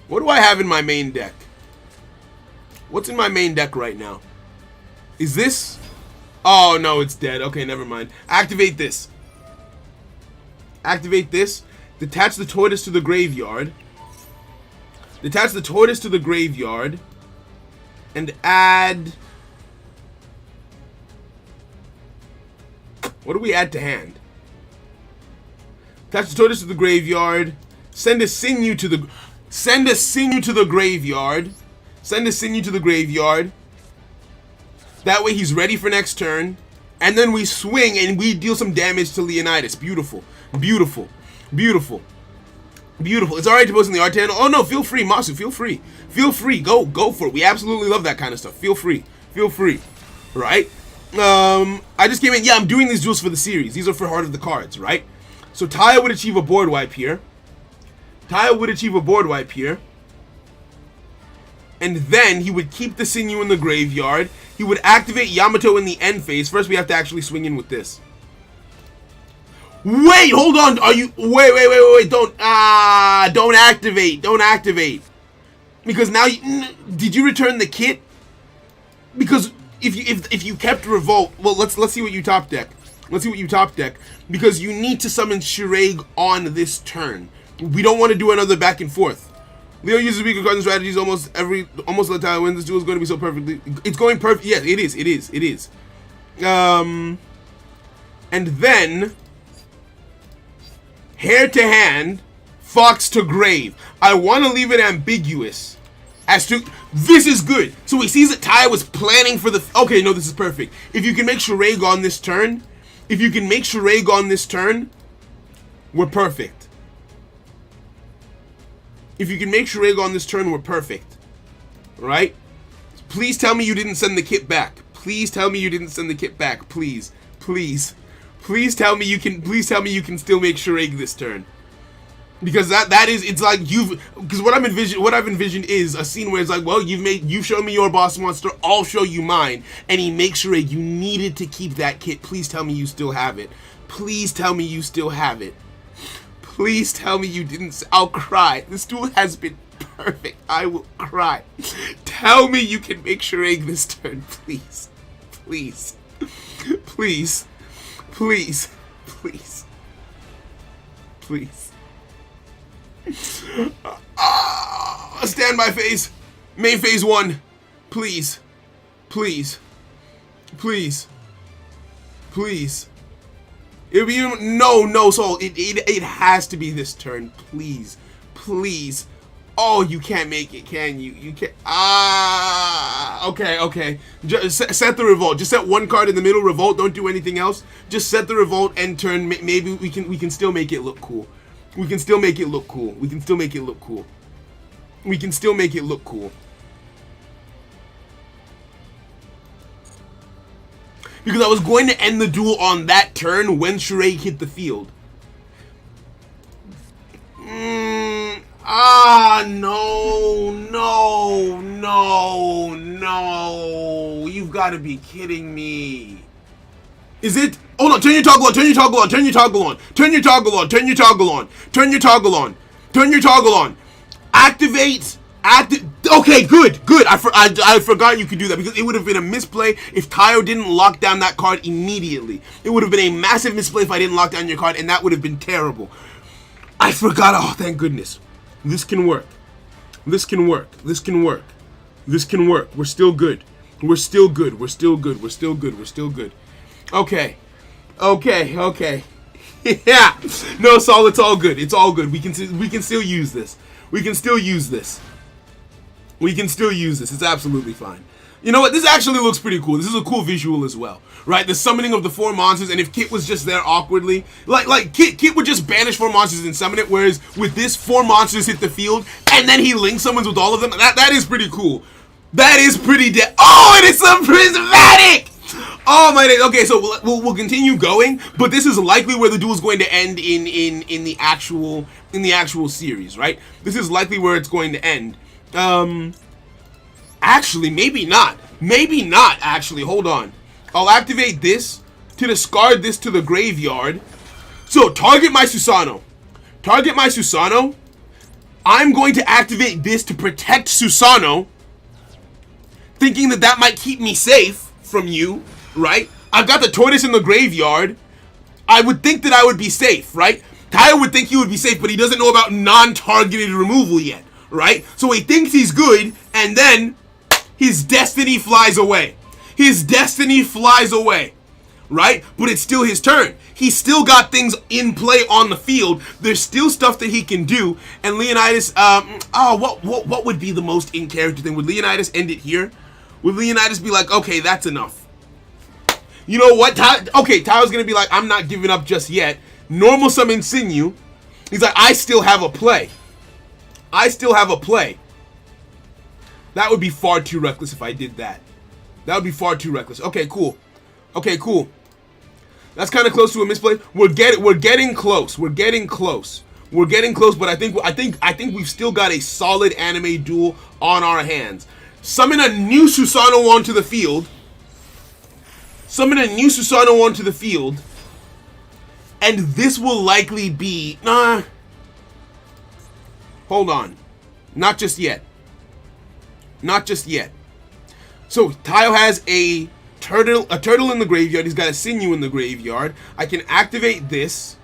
What do I have in my main deck? What's in my main deck right now? Is this? Oh, no, it's dead. Okay, never mind. Activate this. Activate this. Detach the tortoise to the graveyard. Detach the tortoise to the graveyard. And add... What do we add to hand? Attach the tortoise to the graveyard. Send a sinew to the... Send a sinew to the graveyard. Send a sinew to the graveyard. That way he's ready for next turn. And then we swing and we deal some damage to Leonidas. Beautiful. Beautiful. Beautiful. Beautiful. It's alright to post in the art channel. Oh no, feel free, Masu. Feel free. Feel free. Go for it. We absolutely love that kind of stuff. Feel free. Feel free. Right? I just came in. Yeah, I'm doing these duels for the series. These are for Heart of the Cards, right? So Taya would achieve a board wipe here. Taya would achieve a board wipe here. And then he would keep the sinew in the graveyard. He would activate Yamato in the end phase. First, we have to actually swing in with this. Wait, hold on. Are you... Wait. Don't activate. Don't activate. Because now you... Did you return the kit? Because if you kept Revolt... Well, let's see what you top deck. Let's see what you top deck. Because you need to summon Shireg on this turn. We don't want to do another back and forth. Leo uses weaker cards and strategies almost let Tyler win. This duel is going to be so perfectly... It's going perfect. Yes, it is. And then... Hair to hand, Fox to grave. I want to leave it ambiguous as to... This is good. So he sees that Taya was planning for the... Okay, no, this is perfect. If you can make Shireg on this turn... we're perfect. If you can make Shireg on this turn, we're perfect. Alright? Please tell me you didn't send the kit back. Please tell me you didn't send the kit back. Please. Please tell me you can still make Shireg this turn. Because that is, it's like because what I've envisioned is a scene where it's like, well, you've shown me your boss monster, I'll show you mine. And he makes Shireg. You needed to keep that kit. Please tell me you still have it. Please tell me you still have it. Please tell me you didn't. I'll cry. This duel has been perfect. I will cry. Tell me you can make Shireg this turn, please. Please. Please. Please. Please. Please. Standby phase. Main phase 1. Please. Please. Please. Please. It'll be no soul. It has to be this turn. Please. Please. Oh, you can't make it, can you? You can't. Okay. Just set the revolt. Just set one card in the middle. Revolt. Don't do anything else. Just set the revolt and turn. Maybe we can still make it look cool. We can still make it look cool. Because I was going to end the duel on that turn when Shireg hit the field. No. You've got to be kidding me. Is it? Hold on, turn your toggle on. Activate. Okay, good. I forgot you could do that because it would have been a misplay if Tayo didn't lock down that card immediately. It would have been a massive misplay if I didn't lock down your card, and that would have been terrible. I forgot. Oh, thank goodness. This can work. We're still good. We're still good. We're still good. We're still good. We're still good. Okay. Okay. Yeah. No, Saul, it's all good. It's all good. We can still use this. We can still use this. We can still use this. It's absolutely fine. You know what? This actually looks pretty cool. This is a cool visual as well, right? The summoning of the 4 monsters, and if Kit was just there awkwardly, like Kit would just banish 4 monsters and summon it, whereas with this, 4 monsters hit the field, and then he link summons with all of them. That is pretty cool. That is pretty oh, and it's a prismatic! Oh my days. Okay, so we'll continue going, but this is likely where the duel is going to end in the actual series, right? This is likely where it's going to end. Actually, maybe not. Maybe not, actually. Hold on. I'll activate this to discard this to the graveyard. So, target my Susano. Target my Susano. I'm going to activate this to protect Susano, thinking that might keep me safe from you, right? I've got the tortoise in the graveyard. I would think that I would be safe, right? Tayo would think he would be safe, but he doesn't know about non-targeted removal yet, right? So he thinks he's good, and then his destiny flies away. His destiny flies away, right? But it's still his turn. He's still got things in play on the field. There's still stuff that he can do. And Leonidas, what would be the most in-character thing? Would Leonidas end it here? Would Leonidas be like, okay, that's enough? You know what? Tao's gonna be like, I'm not giving up just yet. Normal summon Sinew. He's like, I still have a play. I still have a play. That would be far too reckless if I did that. That would be far too reckless. Okay, cool. Okay, cool. That's kind of close to a misplay. We're getting close. We're getting close. We're getting close, but I think we've still got a solid anime duel on our hands. Summon a new Susano onto the field. Summon a new Susano onto the field. And this will likely be... Hold on. Not just yet. Not just yet. So, Tayo has a turtle in the graveyard. He's got a Sinew in the graveyard. I can activate this.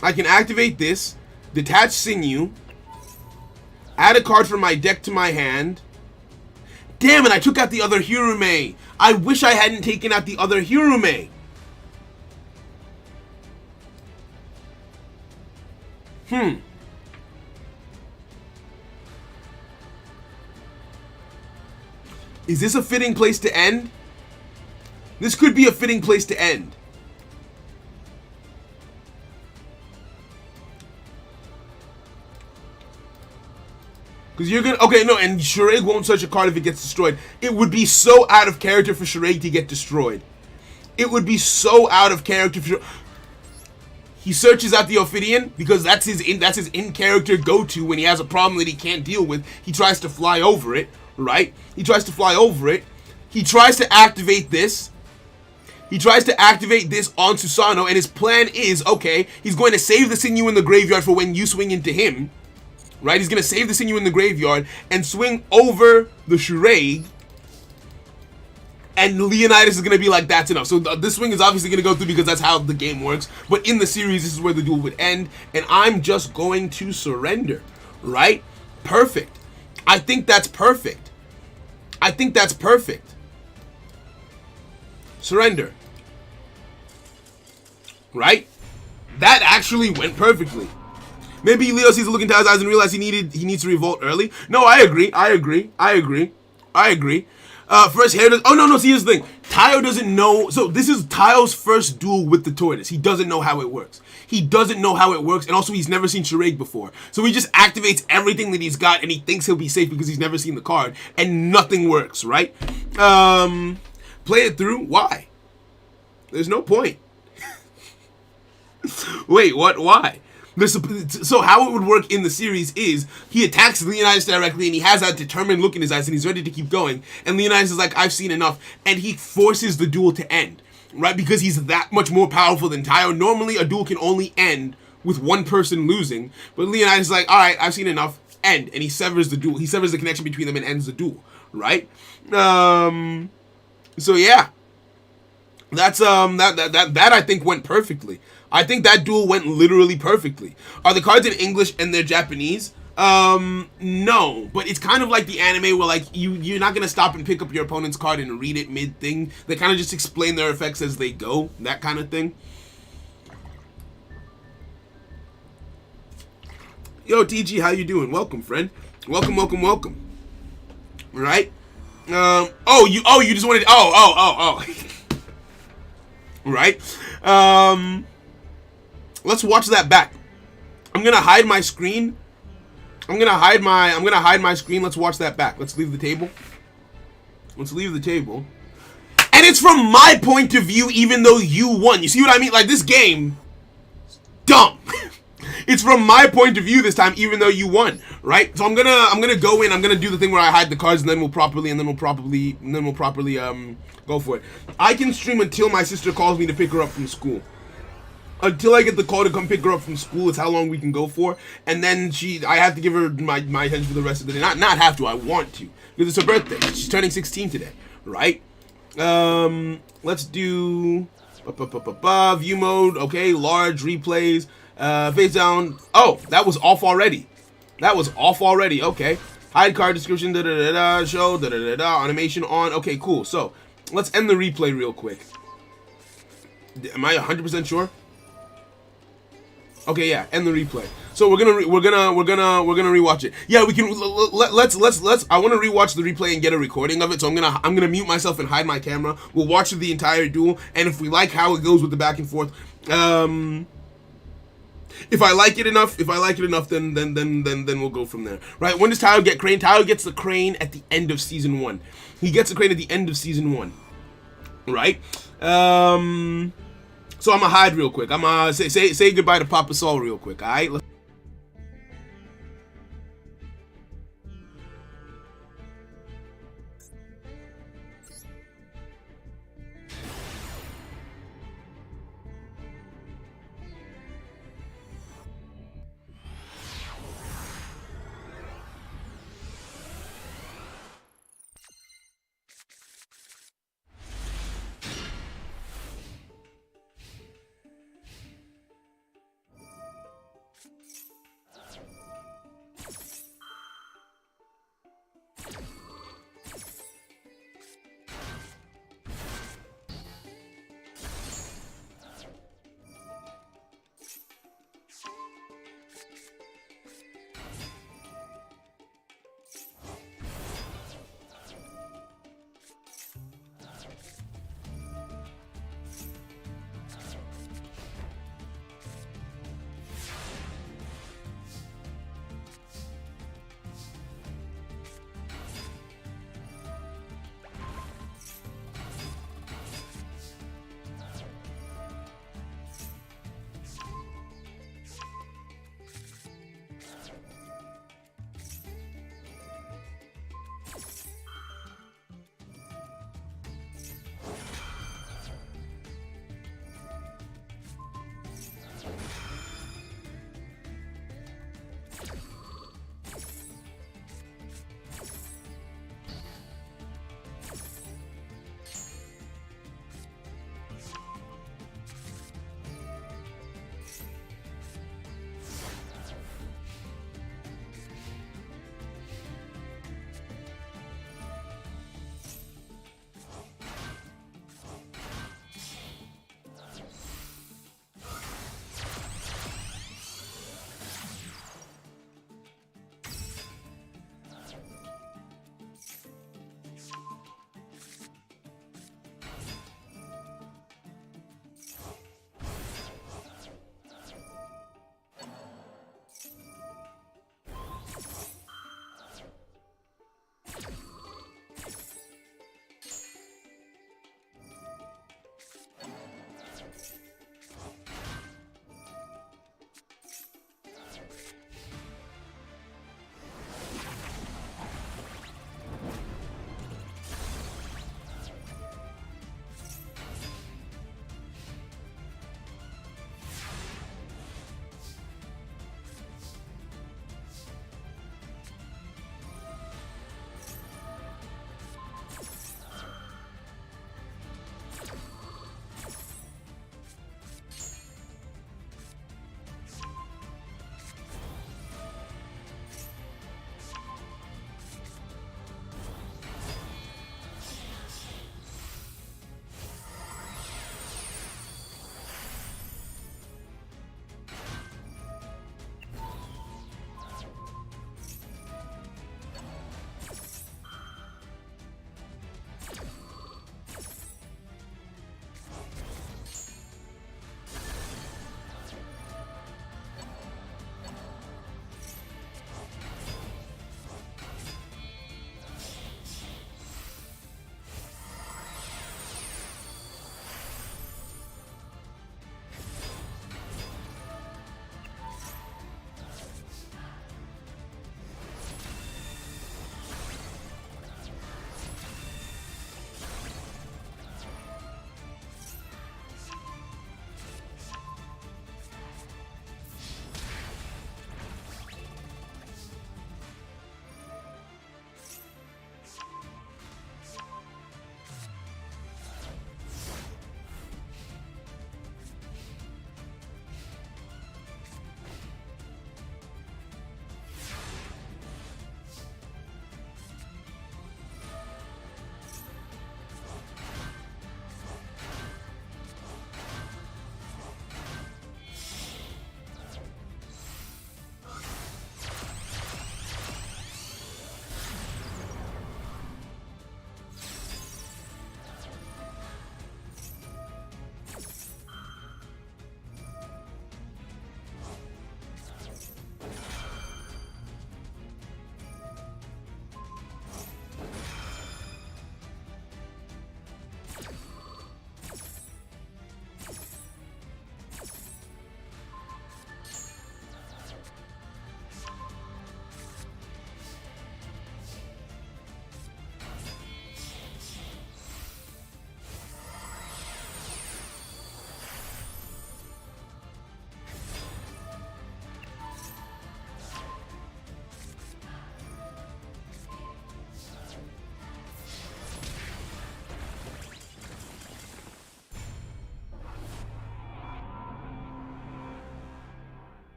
Detach Sinew. Add a card from my deck to my hand. Damn it, I took out the other Hirume. I wish I hadn't taken out the other Hirume. Is this a fitting place to end? This could be a fitting place to end. Because you're gonna... Okay, no, and Shuraig won't search a card if it gets destroyed. It would be so out of character for Shuraig to get destroyed. It would be so out of character for... He searches out the Ophidian because that's his in-character go-to when he has a problem that he can't deal with. He tries to fly over it, right? He tries to fly over it. He tries to activate this. He tries to activate this on Susano, and his plan is, okay, he's going to save the Sinew in the graveyard for when you swing into him. Right? He's going to save the Sinew in the graveyard and swing over the Shuraig. And Leonidas is going to be like, that's enough. So this swing is obviously going to go through because that's how the game works. But in the series, this is where the duel would end. And I'm just going to surrender. Right? Perfect. I think that's perfect. I think that's perfect. Surrender. Right? That actually went perfectly. Maybe Leo sees a look in Tao's eyes and realizes he needs to revolt early. No, I agree. First hair does... Oh, no, see, here's the thing. Tayo doesn't know... So, this is Tayo's first duel with the tortoise. He doesn't know how it works. And also, he's never seen Shuraig before. So, he just activates everything that he's got, and he thinks he'll be safe because he's never seen the card. And nothing works, right? Play it through? Why? There's no point. Wait, what? Why? So how it would work in the series is he attacks Leonidas directly and he has that determined look in his eyes and he's ready to keep going, and Leonidas is like, I've seen enough, and he forces the duel to end, right? Because he's that much more powerful than Tayo. Normally a duel can only end with one person losing, but Leonidas is like, alright, I've seen enough, end, and he severs the duel. He severs the connection between them and ends the duel, right? So yeah. That's that I think went perfectly. I think that duel went literally perfectly. Are the cards in English and they're Japanese? No, but it's kind of like the anime where like you're not gonna stop and pick up your opponent's card and read it mid thing. They kind of just explain their effects as they go, that kind of thing. Yo, TG, how you doing? Welcome, friend. Welcome, welcome, welcome. All right. You just wanted. Oh. Right. Let's watch that back. I'm gonna hide my screen. I'm gonna hide my screen. Let's watch that back. Let's leave the table. Let's leave the table. And it's from my point of view, even though you won. You see what I mean? Like, this game, dumb. It's from my point of view this time, even though you won, right? So I'm gonna go in. I'm gonna do the thing where I hide the cards, and then we'll properly go for it. I can stream until my sister calls me to pick her up from school. Until I get the call to come pick her up from school, it's how long we can go for. And then I have to give her my attention for the rest of the day. Not have to, I want to. Because it's her birthday. She's turning 16 today, right? Let's do view mode. Okay, large replays. Face down. Oh, that was off already. Okay. Hide card description. Show. Animation on. Okay, cool. So let's end the replay real quick. Am I 100% sure? Okay, yeah, end the replay. So we're gonna rewatch it. Yeah, we can. Let's. I want to rewatch the replay and get a recording of it. So I'm gonna mute myself and hide my camera. We'll watch the entire duel, and if we like how it goes with the back and forth, if I like it enough, then we'll go from there. Right? When does Tyler get crane? Tyler gets the crane at the end of season 1. He gets the crane at the end of season 1. Right? So I'm gonna hide real quick. I'm gonna say goodbye to Papa Saul real quick. All right.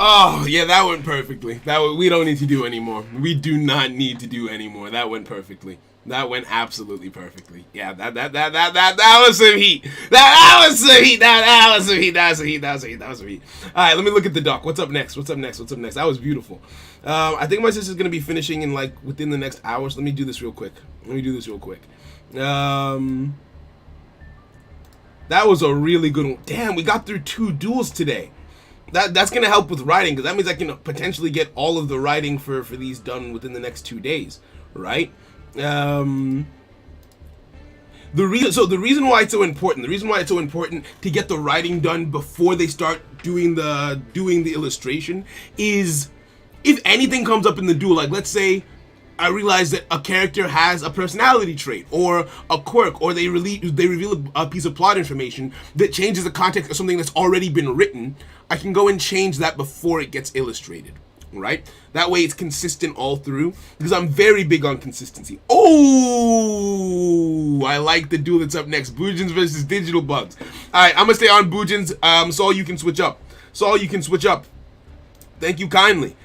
Oh, yeah, that went perfectly. We don't need to do anymore. We do not need to do anymore. That went perfectly. That went absolutely perfectly. Yeah, that was some heat. That was some heat. That was some heat. That was some heat. That was some heat. That was some heat. All right, let me look at the doc. What's up next? What's up next? What's up next? That was beautiful. I think my sister's gonna be finishing in like within the next hour. So let me do this real quick. That was a really good one. Damn, we got through 2 duels today. That's gonna help with writing, because that means I can potentially get all of the writing for these done within the next 2 days, right? The reason why it's so important to get the writing done before they start doing the illustration is, if anything comes up in the duel, like let's say I realize that a character has a personality trait or a quirk, or they reveal a piece of plot information that changes the context of something that's already been written, I can go and change that before it gets illustrated, right? That way it's consistent all through, because I'm very big on consistency. Oh, I like the duel that's up next. Boojins versus Digital Bugs. All right, I'm gonna stay on Boojins. Saul, you can switch up. Thank you kindly.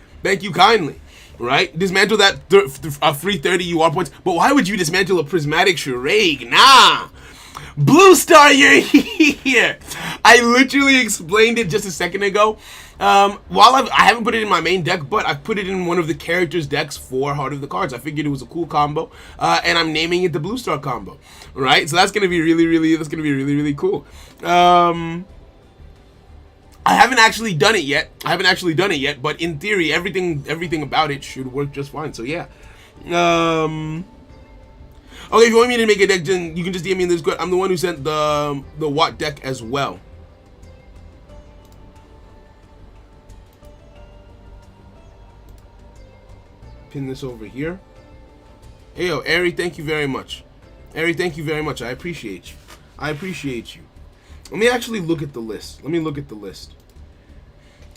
Right? Dismantle that 330 UR points. But why would you dismantle a prismatic charade? Nah. Blue Star, you're here. I literally explained it just a second ago. While I haven't put it in my main deck, but I've put it in one of the characters' decks for Heart of the Cards. I figured it was a cool combo, and I'm naming it the Blue Star combo. Right? So that's gonna be really cool. I haven't actually done it yet. But in theory, everything about it should work just fine. So yeah. Okay, if you want me to make a deck, then you can just DM me in this Discord. I'm the one who sent the Watt deck as well. Pin this over here. Hey yo, Ari, thank you very much. I appreciate you. Let me actually look at the list.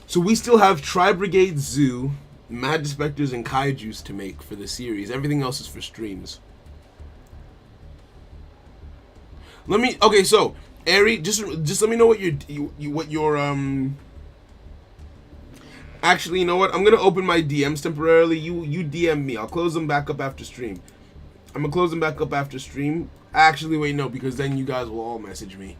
So we still have Tri-Brigade Zoo, Mad Specters, and Kaijus to make for the series. Everything else is for streams. Okay, so Ari, just let me know what your Actually, you know what? I'm gonna open my DMs temporarily. You DM me. I'll close them back up after stream. Actually, wait, no, because then you guys will all message me.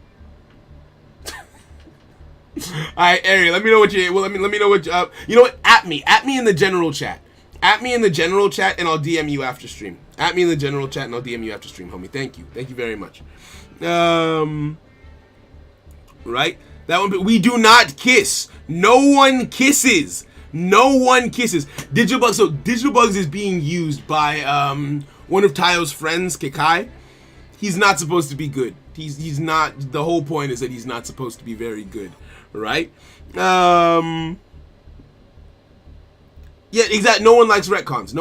Alright, Ari, let me know what you. Well, let me know what you know what? At me in the general chat. And I'll DM you after stream. Homie. Thank you very much. Right? That one. We do not kiss. No one kisses. Digital Bugs. So Digital Bugs is being used by one of Tayo's friends, Kekai. He's not supposed to be good. He's not. The whole point is that he's not supposed to be very good. Right? Yeah, exactly. No one likes retcons. Can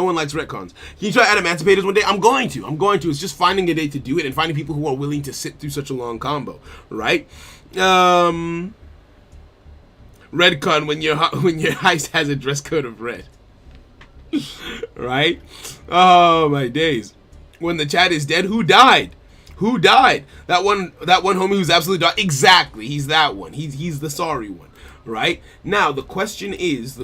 you try Adamantipator's one day? I'm going to. It's just finding a day to do it and finding people who are willing to sit through such a long combo, right? Redcon when your heist has a dress code of red, right? Oh my days. When the chat is dead, who died? That one homie who's absolutely died. Exactly. He's that one. He's the sorry one, right? Now the question is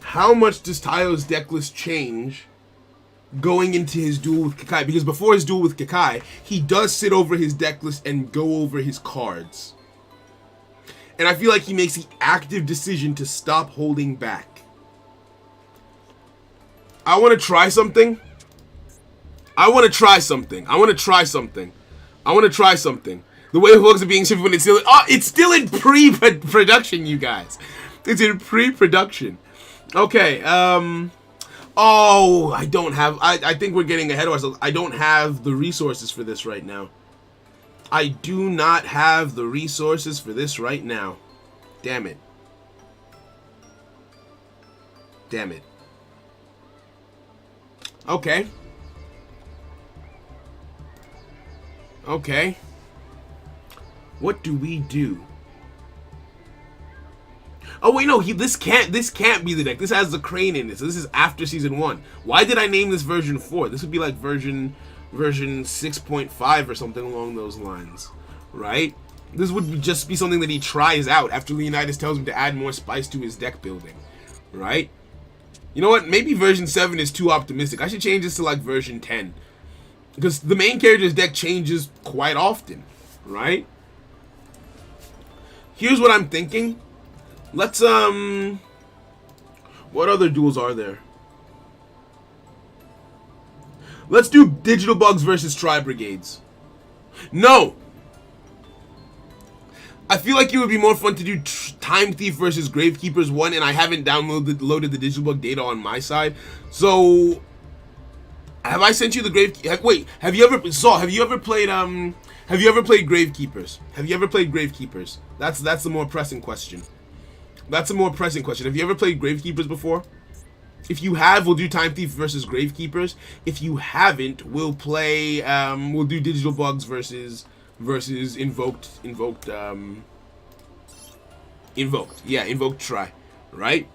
how much does Tayo's deck list change going into his duel with Kekai? Because before his duel with Kekai, he does sit over his deck list and go over his cards. And I feel like he makes the active decision to stop holding back. I want to try something. The way it works is being shipped when it's still in pre-production, you guys. It's in pre-production. Okay. Oh, I don't have. I think we're getting ahead of ourselves. I don't have the resources for this right now. I do not have the resources for this right now. Damn it. Okay. What do we do? Oh wait, no, this can't be the deck. This has the crane in it. So this is after season 1. Why did I name this version 4? This would be like version 6.5 or something along those lines, right? This would just be something that he tries out after Leonidas tells him to add more spice to his deck building, right? You know what? Maybe version 7 is too optimistic. I should change this to like version 10. Because the main character's deck changes quite often, right? Here's what I'm thinking. Let's, what other duels are there? Let's do Digital Bugs versus Tri-Brigades. No! I feel like it would be more fun to do Time Thief versus Gravekeepers 1, and I haven't loaded the Digital Bug data on my side. So, have I sent you the Wait, have you ever played Gravekeepers? Have you ever played Gravekeepers? That's the more pressing question. That's a more pressing question. Have you ever played Gravekeepers before? If you have, we'll do Time Thief versus Gravekeepers. If you haven't, we'll play we'll do Digital Bugs versus Invoked. Yeah, Invoked Try, right?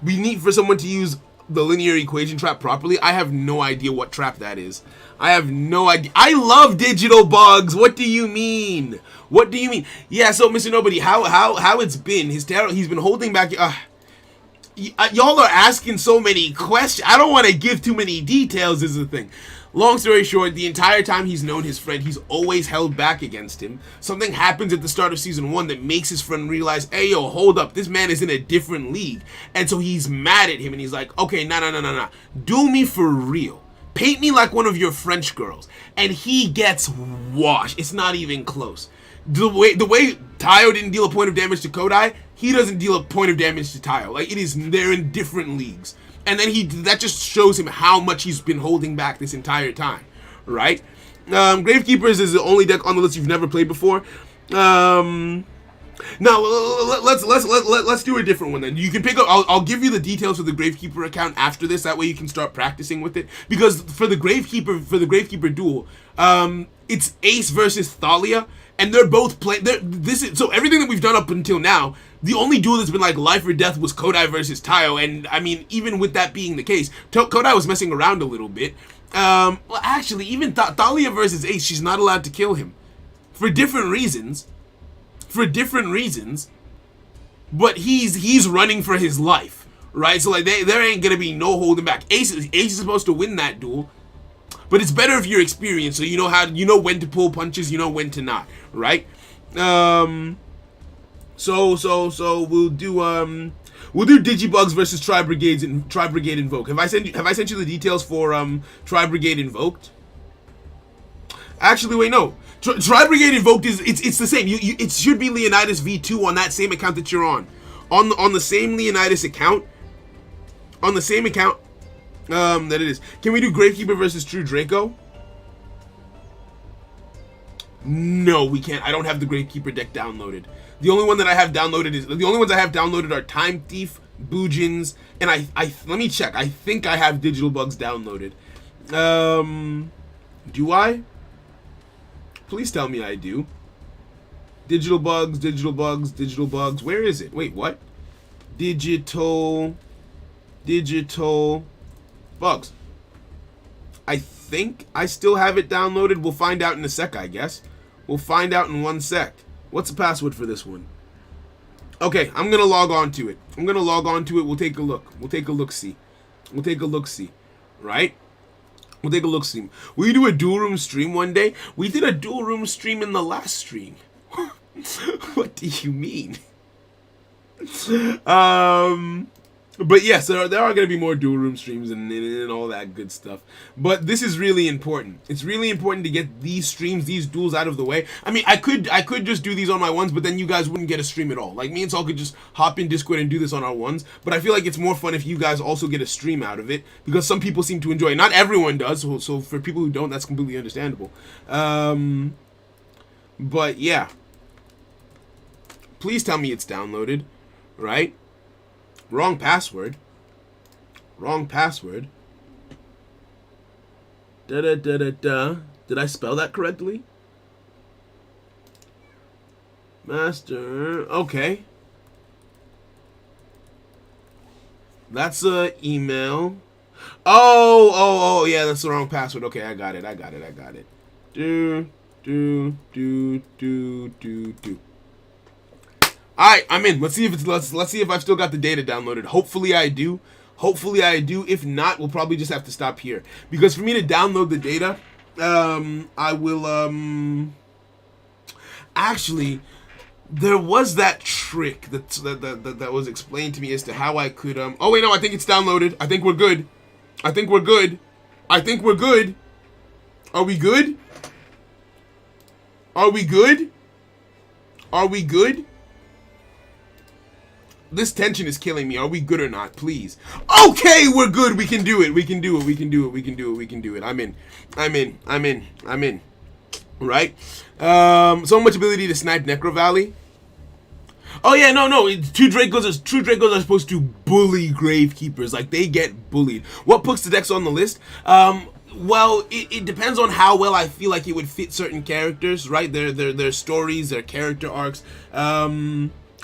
We need for someone to use the linear equation trap properly. I have no idea what trap that is. I have no idea. I love Digital Bugs. What do you mean? What do you mean? Yeah, so Mr. Nobody, how it's been? He's been holding back. Y'all are asking so many questions. I don't want to give too many details is the thing. Long story short, the entire time he's known his friend, he's always held back against him. Something happens at the start of season 1 that makes his friend realize, hey, yo, hold up, this man is in a different league. And so he's mad at him, and he's like, okay, nah. Do me for real. Paint me like one of your French girls. And he gets washed. It's not even close. The way Tayo didn't deal a point of damage to Kodai, he doesn't deal a point of damage to Tayo. Like, they're in different leagues. And then that just shows him how much he's been holding back this entire time, right? Gravekeepers is the only deck on the list you've never played before. Now let's do a different one then. You can pick up. I'll give you the details for the Gravekeeper account after this. That way you can start practicing with it. Because for the Gravekeeper duel, it's Ace versus Thalia, and they're both playing. So everything that we've done up until now. The only duel that's been like life or death was Kodai versus Tayo, and I mean, even with that being the case, Kodai was messing around a little bit. Well, actually, even Thalia versus Ace, she's not allowed to kill him for different reasons. But he's running for his life, right? So like, there ain't gonna be no holding back. Ace is supposed to win that duel, but it's better if you're experienced, so you know when to pull punches, you know when to not, right? So we'll do Digibugs versus Tri-Brigade Invoke. Have I sent you the details for Tri-Brigade Invoked? Actually, wait, no. Tri-Brigade Invoked it's the same. It should be Leonidas V2 on that same account that you're on the same Leonidas account. On the same account that it is. Can we do Gravekeeper versus True Draco? No, we can't. I don't have the Gravekeeper deck downloaded. The only ones I have downloaded are Time Thief, Boojins, and I let me check. I think I have Digital Bugs downloaded. Do I? Please tell me I do. Digital Bugs. Where is it? Wait, what? Digital Bugs. I think I still have it downloaded. We'll find out in a sec, I guess. We'll find out in 1 sec. What's the password for this one? Okay, I'm gonna log on to it. We'll take a look. We'll take a look-see. Right? We'll take a look-see. Will you do a dual room stream one day? We did a dual room stream in the last stream. What do you mean? But yes, there are going to be more dual room streams and all that good stuff. But this is really important. It's really important to get these streams, these duels out of the way. I mean, I could just do these on my ones, but then you guys wouldn't get a stream at all. Like, me and Saul could just hop in Discord and do this on our ones. But I feel like it's more fun if you guys also get a stream out of it, because some people seem to enjoy it. Not everyone does, so for people who don't, that's completely understandable. But yeah. Please tell me it's downloaded, right? Wrong password. Da-da-da-da-da. Did I spell that correctly? Master. Okay. That's a email. Oh, yeah, that's the wrong password. Okay, I got it. Do. All right, I'm in. Let's see if I've still got the data downloaded. Hopefully I do. If not, we'll probably just have to stop here, because for me to download the data, I will actually, there was that trick that was explained to me as to how I could oh wait, no, I think it's downloaded. I think we're good. Are we good? This tension is killing me. Are we good or not? Please. Okay, we're good. We can do it. I'm in. Right? So much ability to snipe Necro Valley. Oh yeah, no. True Dracos are supposed to bully Gravekeepers. Like, they get bullied. What puts the decks on the list? Well, it depends on how well I feel like it would fit certain characters, right? Their stories, their character arcs.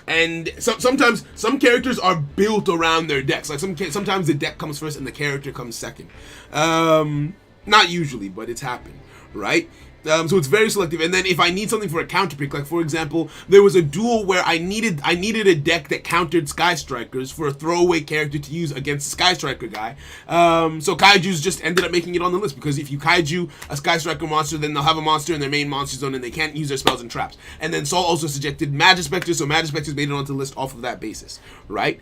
And sometimes some characters are built around their decks. Like sometimes the deck comes first and the character comes second. Not usually, but it's happened, right? So it's very selective. And then if I need something for a counter pick, like for example, there was a duel where I needed a deck that countered Sky Strikers for a throwaway character to use against the Sky Striker guy. So Kaiju's just ended up making it on the list, because if you Kaiju a Sky Striker monster, then they'll have a monster in their main monster zone and they can't use their spells and traps. And then Saul also suggested Magispectors, so Magispectors made it onto the list off of that basis, right?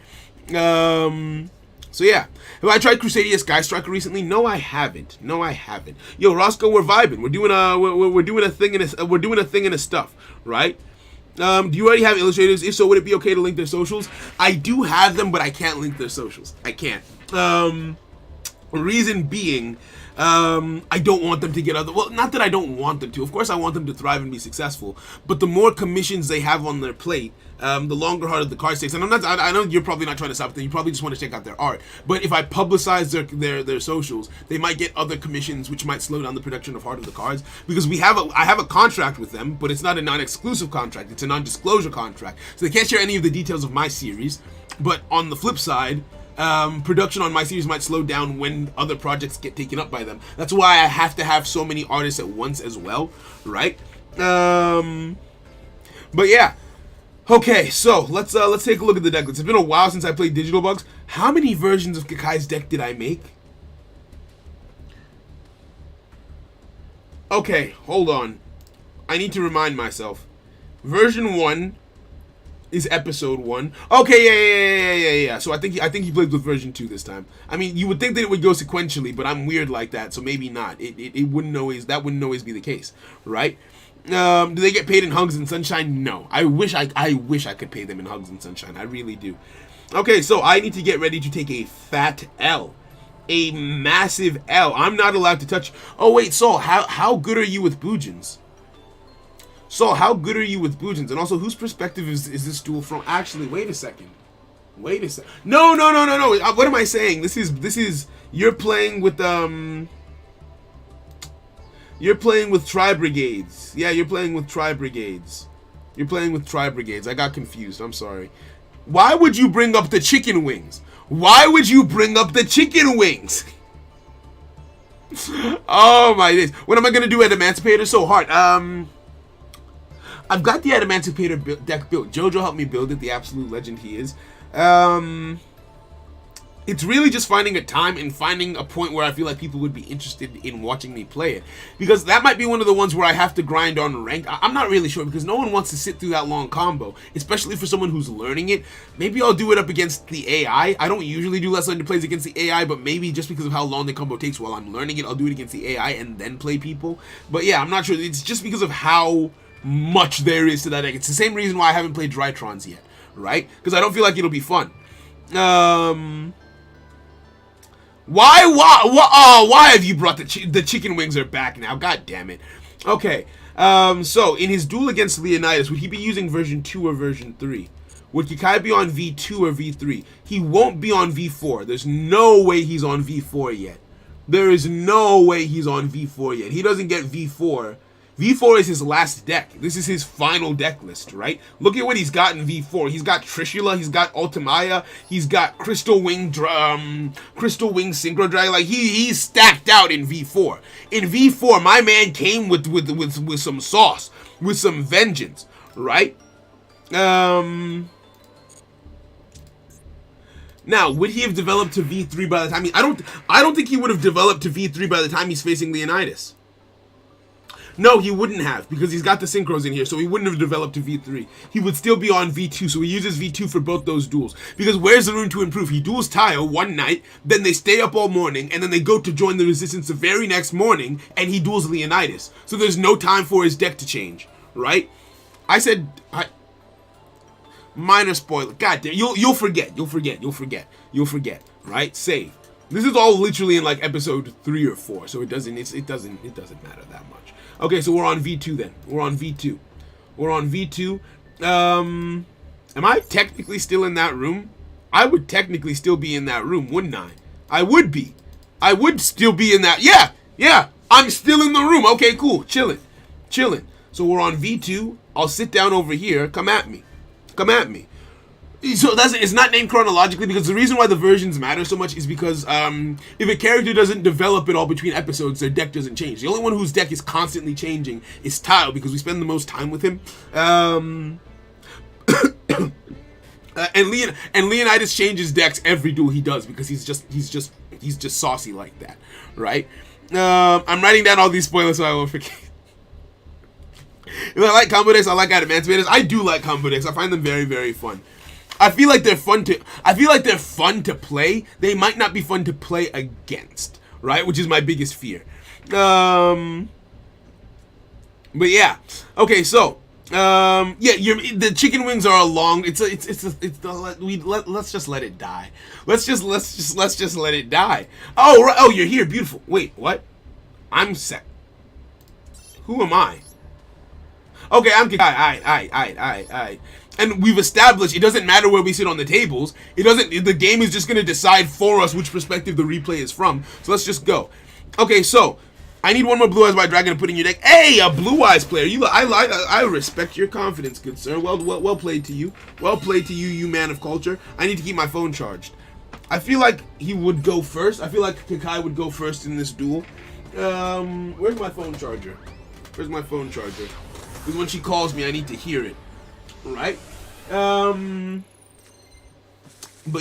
So yeah, have I tried Crusadia Sky Striker recently? No, I haven't. Yo, Roscoe, we're vibing. We're doing a thing and a stuff, right? Do you already have illustrators? If so, would it be okay to link their socials? I do have them, but I can't link their socials. I can't. Reason being, I don't want them to get other. Well, not that I don't want them to. Of course, I want them to thrive and be successful. But the more commissions they have on their plate, the longer harder the card takes. And I know you're probably not trying to stop them. You probably just want to check out their art. But if I publicize their socials, they might get other commissions, which might slow down the production of Heart of the Cards. Because I have a contract with them, but it's not a non-exclusive contract. It's a non-disclosure contract. So they can't share any of the details of my series. But on the flip side, production on my series might slow down when other projects get taken up by them. That's why I have to have so many artists at once as well, right? But yeah. Okay, so let's take a look at the deck list. It's been a while since I played Digital Bugs. How many versions of Kakai's deck did I make? Okay, hold on. I need to remind myself. Version 1 is episode 1. Okay, yeah. So I think he played with version 2 this time. I mean, you would think that it would go sequentially, but I'm weird like that, so maybe not. It wouldn't always be the case, right? Do they get paid in hugs and sunshine? No. I wish I could pay them in hugs and sunshine. I really do. Okay, so I need to get ready to take a fat L. A massive L. I'm not allowed to touch. Oh wait, Saul, how good are you with Boojins? Saul, how good are you with Boojins? And also, whose perspective is this duel from? Actually, wait a second. No. What am I saying? This is you're playing with Tri-Brigades. Yeah, you're playing with Tri-Brigades. I got confused. I'm sorry. Why would you bring up the chicken wings? Oh my days. What am I gonna do at Emancipator? So hard. I've got the Emancipator deck built. Jojo helped me build it, the absolute legend he is. It's really just finding a time and finding a point where I feel like people would be interested in watching me play it. Because that might be one of the ones where I have to grind on ranked. I'm not really sure, because no one wants to sit through that long combo, especially for someone who's learning it. Maybe I'll do it up against the AI. I don't usually do less legendary plays against the AI, but maybe just because of how long the combo takes while I'm learning it, I'll do it against the AI and then play people. But yeah, I'm not sure. It's just because of how much there is to that deck. It's the same reason why I haven't played Drytrons yet, right? Because I don't feel like it'll be fun. Why have you brought the chicken wings are back now? God damn it. Okay. So in his duel against Leonidas, would he be using version 2 or version 3? Would Kakai be on V2 or V3? He won't be on V4. There's no way he's on V4 yet. He doesn't get V4 V4 is his last deck. This is his final deck list, right? Look at what he's got in V4. He's got Trishula, he's got Ultimaya, he's got Crystal Wing Synchro Dragon. Like he's stacked out in V4. In V4, my man came with some sauce, with some vengeance, right? Now, would he have developed to V3 by the time I don't think he would have developed to V3 by the time he's facing Leonidas. No, he wouldn't have, because he's got the synchros in here, so he wouldn't have developed to V3. He would still be on V2, so he uses V2 for both those duels. Because where's the room to improve? He duels Tayo one night, then they stay up all morning, and then they go to join the Resistance the very next morning, and he duels Leonidas. So there's no time for his deck to change, right? Minor spoiler. God damn, you'll forget, right? Save. This is all literally in like episode 3 or 4, so it doesn't matter that much. Okay, so we're on V2 then. We're on V2. Am I technically still in that room? I would technically still be in that room, wouldn't I? I would be. I would still be in that. Yeah. I'm still in the room. Okay, cool. Chilling. So we're on V2. I'll sit down over here. Come at me. So it's not named chronologically because the reason why the versions matter so much is because if a character doesn't develop at all between episodes, their deck doesn't change. The only one whose deck is constantly changing is Tayo because we spend the most time with him. And Leonidas changes decks every duel he does because he's just saucy like that, right? I'm writing down all these spoilers so I won't forget. If I like combo decks, I like Adamantium. I do like combo decks. I find them very, very fun. I feel like they're fun to play. They might not be fun to play against, right? Which is my biggest fear. But yeah. Okay, so the chicken wings are a long. Let's just let it die. Let's just let it die. Oh, right. Oh, you're here. Beautiful. Wait, what? I'm set. Who am I? Okay, I'm Alright. And we've established it doesn't matter where we sit on the tables. The game is just gonna decide for us which perspective the replay is from. So let's just go. Okay, so I need one more Blue Eyes White Dragon to put in your deck. Hey, a Blue Eyes player. I respect your confidence, good sir. Well played to you. Well played to you, you man of culture. I need to keep my phone charged. I feel like he would go first. I feel like Kakai would go first in this duel. Where's my phone charger? Because when she calls me, I need to hear it. Right? But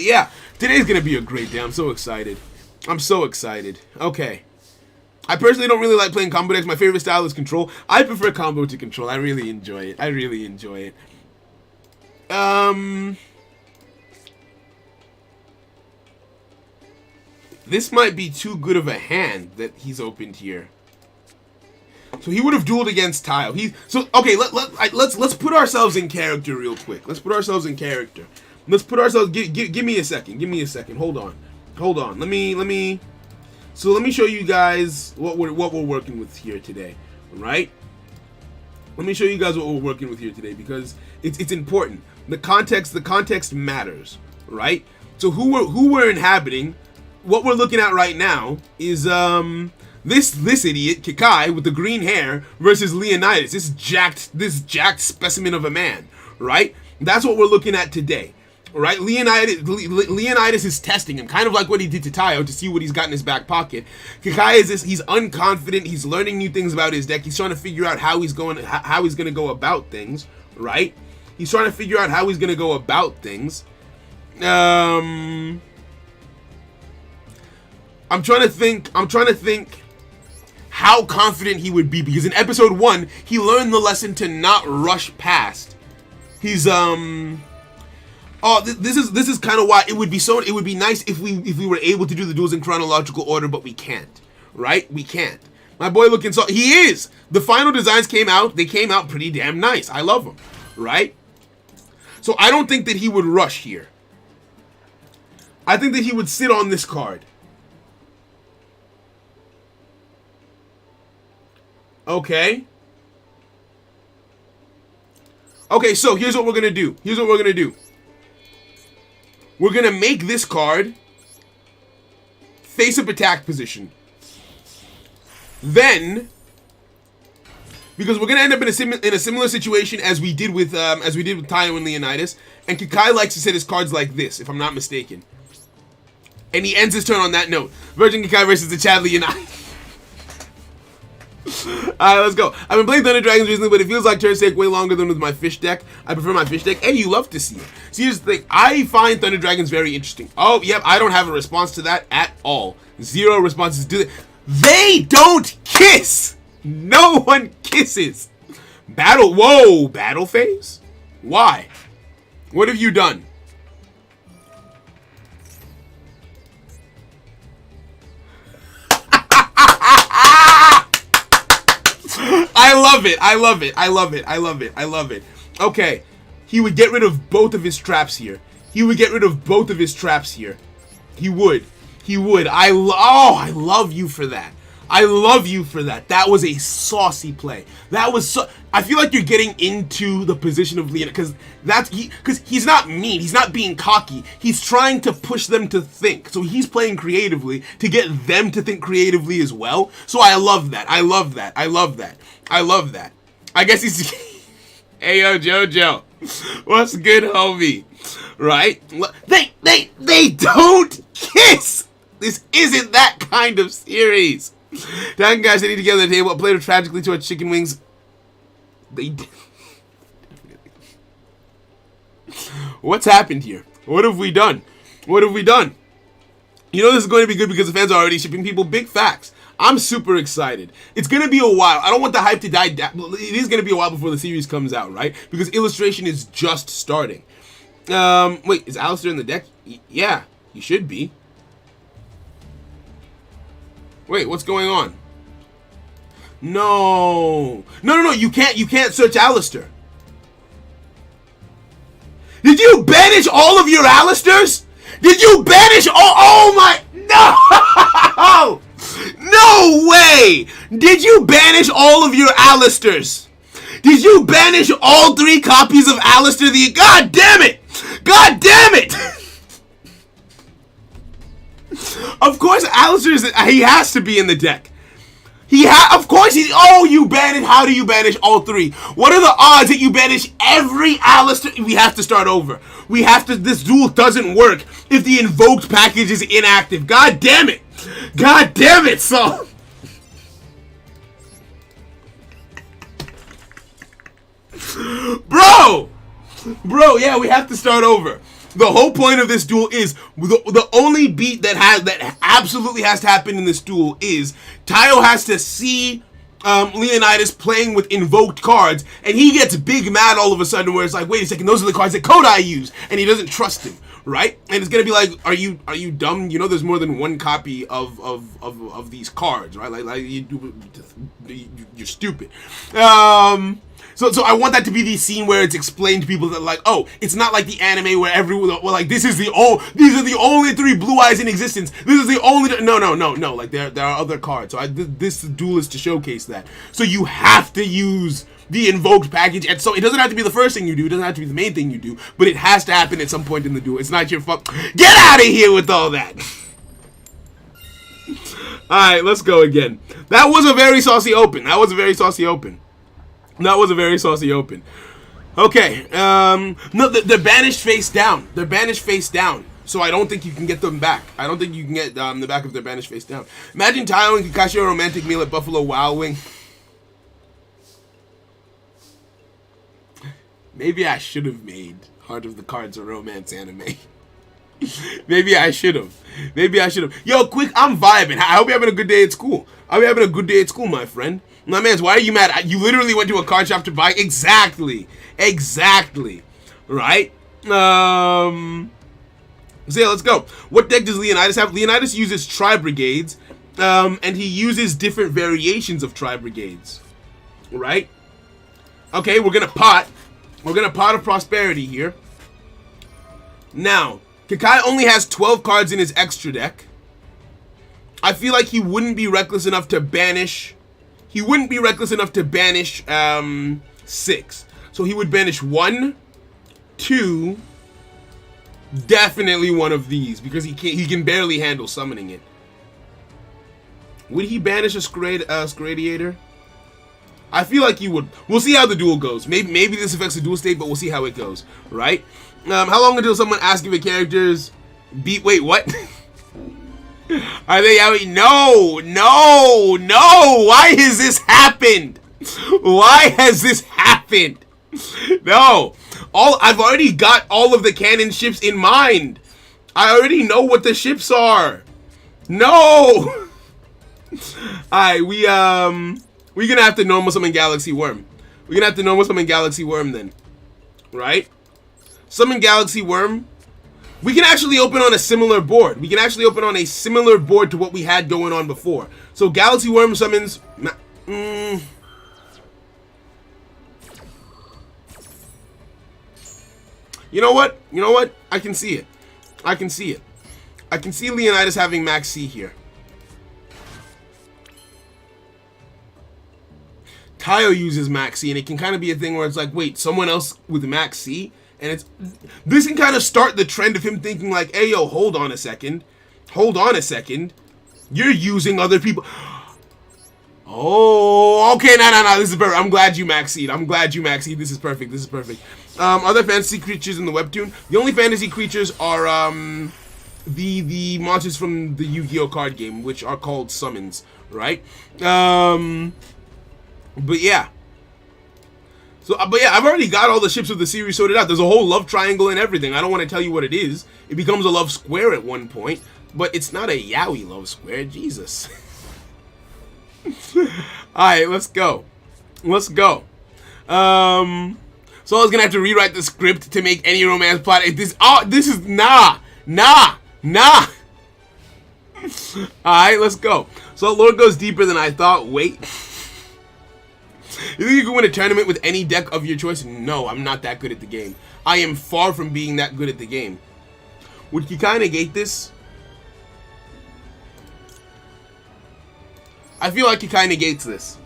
yeah, today's gonna be a great day. I'm so excited. Okay. I personally don't really like playing combo decks. My favorite style is control. I prefer combo to control. I really enjoy it. This might be too good of a hand that he's opened here. So he would have dueled against Tayo. Let's put ourselves in character real quick. Give me a second. Hold on. Let me show you guys what we're working with here today, right? Let me show you guys what we're working with here today because it's important. The context matters, right? So who we're inhabiting, what we're looking at right now is this idiot, Kakai, with the green hair versus Leonidas, this jacked specimen of a man, right? That's what we're looking at today, right? Leonidas is testing him, kind of like what he did to Tayo to see what he's got in his back pocket. Kakai he's unconfident, he's learning new things about his deck, he's trying to figure out how he's going to go about things, right? I'm trying to think how confident he would be, because in episode 1 he learned the lesson to not rush past. This is kind of why it would be nice if we were able to do the duels in chronological order, but we can't, right? We can't. My boy looking so he is. The final designs came out. They came out pretty damn nice. I love them, right? So I don't think that he would rush here. I think that he would sit on this card. Okay, so here's what we're gonna do. We're gonna make this card face-up attack position. Then because we're gonna end up in a similar situation as we did with Tayo and Leonidas. And Kakai likes to set his cards like this, if I'm not mistaken. And he ends his turn on that note. Virgin Kakai versus the Chad Leonidas. Alright, let's go. I've been playing Thunder Dragons recently, but it feels like turns take way longer than with my fish deck. I prefer my fish deck, and you love to see it. See, here's the thing. I find Thunder Dragons very interesting. Oh, yep, I don't have a response to that at all. Zero responses to that. They don't kiss! No one kisses! Whoa, battle phase? Why? What have you done? I love it. I love it. I love it. I love it. I love it. Okay. He would get rid of both of his traps here. He would get rid of both of his traps here. He would. He would. I love you for that. I love you for that. That was a saucy play. That was so. I feel like you're getting into the position of Leon because he's not mean. He's not being cocky. He's trying to push them to think. So he's playing creatively to get them to think creatively as well. So I love that. I love that. I love that. I love that. I guess he's. Hey yo, JoJo, what's good, homie? Right? They don't kiss. This isn't that kind of series. Dragon guys sitting together at the table, played tragically to our chicken wings. They did. What's happened here? What have we done? What have we done? You know this is going to be good because the fans are already shipping people big facts. I'm super excited. It's going to be a while. I don't want the hype to die down. It is going to be a while before the series comes out, right? Because illustration is just starting. Wait, is Alistair in the deck? Yeah, he should be. Wait, what's going on? No, you can't search Alistair. Did you banish all of your Alistairs? Did you banish all? Oh my, no! No way! Did you banish all of your Alistairs? Did you banish all 3 copies of Alistair the... God damn it! God damn it! Of course, Alistair is... He has to be in the deck. Of course he... Oh, you banish... How do you banish all 3? What are the odds that you banish every Alistair? We have to start over. We have to... This duel doesn't work if the invoked package is inactive. God damn it! God damn it, so... Bro, yeah, we have to start over. The whole point of this duel is the only beat that absolutely has to happen in this duel is Tayo has to see Leonidas playing with invoked cards, and he gets big mad all of a sudden where it's like, wait a second, those are the cards that Kodai used, and he doesn't trust him, right? And it's gonna be like, are you dumb? You know there's more than one copy of these cards, right? Like you're stupid. So I want that to be the scene where it's explained to people that like, oh, it's not like the anime where everyone, well, like these are the only 3 blue eyes in existence. This is the only no. Like there are other cards. So this duel is to showcase that. So you have to use the invoked package, and so it doesn't have to be the first thing you do. It doesn't have to be the main thing you do, but it has to happen at some point in the duel. It's not your fault. Get out of here with all that. All right, let's go again. That was a very saucy open. Okay, no, they're banished face down. They're banished face down. So I don't think you can get them back. I don't think you can get the back of their banished face down. Imagine Tayo and Kakashi a romantic meal at Buffalo Wild Wing. Maybe I should have made Heart of the Cards a romance anime. Maybe I should have. Yo, quick, I'm vibing. I hope you're having a good day at school. My friend. My man's, why are you mad? You literally went to a card shop to buy. Exactly. Right? So yeah, let's go. What deck does Leonidas have? Leonidas uses Tri-Brigades, and he uses different variations of Tri-Brigades. Right? Okay, we're gonna pot. We're gonna pot of prosperity here. Now, Kakai only has 12 cards in his extra deck. I feel like he wouldn't be reckless enough to banish. 6. So he would banish 1, 2, definitely one of these because he can barely handle summoning it. Would he banish a Scradiator? I feel like you would. We'll see how the duel goes. Maybe this affects the duel state, but we'll see how it goes, right? How long until someone asks if a character's beat? Wait, what? Are they out? No. Why has this happened? Why has this happened? No. I've already got all of the cannon ships in mind. I already know what the ships are. No. Alright, we're gonna have to normal summon Galaxy Worm. We're gonna have to normal summon Galaxy Worm then. Right? Summon Galaxy Worm. We can actually open on a similar board. We can actually open on a similar board to what we had going on before. So Galaxy Worm summons... You know what? I can see it. I can see Leonidas having Max C here. Tayo uses Max C, and it can kind of be a thing where it's like, wait, someone else with Max C? And this can kind of start the trend of him thinking like, hey, yo, hold on a second. You're using other people. Oh, okay, no, this is perfect. I'm glad you Max C'd. This is perfect. Other fantasy creatures in the webtoon. The only fantasy creatures are the monsters from the Yu-Gi-Oh card game, which are called summons, right? But yeah. I've already got all the ships of the series sorted out. There's a whole love triangle and everything. I don't want to tell you what it is. It becomes a love square at one point, but it's not a yaoi love square. Jesus. Alright, let's go. So I was gonna have to rewrite the script to make any romance plot. This is nah. Alright, let's go. So Lord goes deeper than I thought. Wait. You think you can win a tournament with any deck of your choice? No, I'm not that good at the game. I am far from being that good at the game. Would Kikai negate this? I feel like Kikai negates this.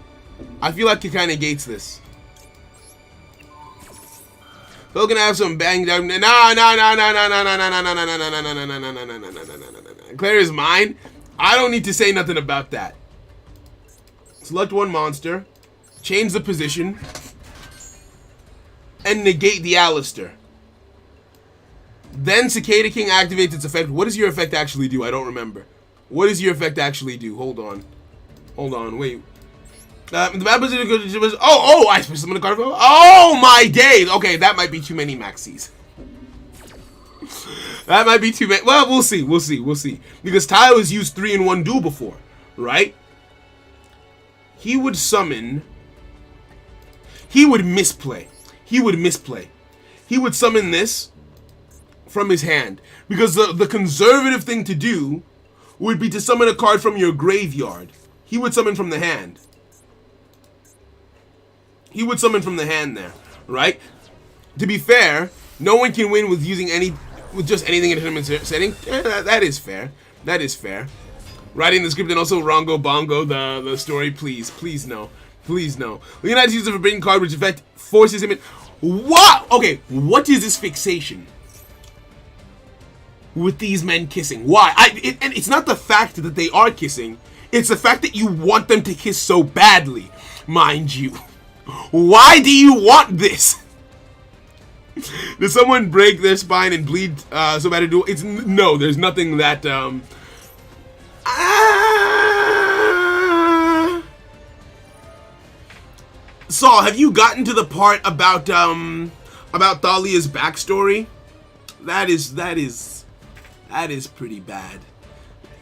So we're gonna have some bang down. No. Claire is mine. I don't need to say nothing about that. Select one monster. Change the position and negate the Alistair. Then Cicada King activates its effect. What does your effect actually do? I don't remember. What does your effect actually do? Hold on, wait. The bad position was I supposed to summon a card. Oh my days! Okay, that might be too many maxis. That might be too many. Well, we'll see. Because Tayo has used 3-in-1 duel before, right? He would summon. He would misplay. He would summon this from his hand. Because the conservative thing to do would be to summon a card from your graveyard. He would summon from the hand. There, right? To be fair, no one can win with using just anything in a tournament setting. That is fair. Writing the script and also Rongo Bongo the story, please no. Leonidas uses a forbidden card which in fact forces him in. What? Okay, what is this fixation with these men kissing? Why? And it's not the fact that they are kissing. It's the fact that you want them to kiss so badly, mind you. Why do you want this? Does someone break their spine and bleed so bad to do? No. There's nothing that Saul, have you gotten to the part about Thalia's backstory? That is pretty bad.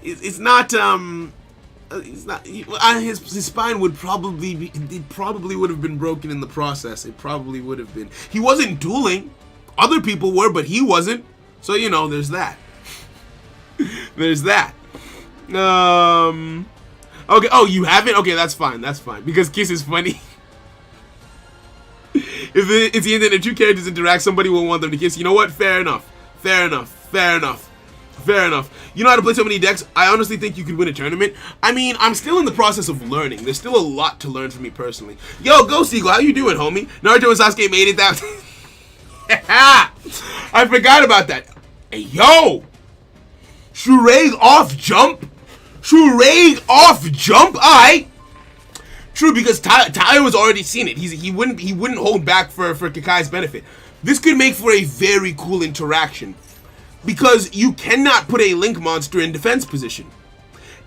It's not his spine would probably would have been broken in the process. It probably would have been. He wasn't dueling. Other people were, but he wasn't. So there's that. Okay. Oh, you haven't? Okay, that's fine. Because kiss is funny. If it's the internet, if two characters interact, somebody will want them to kiss. You know what? Fair enough. You know how to play so many decks? I honestly think you could win a tournament. I mean, I'm still in the process of learning. There's still a lot to learn for me personally. Yo, Ghost Eagle, how you doing, homie? Naruto and Sasuke made it that. I forgot about that. Hey, yo! Shurag off jump? Alright. True, because Tayo has already seen it. He wouldn't hold back for Kakai's benefit. This could make for a very cool interaction, because you cannot put a Link monster in defense position.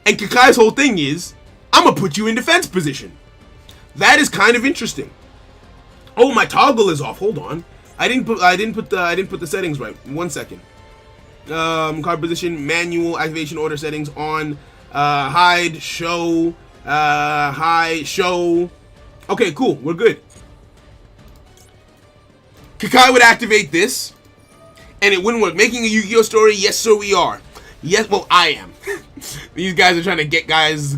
And Kakai's whole thing is, I'm gonna put you in defense position. That is kind of interesting. Oh, my toggle is off. Hold on. I didn't put the settings right. 1 second. Card position, manual, activation order settings on, hide, show, hide, show. Okay, cool. We're good. Kakai would activate this, and it wouldn't work. Making a Yu-Gi-Oh story? Yes, sir, we are. Yes, well, I am. These guys are trying to get guys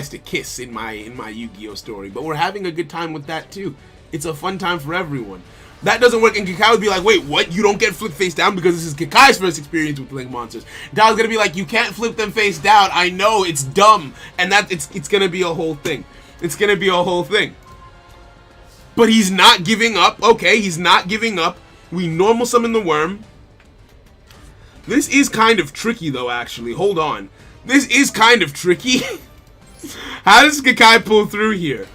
to kiss in my Yu-Gi-Oh story, but we're having a good time with that too. It's a fun time for everyone. That doesn't work, and Kakai would be like, wait, what? You don't get flipped face down because this is Kakai's first experience with Link monsters. Dao's gonna be like, you can't flip them face down. I know, it's dumb, and it's gonna be a whole thing. It's gonna be a whole thing. But he's not giving up. Okay, he's not giving up. We normal summon the worm. This is kind of tricky, though, actually. Hold on. This is kind of tricky. How does Kakai pull through here?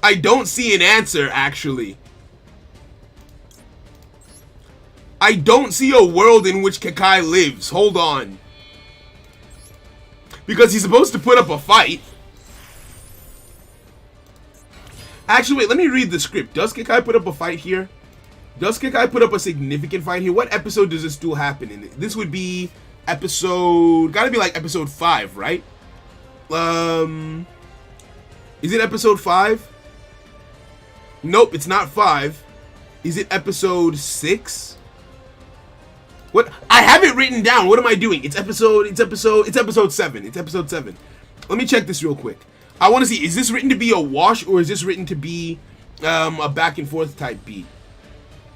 I don't see an answer, actually. I don't see a world in which Kakai lives. Hold on. Because he's supposed to put up a fight. Actually, wait, let me read the script. Does Kakai put up a fight here? Does Kakai put up a significant fight here? What episode does this duel happen in? This would be episode... Gotta be like episode 5, right? Is it episode 5? Nope, it's not 5. Is it episode 6? What? I have it written down. What am I doing? It's episode 7. It's episode 7. Let me check this real quick. I want to see, is this written to be a wash, or is this written to be a back and forth type beat?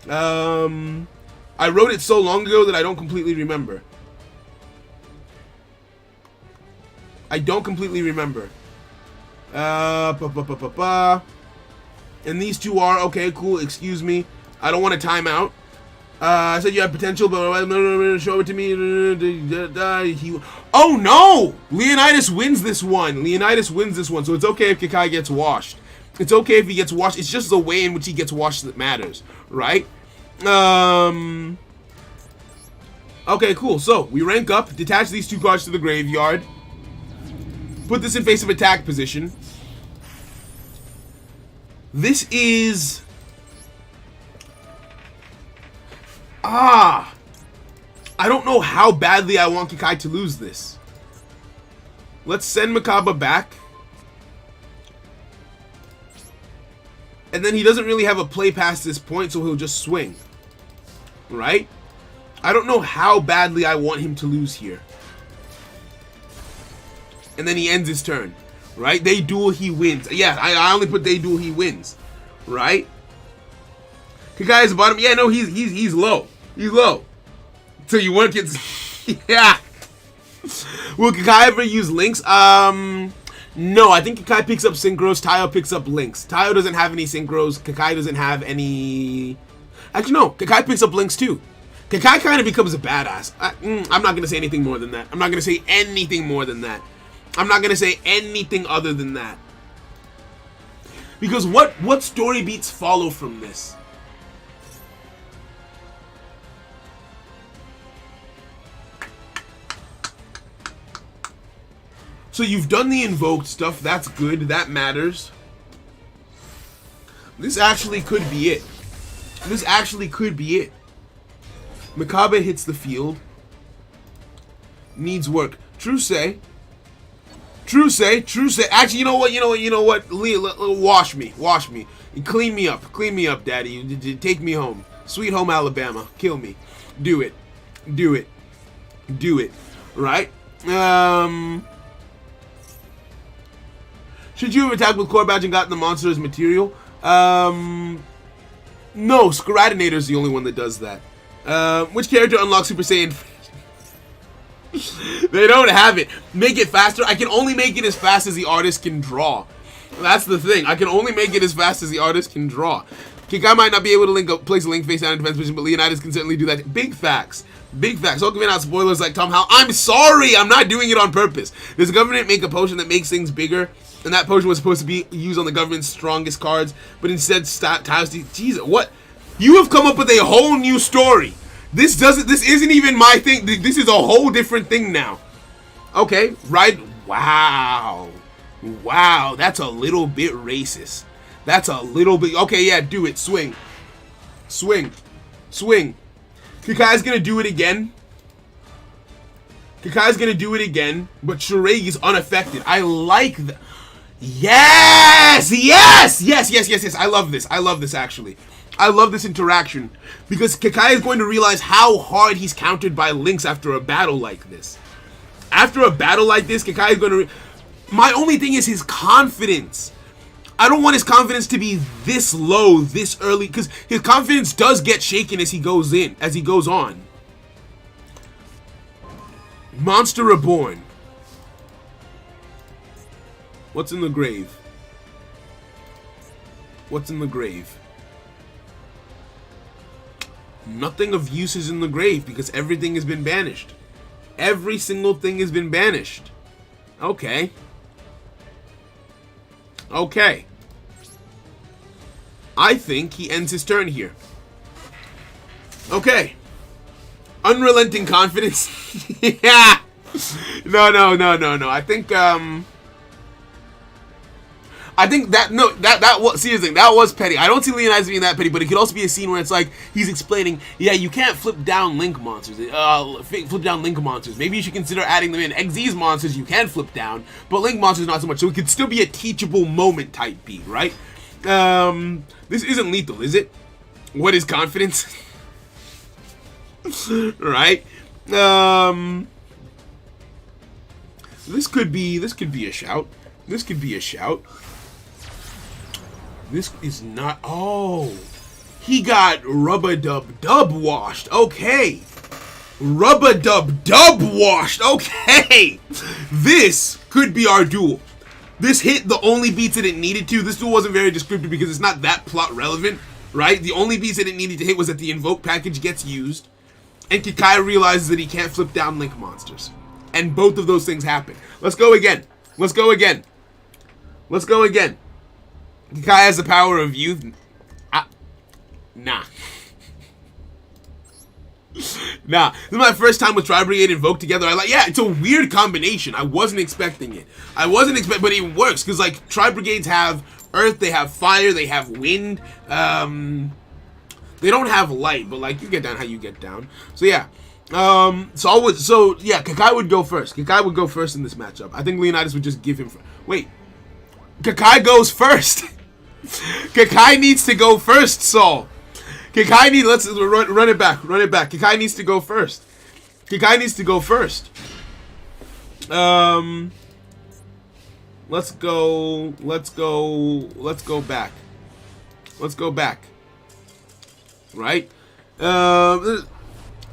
I wrote it so long ago that I don't completely remember. I don't completely remember. And these two are, okay, cool, excuse me. I don't want to time out. I said you have potential, but show it to me. Oh no! Leonidas wins this one. Leonidas wins this one, so it's okay if Kakai gets washed. It's okay if he gets washed. It's just the way in which he gets washed that matters, right? Okay, cool. So we rank up, detach these two cards to the graveyard, put this in face of attack position. This is... I don't know how badly I want Kakai to lose this. Let's send Makaba back. And then he doesn't really have a play past this point, so he'll just swing. Right? I don't know how badly I want him to lose here. And then he ends his turn. Right? They duel, he wins. Yeah, I only put they duel, he wins. Right? Kakai is bottom. Yeah, no, he's low. He's low. So you want kids. Yeah. Will Kakai ever use links? No, I think Kakai picks up synchros, Tayo picks up links. Tayo doesn't have any synchros, Kakai doesn't have any... Actually, no, Kakai picks up links too. Kakai kind of becomes a badass. I'm not going to say anything more than that. I'm not going to say anything more than that. I'm not going to say anything other than that. Because what story beats follow from this? So you've done the invoked stuff, that's good, that matters. This actually could be it. This actually could be it. Makabe hits the field. Needs work. True say. Actually, you know what? Wash me. Clean me up, daddy. Take me home. Sweet home Alabama. Kill me. Do it. Right? Should you have attacked with Core Badge and gotten the monster as material? No, Scaradinator's the only one that does that. Which character unlocks Super Saiyan? They don't have it. Make it faster. I can only make it as fast as the artist can draw. That's the thing. I can only make it as fast as the artist can draw. Kakai might not be able to place a link face down in defense position, but Leonidas can certainly do that. Big facts. I'll give out spoilers like Tom Howell. I'm sorry. I'm not doing it on purpose. Does the government make a potion that makes things bigger? And that potion was supposed to be used on the government's strongest cards, but instead Taos. Jesus, what? You have come up with a whole new story. This isn't even my thing. This is a whole different thing now. Okay, right? Wow. Wow, that's a little bit racist. That's a little bit. Okay, yeah, do it. Swing. Swing. Swing. Kakai's gonna do it again. Kakai's gonna do it again, but Shiragi is unaffected. I like that. Yes! Yes! Yes, yes, yes, yes. I love this. I love this, actually. I love this interaction, because Kakai is going to realize how hard he's countered by Lynx after a battle like this. After a battle like this, Kakai is going to... My only thing is his confidence. I don't want his confidence to be this low, this early, because his confidence does get shaken as he goes on. Monster Reborn. What's in the grave? What's in the grave? Nothing of use is in the grave because everything has been banished. Every single thing has been banished. Okay. Okay. I think he ends his turn here. Okay. Unrelenting confidence. Yeah. No. I think that was seriously, that was petty. I don't see Leonidas being that petty, but it could also be a scene where it's like he's explaining, yeah, you can't flip down Link monsters. Flip down Link monsters. Maybe you should consider adding them in. XZ's monsters you can flip down, but Link monsters not so much. So it could still be a teachable moment type beat, right? This isn't lethal, is it? What is confidence? Right? This could be a shout. This could be a shout. This is not... Oh! He got Rub-a-Dub-Dub washed. Okay! Rub-a-Dub-Dub washed. Okay! This could be our duel. This hit the only beats that it needed to. This duel wasn't very descriptive because it's not that plot relevant, right? The only beats that it needed to hit was that the Invoke package gets used, and Kakai realizes that he can't flip down Link monsters. And both of those things happen. Let's go again. Let's go again. Let's go again. Kakai has the power of youth. Nah. Nah. This is my first time with Tri-Brigade and Invoke together. Yeah, it's a weird combination. I wasn't expecting it. But it works, because, like, Tri-Brigades have Earth, they have Fire, they have Wind. They don't have Light, but, like, you get down how you get down. So, yeah. Kakai would go first. Kakai would go first in this matchup. I think Leonidas would just give him... Wait. Kakai goes first. Kakai needs to go first, Saul. Kakai needs... Let's run it back. Run it back. Kakai needs to go first. Kakai needs to go first. Let's go back. Let's go back. Right?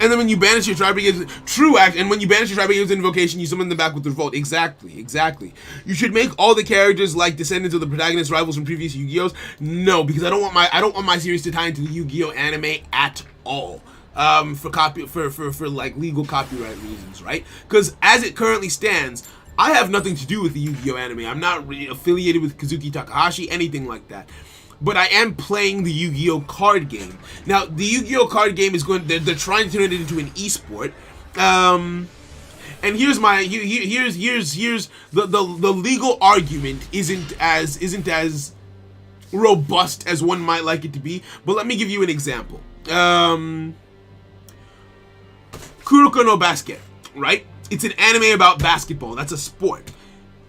And then when you banish your Tri-Brigade, and when you banish your Tri-Brigade's invocation, you summon them back with Revolt. Exactly. You should make all the characters like descendants of the protagonist rivals from previous Yu-Gi-Ohs. No, because I don't want my series to tie into the Yu-Gi-Oh anime at all. For like legal copyright reasons, right? Because as it currently stands, I have nothing to do with the Yu-Gi-Oh anime. I'm not really affiliated with Kazuki Takahashi, anything like that. But I am playing the Yu-Gi-Oh card game. Now, the Yu-Gi-Oh card game is they're trying to turn it into an esport. And here's the legal argument isn't as robust as one might like it to be. But let me give you an example. Kuroko no Basket, right? It's an anime about basketball. That's a sport.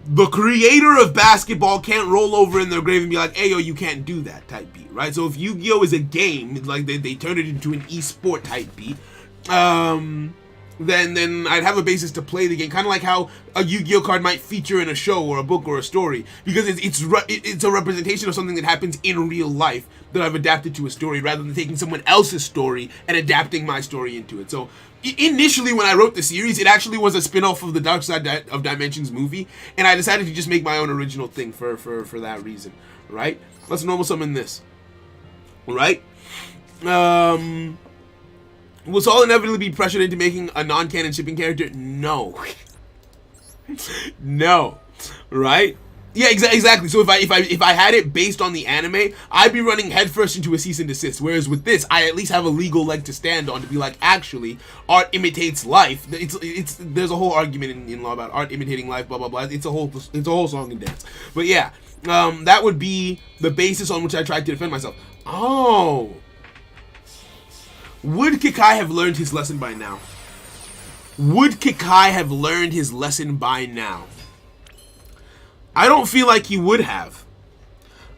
The creator of basketball can't roll over in their grave and be like, hey, yo, you can't do that type beat, right? So if Yu-Gi-Oh is a game, like they turn it into an esport type beat, then I'd have a basis to play the game, kind of like how a Yu-Gi-Oh card might feature in a show or a book or a story, because it's a representation of something that happens in real life that I've adapted to a story, rather than taking someone else's story and adapting my story into it. So initially, when I wrote the series, it actually was a spin-off of the Dark Side of Dimensions movie, and I decided to just make my own original thing for that reason, right? Let's normal summon this, right? Will Saul inevitably be pressured into making a non-canon shipping character? No. No, right? Yeah, exactly. So if I had it based on the anime, I'd be running headfirst into a cease and desist. Whereas with this, I at least have a legal leg to stand on to be like, actually, art imitates life. It's there's a whole argument in law about art imitating life, blah blah blah. It's a whole song and dance. But yeah, that would be the basis on which I tried to defend myself. Oh, would Kikai have learned his lesson by now? Would Kikai have learned his lesson by now? I don't feel like he would have.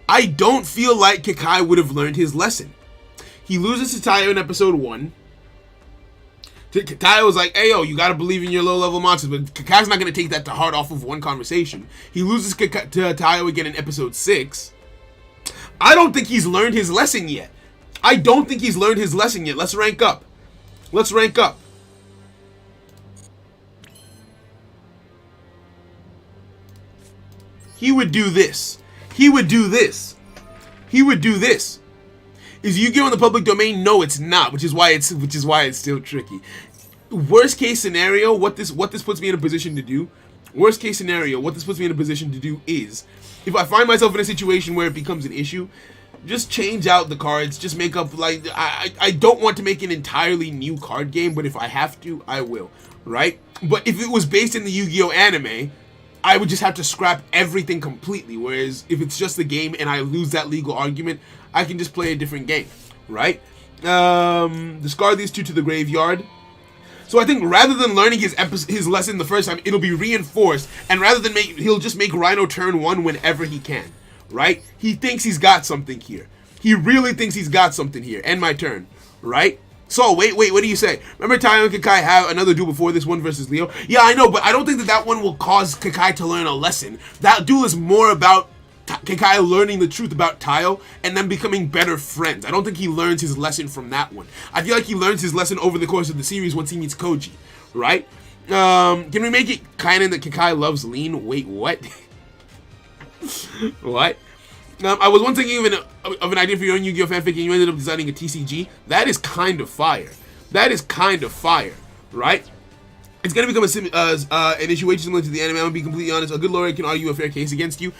I don't feel like Kikai would have learned his lesson. He loses to Tayo in episode 1. Tayo was like, hey yo, you gotta believe in your low level monsters, but Kikai's not gonna take that to heart off of one conversation. He loses to Tayo again in episode 6. I don't think he's learned his lesson yet. I don't think he's learned his lesson yet. Let's rank up. Let's rank up. He would do this. He would do this. He would do this. Is Yu-Gi-Oh in the public domain? No, it's not, which is why it's still tricky. Worst case scenario, what this puts me in a position to do. Worst case scenario, what this puts me in a position to do is, if I find myself in a situation where it becomes an issue, just change out the cards. Just make up, like, I don't want to make an entirely new card game, but if I have to, I will, right? But if it was based in the Yu-Gi-Oh anime, I would just have to scrap everything completely. Whereas if it's just the game and I lose that legal argument, I can just play a different game, right? Discard these two to the graveyard. So I think rather than learning his lesson the first time, it'll be reinforced. And rather than he'll just make Rhino turn 1 whenever he can, right? He thinks he's got something here. He really thinks he's got something here. End my turn, right? So, wait, what do you say? Remember Tayo and Kikai have another duel before this one versus Leo? Yeah, I know, but I don't think that one will cause Kikai to learn a lesson. That duel is more about Kikai learning the truth about Tayo and then becoming better friends. I don't think he learns his lesson from that one. I feel like he learns his lesson over the course of the series once he meets Koji, right? Can we make it canon that Kikai loves Lean? Wait, what? What? I was once thinking of an idea for your own Yu-Gi-Oh fanfic and you ended up designing a TCG. That is kind of fire. That is kind of fire, right? It's going to become an issue similar to the anime. I'm going to be completely honest. A good lawyer can argue a fair case against you.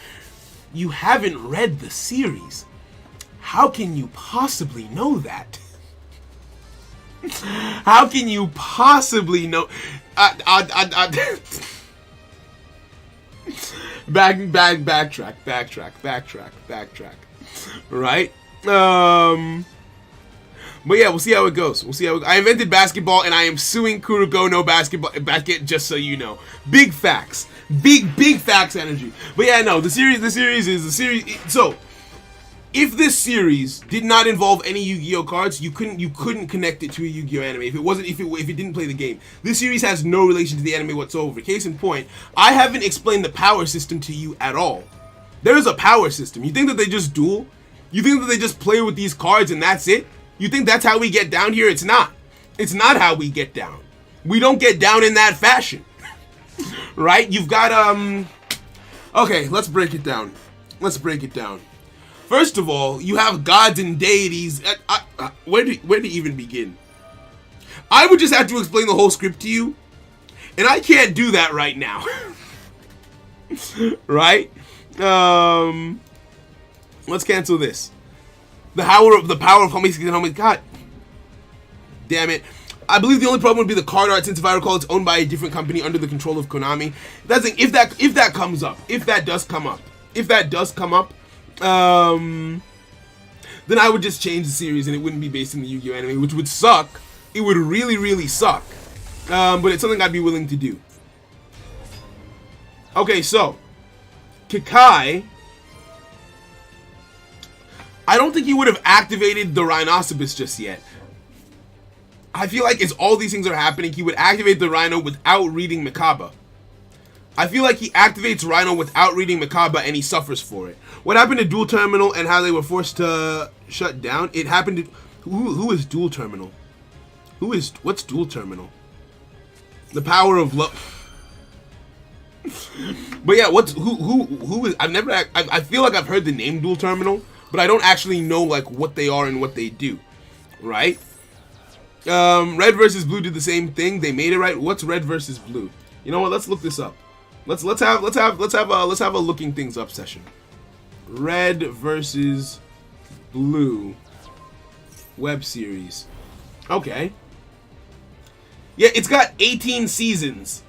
You haven't read the series. How can you possibly know that? How can you possibly know? Backtrack. Right? But yeah, we'll see how it goes. I invented basketball and I am suing Kuroko no basket, just so you know. Big facts. Big facts energy. But yeah, no, the series is. So, if this series did not involve any Yu-Gi-Oh cards, you couldn't connect it to a Yu-Gi-Oh anime if it didn't play the game. This series has no relation to the anime whatsoever. Case in point, I haven't explained the power system to you at all. There is a power system. You think that they just duel? You think that they just play with these cards and that's it? You think that's how we get down here? It's not. It's not how we get down. We don't get down in that fashion. Right? You've got okay, let's break it down. First of all, you have gods and deities. Where to even begin? I would just have to explain the whole script to you, and I can't do that right now. Right? Let's cancel this. The power of Homie and God damn it. I believe the only problem would be the card art, since if I recall, it's owned by a different company under the control of Konami. That's like, if that does come up, then I would just change the series and it wouldn't be based in the Yu-Gi-Oh anime, which would suck. It would really suck. But it's something I'd be willing to do. Okay, so Kikai, I don't think he would have activated the Rhinoceros just yet. I feel like as all these things are happening, he would activate the Rhino without reading Mikaba. I feel like he activates Rhino without reading Mikaba and he suffers for it. What happened to Duel Terminal and how they were forced to shut down? It happened to... Who is Duel Terminal? What's Duel Terminal? The power of love. But yeah, who is... I feel like I've heard the name Duel Terminal, but I don't actually know like what they are and what they do. Right? Red versus Blue did the same thing. They made it right. What's Red versus Blue? You know what? Let's look this up. Let's have a looking things up session. Red versus Blue web series. Okay. Yeah, it's got 18 seasons.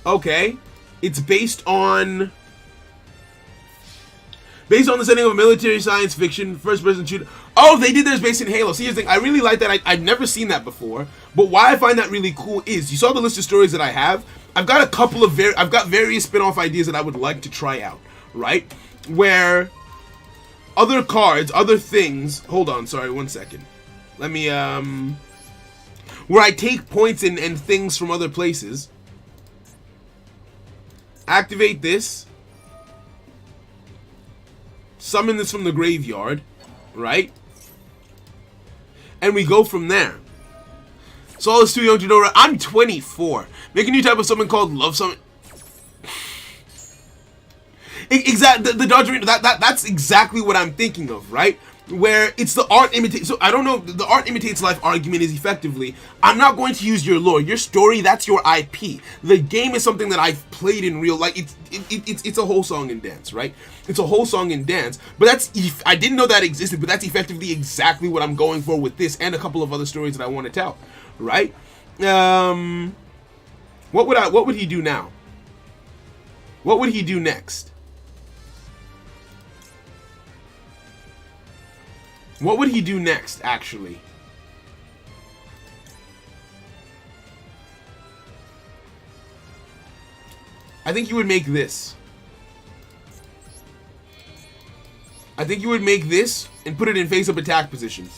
Okay. It's based on the setting of a military science fiction first-person shooter. Oh, they did theirs based in Halo. See, here's the thing. I really like that. I've never seen that before. But why I find that really cool is, you saw the list of stories that I have. I've got a couple of I've got various spin-off ideas that I would like to try out, right? Where other cards, other things. Hold on, sorry, 1 second. Let me where I take points and things from other places. Activate this. Summon this from the graveyard, right? And we go from there. So all is too young to know. I'm 24. Make a new type of summon called Love Summon. Exactly, the Dodger. That's exactly what I'm thinking of, right? Where it's the art imitates. So I don't know. The art imitates life argument is effectively, I'm not going to use your lore, your story. That's your IP. The game is something that I've played in real life. It's a whole song and dance, right? It's a whole song and dance. But that's, I didn't know that existed. But that's effectively exactly what I'm going for with this and a couple of other stories that I want to tell, right? What would he do now? What would he do next? What would he do next, actually? I think he would make this. I think you would make this and put it in face-up attack position.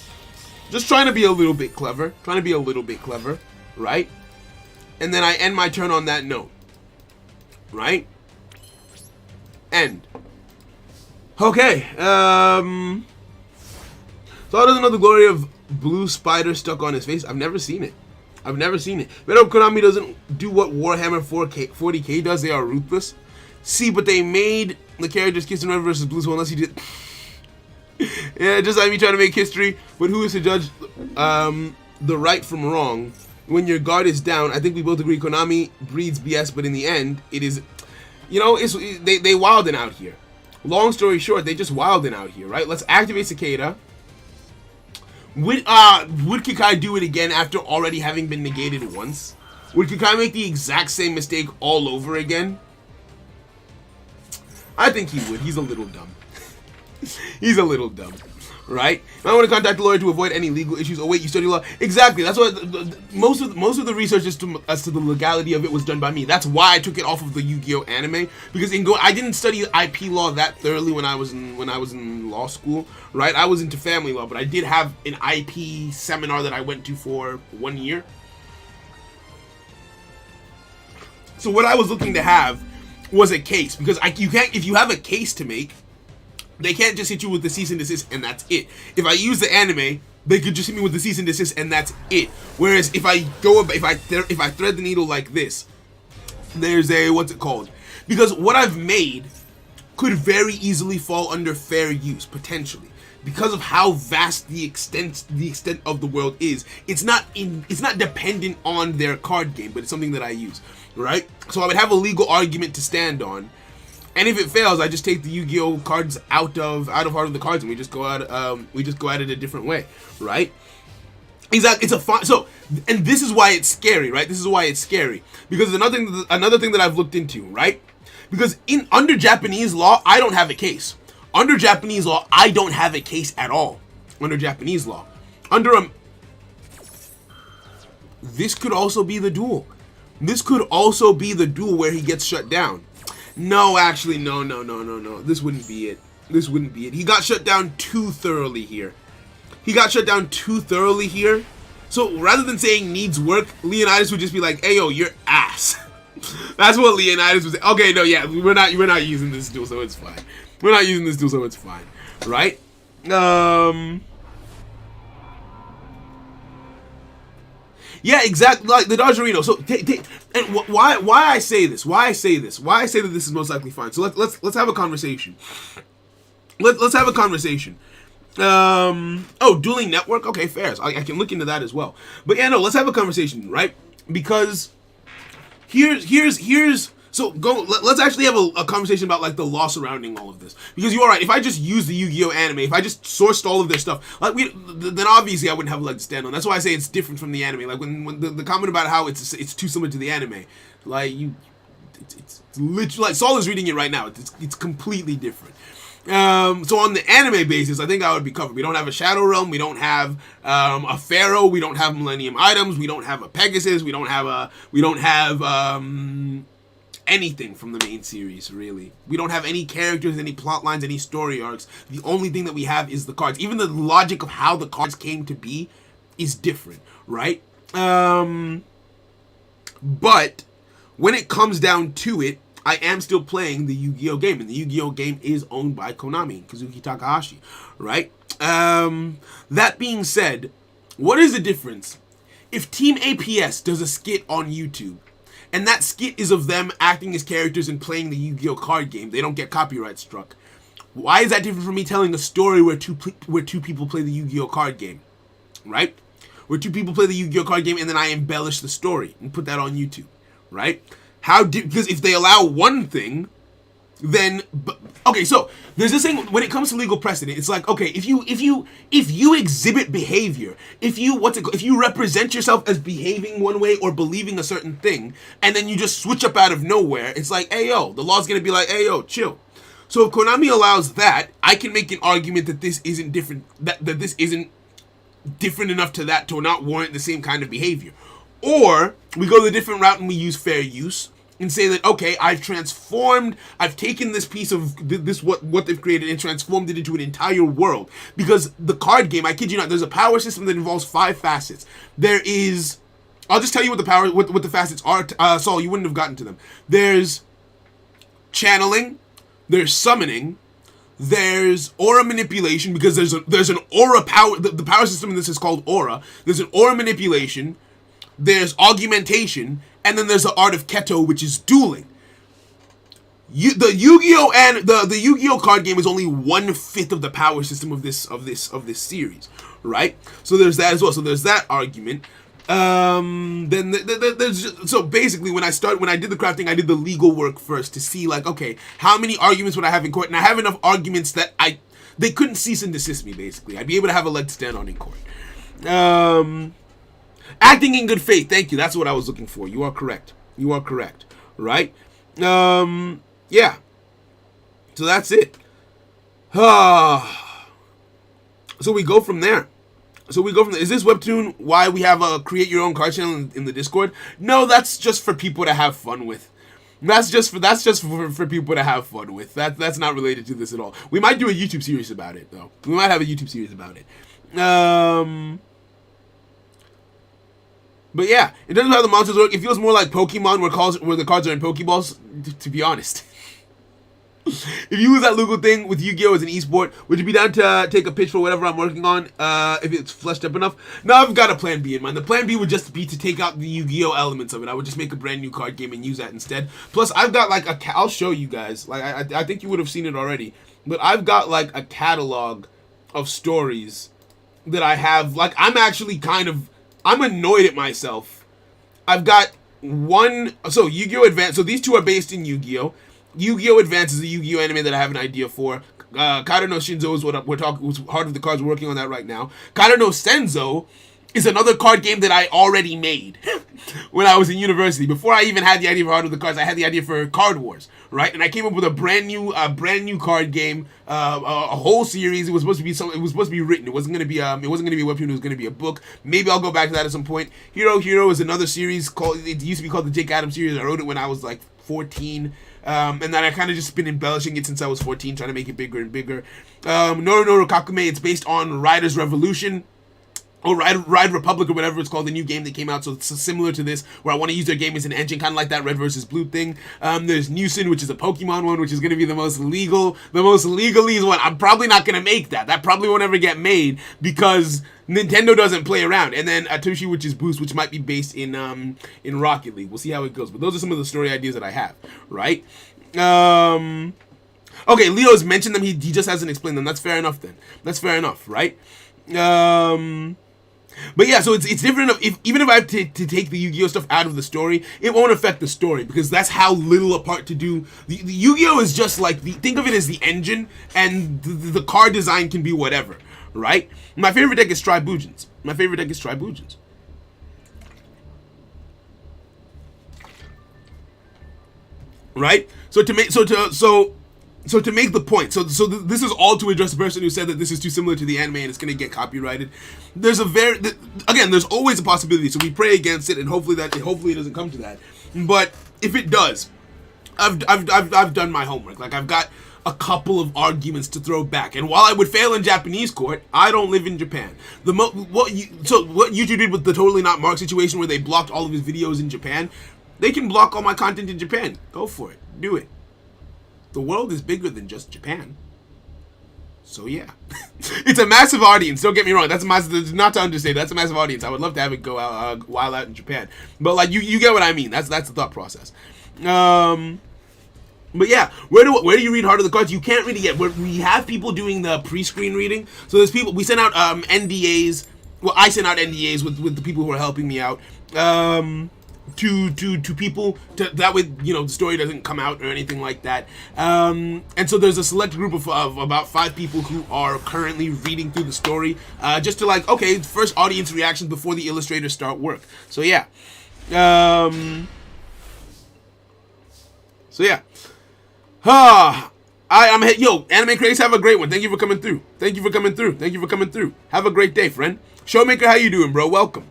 Just trying to be a little bit clever. Right? And then I end my turn on that note. Right? End. Okay. Thought doesn't know the glory of blue spider stuck on his face. I've never seen it. But Konami doesn't do what Warhammer 40k does. They are ruthless. See, but they made the characters kiss and red versus blue, so unless he did... Yeah, just like me trying to make history. But who is to judge the right from wrong? When your guard is down, I think we both agree Konami breeds BS, but in the end, it is... You know, they wildin' out here. Long story short, they just wildin' out here, right? Let's activate Cicada. Would Kikai do it again after already having been negated once? Would Kikai make the exact same mistake all over again? I think he would. He's a little dumb. He's a little dumb, right? I want to contact a lawyer to avoid any legal issues. Oh wait, you study law? Exactly. That's what most of the research as to the legality of it was done by me. That's why I took it off of the Yu-Gi-Oh anime, because I didn't study IP law that thoroughly when I was in law school, right? I was into family law, but I did have an IP seminar that I went to for 1 year. So what I was looking to have was a case, because you can't, if you have a case to make, they can't just hit you with the cease and desist and that's it. If I use the anime, they could just hit me with the cease and desist and that's it. Whereas if I thread the needle like this, there's a, what's it called? Because what I've made could very easily fall under fair use, potentially. Because of how vast the extent of the world is, it's not dependent on their card game, but it's something that I use, right? So I would have a legal argument to stand on, and if it fails, I just take the Yu-Gi-Oh cards out of Heart of the Cards, and we just go at it a different way, right? Exactly. It's a fun. So, and this is why it's scary, right? This is why it's scary, because another thing that I've looked into, right? Because under Japanese law, I don't have a case. Under Japanese law, I don't have a case at all. Under Japanese law. This could also be the duel. This could also be the duel where he gets shut down. No, actually, no. This wouldn't be it. He got shut down too thoroughly here. So rather than saying needs work, Leonidas would just be like, "Hey yo, you're ass." That's what Leonidas was. Okay, no, yeah, we're not using this duel, so it's fine. Right? Yeah, exactly. Like the Dodgerino. So, and why I say this? Why I say that this is most likely fine. So let's have a conversation. Let's have a conversation. Oh, dueling network. Okay, fair. So I can look into that as well. But yeah, no. Let's have a conversation, right? Because here's so let's actually have a conversation about like the law surrounding all of this, because you're right. If I just use the Yu-Gi-Oh anime, if I just sourced all of their stuff, like then obviously I wouldn't have a leg to stand on. That's why I say it's different from the anime. Like when the comment about how it's too similar to the anime, like it's literally like Saul is reading it right now. It's completely different. So on the anime basis, I think I would be covered. We don't have a Shadow Realm, we don't have a Pharaoh, we don't have Millennium Items, we don't have a Pegasus, we don't have anything from the main series, really. We don't have any characters, any plot lines, any story arcs. The only thing that we have is the cards. Even the logic of how the cards came to be is different, right? But when it comes down to it, I am still playing the Yu-Gi-Oh game, and the Yu-Gi-Oh game is owned by Konami, Kazuki Takahashi, right? That being said, what is the difference if Team APS does a skit on YouTube, and that skit is of them acting as characters and playing the Yu-Gi-Oh card game? They don't get copyright struck. Why is that different from me telling a story where two people play the Yu-Gi-Oh card game, right? Where two people play the Yu-Gi-Oh card game and then I embellish the story and put that on YouTube, right? Because if they allow one thing, then okay. So there's this thing when it comes to legal precedent. It's like, okay, if you exhibit behavior, if you represent yourself as behaving one way or believing a certain thing, and then you just switch up out of nowhere, it's like, hey yo, the law's gonna be like, hey yo, chill. So if Konami allows that, I can make an argument that this isn't different. That this isn't different enough to not warrant the same kind of behavior. Or we go the different route and we use fair use and say that, okay, I've taken this piece of what they've created and transformed it into an entire world. Because the card game, I kid you not, there's a power system that involves 5 facets. There is, I'll just tell you what the facets are. Saul, you wouldn't have gotten to them. There's channeling, there's summoning, there's aura manipulation, because there's an aura power. The power system in this is called aura. There's an aura manipulation. There's augmentation, and then there's the art of Keto, which is dueling. The Yu-Gi-Oh and the Yu-Gi-Oh card game is only 1/5 of the power system of this series, right? So there's that as well. So there's that argument. Then there's so basically when I did the crafting, I did the legal work first to see like, okay, how many arguments would I have in court, and I have enough arguments that they couldn't cease and desist me. Basically, I'd be able to have a leg to stand on in court. Acting in good faith. Thank you. That's what I was looking for. You are correct. Right? Yeah. So that's it. So we go from there. Is this webtoon why we have a create your own card channel in the Discord? No, that's just for people to have fun with. That's just for people to have fun with. That's not related to this at all. We might do a YouTube series about it though. We might have a YouTube series about it. But yeah, in terms of how the monsters work, it feels more like Pokemon where the cards are in Pokeballs, to be honest. If you use that legal thing with Yu-Gi-Oh as an esport, would you be down to take a pitch for whatever I'm working on, if it's fleshed up enough? No, I've got a plan B in mind. The plan B would just be to take out the Yu-Gi-Oh elements of it. I would just make a brand new card game and use that instead. Plus, I've got like I'll show you guys. Like I think you would have seen it already. But I've got like a catalog of stories that I have. Like I'm annoyed at myself. I've got so Yu-Gi-Oh! Advance. So these two are based in Yu-Gi-Oh! Yu-Gi-Oh! Advance is the Yu-Gi-Oh! Anime that I have an idea for. Kado no Shinzo is what we're talking. Heart of the Cards, we're working on that right now. Kado no Senzo is another card game that I already made when I was in university. Before I even had the idea for Heart of the Cards, I had the idea for Card Wars, right? And I came up with a brand new card game, a whole series. It was supposed to be written. It wasn't gonna be a webtoon. It was gonna be a book. Maybe I'll go back to that at some point. Hero is another series it used to be called the Jake Adams series. I wrote it when I was like 14. And then I kind of just been embellishing it since I was 14, trying to make it bigger and bigger. Noronoro Kakume, it's based on Riders Revolution. Or Ride Republic or whatever it's called, the new game that came out. So it's similar to this, where I want to use their game as an engine, kind of like that Red versus Blue thing. There's Newson, which is a Pokemon one, which is going to be the most legalese one. I'm probably not going to make that. That probably won't ever get made because Nintendo doesn't play around. And then Atoshi, which is Boost, which might be based in Rocket League. We'll see how it goes. But those are some of the story ideas that I have, right? Okay, Leo's mentioned them. He just hasn't explained them. That's fair enough then. That's fair enough, right? But yeah, so it's different. If even if I have to take the Yu-Gi-Oh stuff out of the story, it won't affect the story because that's how little a part to do. The Yu-Gi-Oh is just like think of it as the engine, and the card design can be whatever, right? My favorite deck is Tribujans. Right? So to make the point, this is all to address the person who said that this is too similar to the anime and it's going to get copyrighted. There's there's always a possibility. So we pray against it, and hopefully it doesn't come to that. But if it does, I've done my homework. Like I've got a couple of arguments to throw back. And while I would fail in Japanese court, I don't live in Japan. What YouTube did with the Totally Not Mark situation, where they blocked all of his videos in Japan, they can block all my content in Japan. Go for it. Do it. The world is bigger than just Japan. So yeah. It's a massive audience, don't get me wrong. That's not to understate, that's a massive audience. I would love to have it go out while out in Japan. But like you get what I mean. That's the thought process. But yeah, where do you read Heart of the Cards? You can't read it yet. We have people doing the pre-screen reading. So there's people, we sent out NDAs. Well, I sent out NDAs with the people who are helping me out. To people, that way, the story doesn't come out or anything like that. And so there's a select group of about 5 people who are currently reading through the story, just to okay, first audience reactions before the illustrators start work. So yeah. Anime Craze, have a great one. Thank you for coming through. Have a great day, friend. Showmaker, how you doing, bro? Welcome.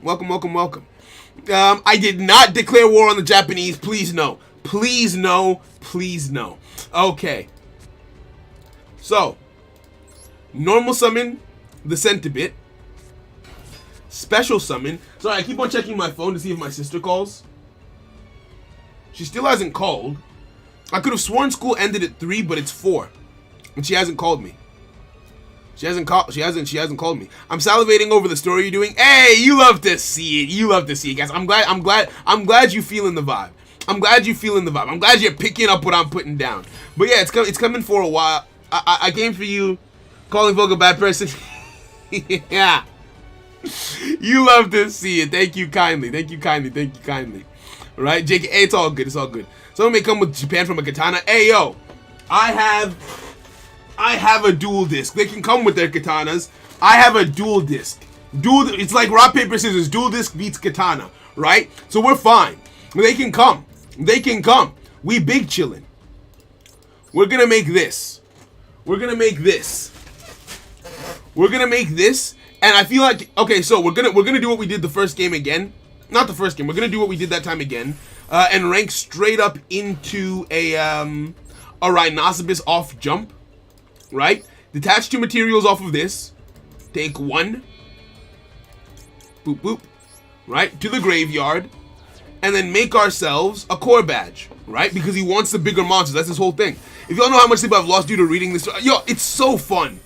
I did not declare war on the Japanese. Please no. Okay. So, normal summon the Centibit. Special summon. Sorry, I keep on checking my phone to see if my sister calls. She still hasn't called. I could have sworn school ended at 3, but it's 4. And she hasn't called me. She hasn't called me. I'm salivating over the story you're doing. Hey, you love to see it. Guys. I'm glad you feeling the vibe. I'm glad you're picking up what I'm putting down. But yeah, it's coming for a while. I came for you, calling folk a bad person. Yeah. You love to see it. Thank you kindly. Right, Jake? Hey, it's all good. Someone may come with Japan from a katana. Hey, yo, I have a dual disc. They can come with their katanas. I have a dual disc. It's like rock, paper, scissors. Dual disc beats katana, right? So we're fine. They can come. We big chillin'. We're gonna make this. And I feel like, okay, so we're gonna do what we did the first game again. Not the first game. We're gonna do what we did that time again, and rank straight up into a rhinoceros off jump. Right? Detach 2 materials off of this. Take 1. Boop, boop. Right? To the graveyard. And then make ourselves a core badge. Right? Because he wants the bigger monsters. That's his whole thing. If y'all know how much sleep I've lost due to reading this. Yo, it's so fun.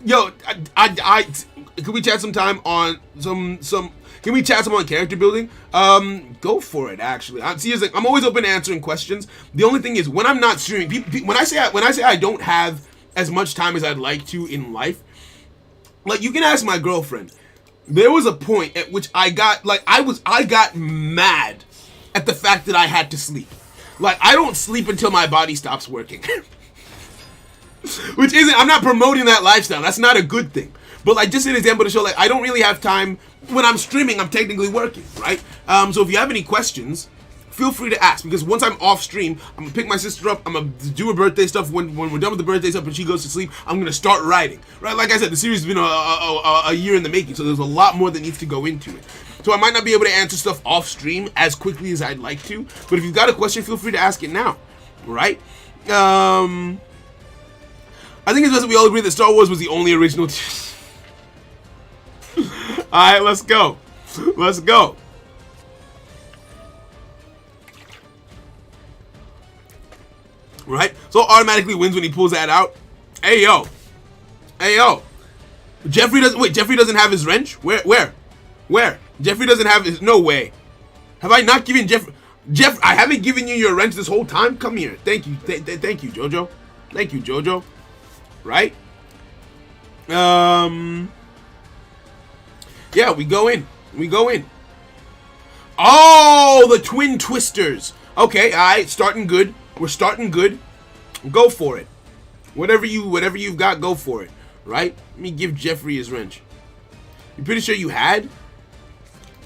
Yo, can we chat sometime on can we chat some on character building? Go for it, actually. I'm always open to answering questions. The only thing is, when I'm not streaming, when I say I don't have as much time as I'd like to in life, like, you can ask my girlfriend. There was a point at which I got mad at the fact that I had to sleep. Like, I don't sleep until my body stops working. Which isn't, I'm not promoting that lifestyle. That's not a good thing. But like, just an example to show, like, I don't really have time. When I'm streaming, I'm technically working, right? So if you have any questions, feel free to ask, because once I'm off stream, I'm gonna pick my sister up, I'm gonna do her birthday stuff. When we're done with the birthday stuff and she goes to sleep, I'm gonna start writing, right? Like I said, the series has been a year in the making, so there's a lot more that needs to go into it. So I might not be able to answer stuff off stream as quickly as I'd like to, but if you've got a question, feel free to ask it now, right? I think it's best that we all agree that Star Wars was the only original. Alright, let's go. Right? So automatically wins when he pulls that out. Hey yo. Jeffrey doesn't have his wrench? Where? Jeffrey doesn't have his, no way. Have I not given Jeff, I haven't given you your wrench this whole time? Come here. Thank you. Thank you, Jojo. Right? Yeah, we go in. We go in. Oh, the twin twisters. Okay, alright, starting good. We're starting good. Go for it. Whatever you've got, go for it. Right? Let me give Jeffrey his wrench. You pretty sure you had?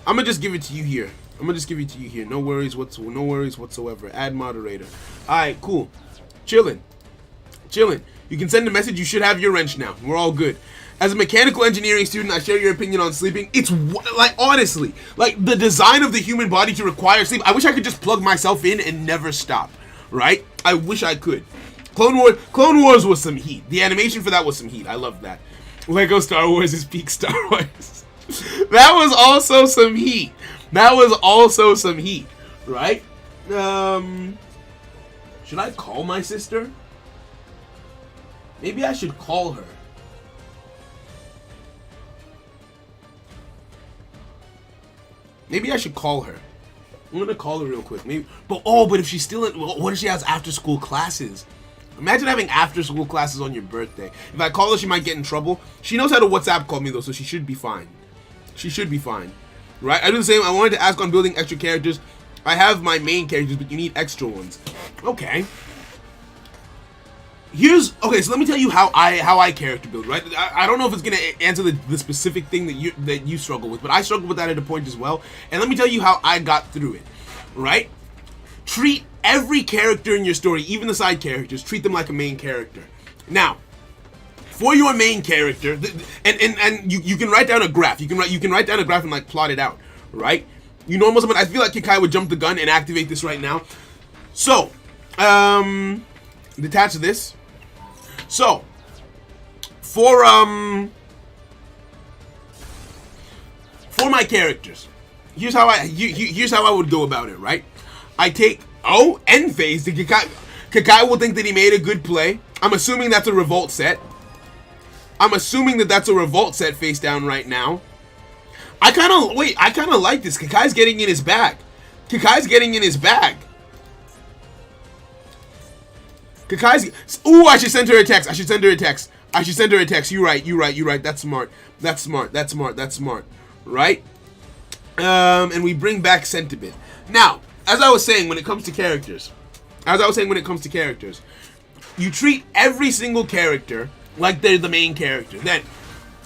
I'm gonna just give it to you here. No worries whatsoever. Add moderator. Alright, cool. Chillin'. You can send a message. You should have your wrench now. We're all good. As a mechanical engineering student, I share your opinion on sleeping. It's like, honestly, like the design of the human body to require sleep. I wish I could just plug myself in and never stop. Right? I wish I could. Clone Wars was some heat. The animation for that was some heat. I love that. Lego Star Wars is peak Star Wars. That was also some heat. Right? Should I call my sister? Maybe I should call her. I'm gonna call her real quick. Maybe, but if she's still in, what if she has after school classes? Imagine having after school classes on your birthday. If I call her, she might get in trouble. She knows how to WhatsApp call me though, so she should be fine. Right? I do the same. I wanted to ask on building extra characters. I have my main characters, but you need extra ones. Okay. So let me tell you how I character build, right? I don't know if it's gonna answer the specific thing that you struggle with, but I struggle with that at a point as well. And let me tell you how I got through it, right? Treat every character in your story, even the side characters, treat them like a main character. Now, for your main character, and you can write down a graph. You can write down a graph and like plot it out, right? You know, I feel like Kikai would jump the gun and activate this right now. So, detach this. So, for my characters, here's how I would go about it, right? I take end phase. The Kikai will think that he made a good play. I'm assuming that's a revolt set. Face down right now. I kind of like this. Kikai's getting in his bag. I should send her a text. You're right. That's smart. Right? And we bring back sentiment. Now, as I was saying when it comes to characters, you treat every single character like they're the main character. Then,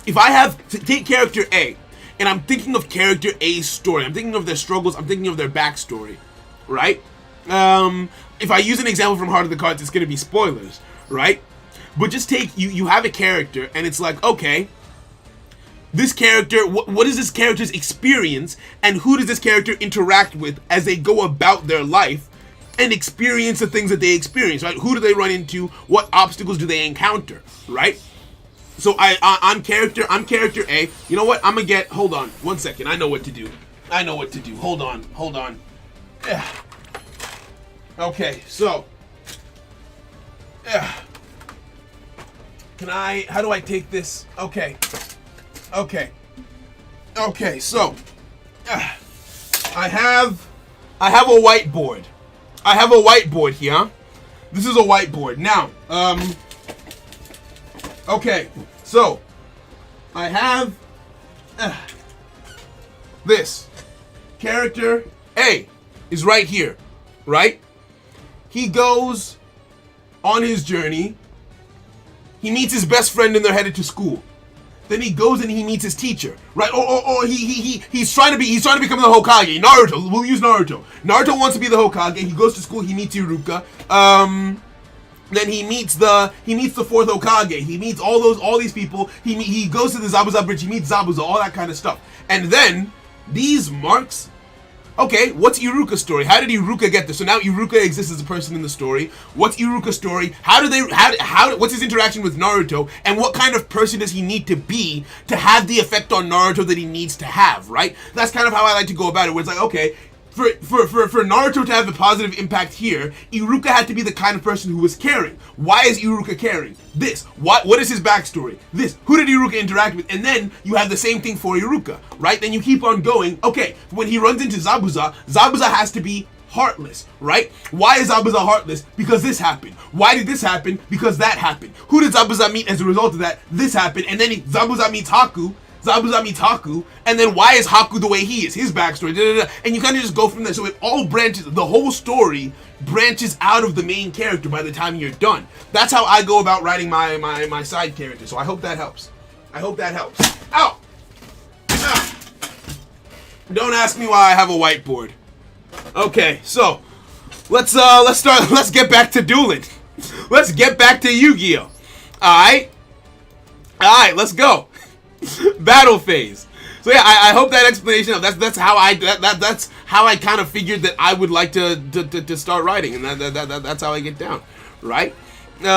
if I have to take character A, and I'm thinking of character A's story, I'm thinking of their struggles, I'm thinking of their backstory, right? If I use an example from Heart of the Cards, it's going to be spoilers, right? But just take, you have a character, and it's like, okay, this character, what is this character's experience, and who does this character interact with as they go about their life and experience the things that they experience, right? Who do they run into? What obstacles do they encounter, right? So I'm character A. You know what? I'm gonna get, hold on, 1 second. I know what to do. Hold on. Okay, so. How do I take this? Okay, so. I have a whiteboard. Here. This is a whiteboard. Now, okay, so I have this. Character A is right here, right? He goes on his journey. He meets his best friend and they're headed to school. Then he goes and he meets his teacher, right? Or he's trying to become the Hokage. Naruto, we'll use Naruto. Naruto wants to be the Hokage. He goes to school. He meets Iruka. Then he meets the fourth Hokage. He meets all these people. He goes to the Zabuza bridge. He meets Zabuza. All that kind of stuff. And then these marks. Okay, what's Iruka's story? How did Iruka get there? So now Iruka exists as a person in the story. What's Iruka's story? What's his interaction with Naruto? And what kind of person does he need to be to have the effect on Naruto that he needs to have, right? That's kind of how I like to go about it, where it's like, okay, for Naruto to have a positive impact here, Iruka had to be the kind of person who was caring. Why is Iruka caring? This. What is his backstory? This. Who did Iruka interact with? And then you have the same thing for Iruka, right? Then you keep on going. Okay, when he runs into Zabuza, Zabuza has to be heartless, right? Why is Zabuza heartless? Because this happened. Why did this happen? Because that happened. Who did Zabuza meet as a result of that? This happened. And then Zabuza meets Haku. Zabuza meets Haku, and then why is Haku the way he is, his backstory, and you kind of just go from there. So it all branches, the whole story branches out of the main character by the time you're done. That's how I go about writing my side character. So I hope that helps. I hope that helps. Ow! Ow! Don't ask me why I have a whiteboard. Okay, so let's start. Let's get back to dueling. Let's get back to Yu-Gi-Oh. All right, let's go. Battle phase. So yeah, I hope that explanation of that's how I kind of figured that I would like to start writing, and that's how I get down, right? That's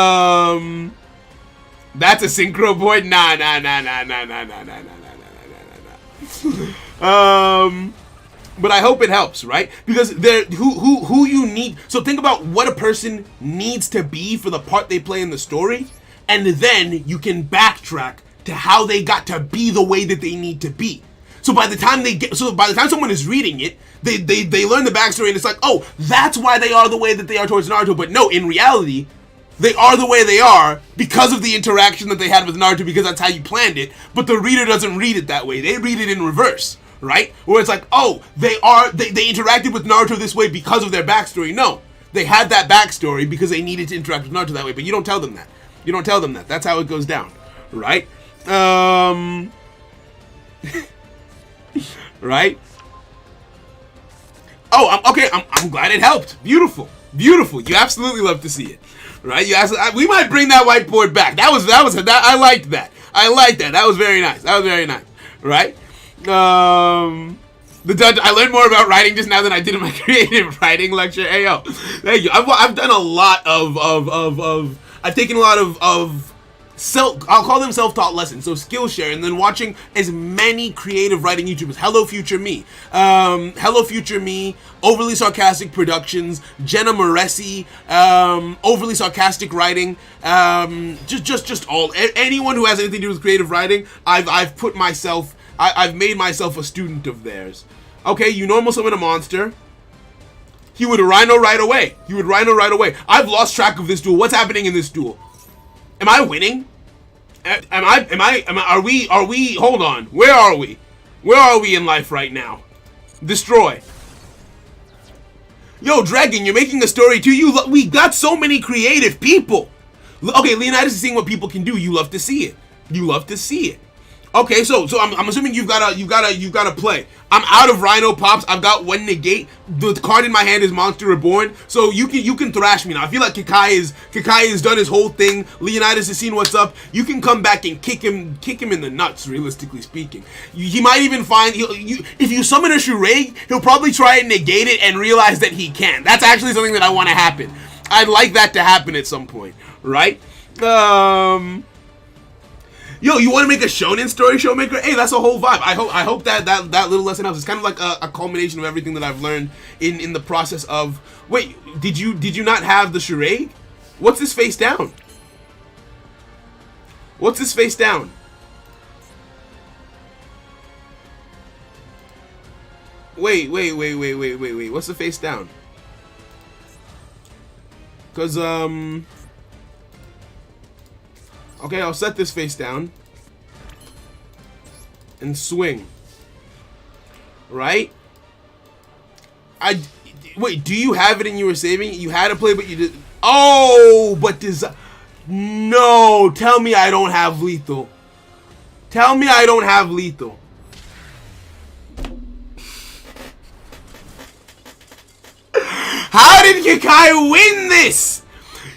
a synchro board. Nah. But I hope it helps, right? Because there, who you need. So think about what a person needs to be for the part they play in the story, and then you can backtrack to how they got to be the way that they need to be. So by the time someone is reading it, they learn the backstory, and it's like, oh, that's why they are the way that they are towards Naruto. But no, in reality, they are the way they are because of the interaction that they had with Naruto, because that's how you planned it. But the reader doesn't read it that way. They read it in reverse, right? Where it's like, oh, they interacted with Naruto this way because of their backstory. No, they had that backstory because they needed to interact with Naruto that way. But you don't tell them that. You don't tell them that. That's how it goes down, right? Right? Oh, I'm glad it helped. Beautiful. You absolutely love to see it, right? We might bring that whiteboard back. I liked that. That was very nice. Right? I learned more about writing just now than I did in my creative writing lecture. Hey yo, thank you. I've done a lot of I've taken a lot of I'll call them self-taught lessons, so Skillshare, and then watching as many creative writing YouTubers. Hello Future Me, Overly Sarcastic Productions, Jenna Moresi, Overly Sarcastic Writing, just anyone who has anything to do with creative writing. I've made myself a student of theirs. Okay, you normal summon a monster. He would Rhino right away. I've lost track of this duel. What's happening in this duel? Am I winning? Are we, hold on. Where are we? Where are we in life right now? Destroy. Yo, Dragon, you're making a story too. We got so many creative people. Okay, Leonidas is seeing what people can do. You love to see it. Okay, so I'm assuming you've got to play. I'm out of Rhino Pops. I've got one negate. The card in my hand is Monster Reborn. So you can thrash me now. I feel like Kakai has done his whole thing. Leonidas has seen what's up. You can come back and kick him in the nuts. Realistically speaking, he might even find if you summon a Shurei, he'll probably try and negate it and realize that he can't. That's actually something that I want to happen. I'd like that to happen at some point, right? Yo, you want to make a shonen story, Showmaker? Hey, that's a whole vibe. I hope that little lesson helps. It's kind of like a culmination of everything that I've learned in the process of. Wait, did you not have the charade? What's this face down? What's this face down? Wait. What's the face down? Cause okay, I'll set this face down and swing. Right? Wait, do you have it and you were saving it? You had to play, but you did. Oh, but no, tell me I don't have lethal. Tell me I don't have lethal. How did Kakai win this?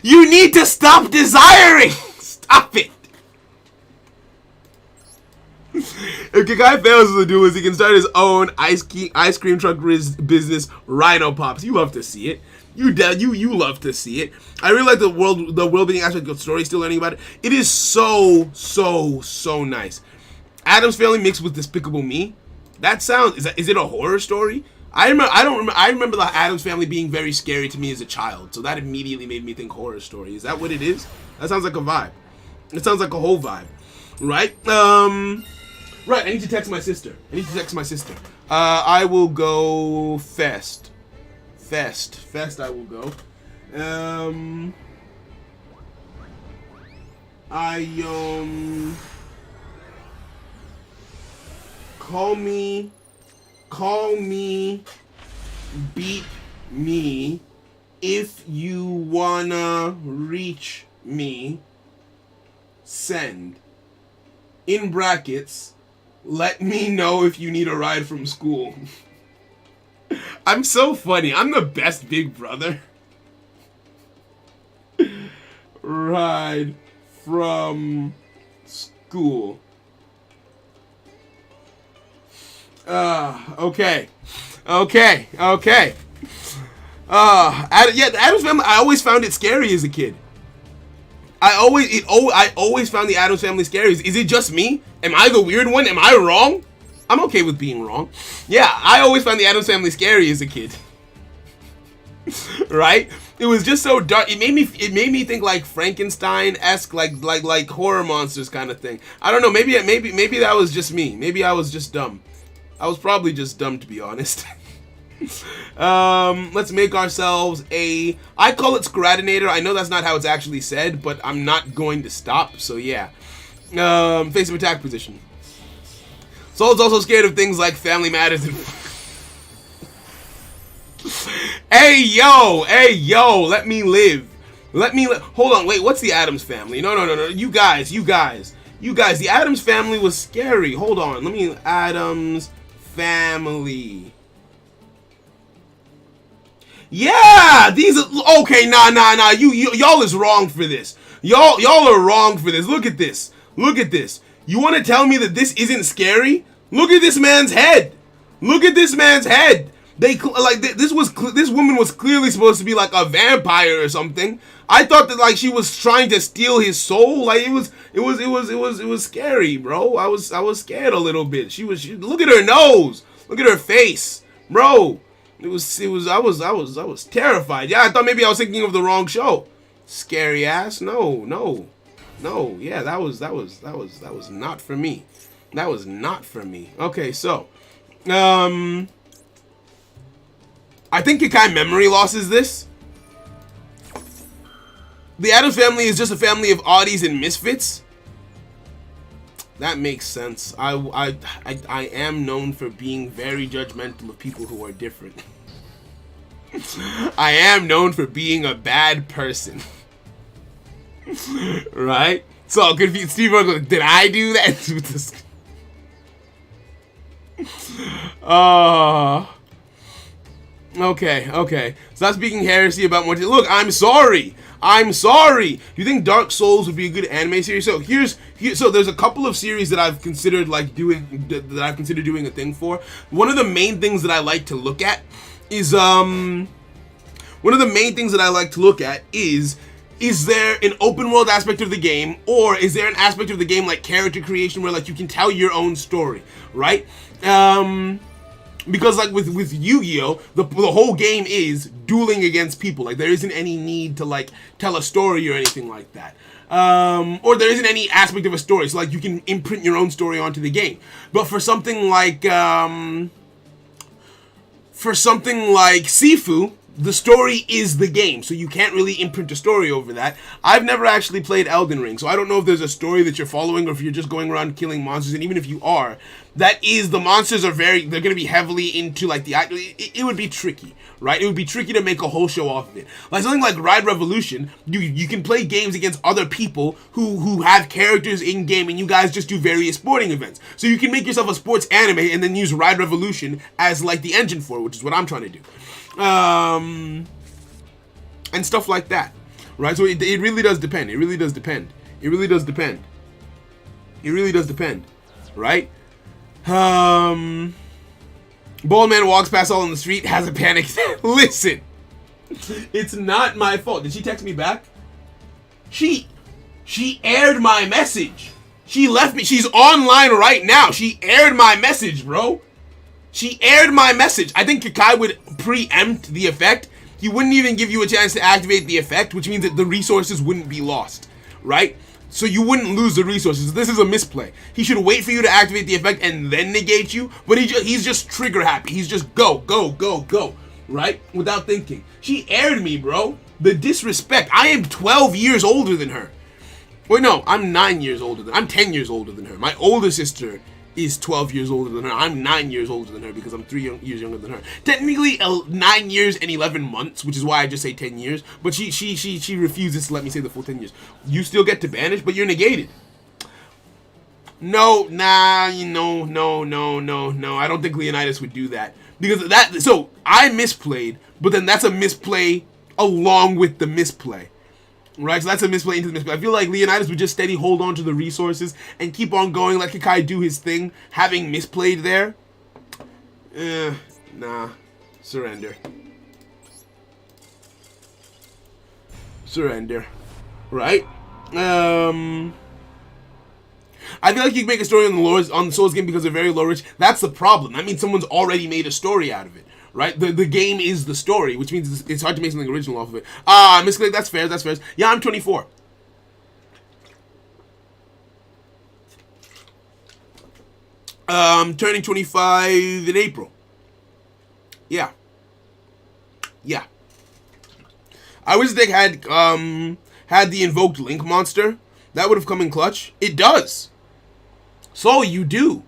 You need to stop desiring. Stop it! If Kakai fails as a duelist, he can start his own ice cream truck business, Rhino Pops. You love to see it. You love to see it. I really like the world building aspect of the story. Still learning about it. It is so nice. Adam's Family mixed with Despicable Me. That sounds is it a horror story? I remember the Adams Family being very scary to me as a child, so that immediately made me think horror story. Is that what it is? That sounds like a vibe. It sounds like a whole vibe, right? Right. I need to text my sister. I will go Fest. I will go. Call me, beat me if you wanna reach me. Send. In brackets, let me know if you need a ride from school. I'm so funny. I'm the best big brother. Ride from school. Okay. Yeah, the Addams Family, I always found it scary as a kid. I always found the Addams Family scary. Is it just me? Am I the weird one? Am I wrong? I'm okay with being wrong. Yeah, I always found the Addams Family scary as a kid. Right? It was just so dark. It made me think like Frankenstein-esque, like horror monsters kind of thing. I don't know. Maybe that was just me. Maybe I was just dumb. I was probably just dumb, to be honest. Let's make ourselves a... I call it Scradinator. I know that's not how it's actually said, but I'm not going to stop, so yeah. Face of attack position. Soul's also scared of things like Family Matters and... Hey, yo, let me live. Hold on, wait, what's the Addams Family? No, you guys. The Addams Family was scary. Hold on, let me... Addams Family. Yeah, these are... Okay, nah. Y'all is wrong for this. Y'all are wrong for this. Look at this. You want to tell me that this isn't scary? Look at this man's head. This woman was clearly supposed to be like a vampire or something. I thought that like she was trying to steal his soul. Like it was scary, bro. I was scared a little bit. She look at her nose. Look at her face, bro. I was terrified. Yeah, I thought maybe I was thinking of the wrong show. Scary ass. No. Yeah, that was not for me. That was not for me. Okay, so I think Kakai memory loss is this. The Addams Family is just a family of oddies and misfits. That makes sense. I am known for being very judgmental of people who are different. I am known for being a bad person. Right? So confused. Steve goes, did I do that? Okay. Stop speaking heresy about what. Look, I'm sorry. You think Dark Souls would be a good anime series? So so there's a couple of series that I've considered doing a thing for. One of the main things that I like to look at is is there an open world aspect of the game, or is there an aspect of the game like character creation where like you can tell your own story, right? Because like with Yu-Gi-Oh, the whole game is dueling against people. Like there isn't any need to like tell a story or anything like that. Or there isn't any aspect of a story, so like you can imprint your own story onto the game. But for something like Sifu, the story is the game, so you can't really imprint a story over that. I've never actually played Elden Ring, so I don't know if there's a story that you're following or if you're just going around killing monsters. And even if you are, the monsters are they're going to be heavily into like it would be tricky, right? It would be tricky to make a whole show off of it. Like something like Ride Revolution, you can play games against other people who have characters in game, and you guys just do various sporting events. So you can make yourself a sports anime and then use Ride Revolution as like the engine for it, which is what I'm trying to do. And stuff like that, right? So it really does depend. It really does depend, right? Bald man walks past all on the street, has a panic. Listen, it's not my fault. Did she text me back? She aired my message. She left me. She's online right now. She aired my message, bro. She aired my message. I think Kakai would preempt the effect. He wouldn't even give you a chance to activate the effect, which means that the resources wouldn't be lost, right? So you wouldn't lose the resources. This is a misplay. He should wait for you to activate the effect and then negate you, but he's just trigger happy. He's just go, right? Without thinking. She aired me, bro. The disrespect. I am 12 years older than her. Wait, no, I'm 9 years older I'm 10 years older than her. My older sister is 12 years older than her. I'm 9 years older than her because I'm 3 years younger than her. Technically, 9 years and 11 months, which is why I just say 10 years. But she refuses to let me say the full 10 years. You still get to banish, but you're negated. No. I don't think Leonidas would do that because that. So I misplayed, but then that's a misplay along with the misplay. Right, so that's a misplay into the misplay. I feel like Leonidas would just steady hold on to the resources and keep on going, let Kakai do his thing, having misplayed there. Nah. Surrender. Right? I feel like you can make a story on the Souls game because they're very low rich. That's the problem. That means someone's already made a story out of it. Right? The game is the story, which means it's hard to make something original off of it. Misclick, that's fair. Yeah, I'm 24. Turning 25 in April. Yeah. I wish they had the invoked Link monster. That would have come in clutch. It does. So you do.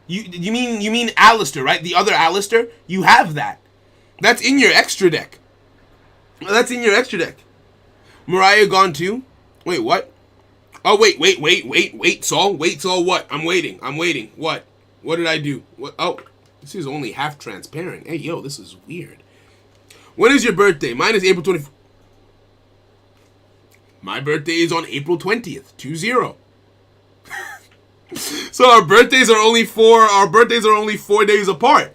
You mean Alistair, right? The other Alistair? You have that. That's in your extra deck. Mariah gone too? Wait, what? Oh, wait, Saul, what? I'm waiting. What? What did I do? What? Oh, this is only half transparent. Hey, yo, this is weird. When is your birthday? Mine is April 20th. My birthday is on April 20th, 20. So our birthdays are only 4 days apart.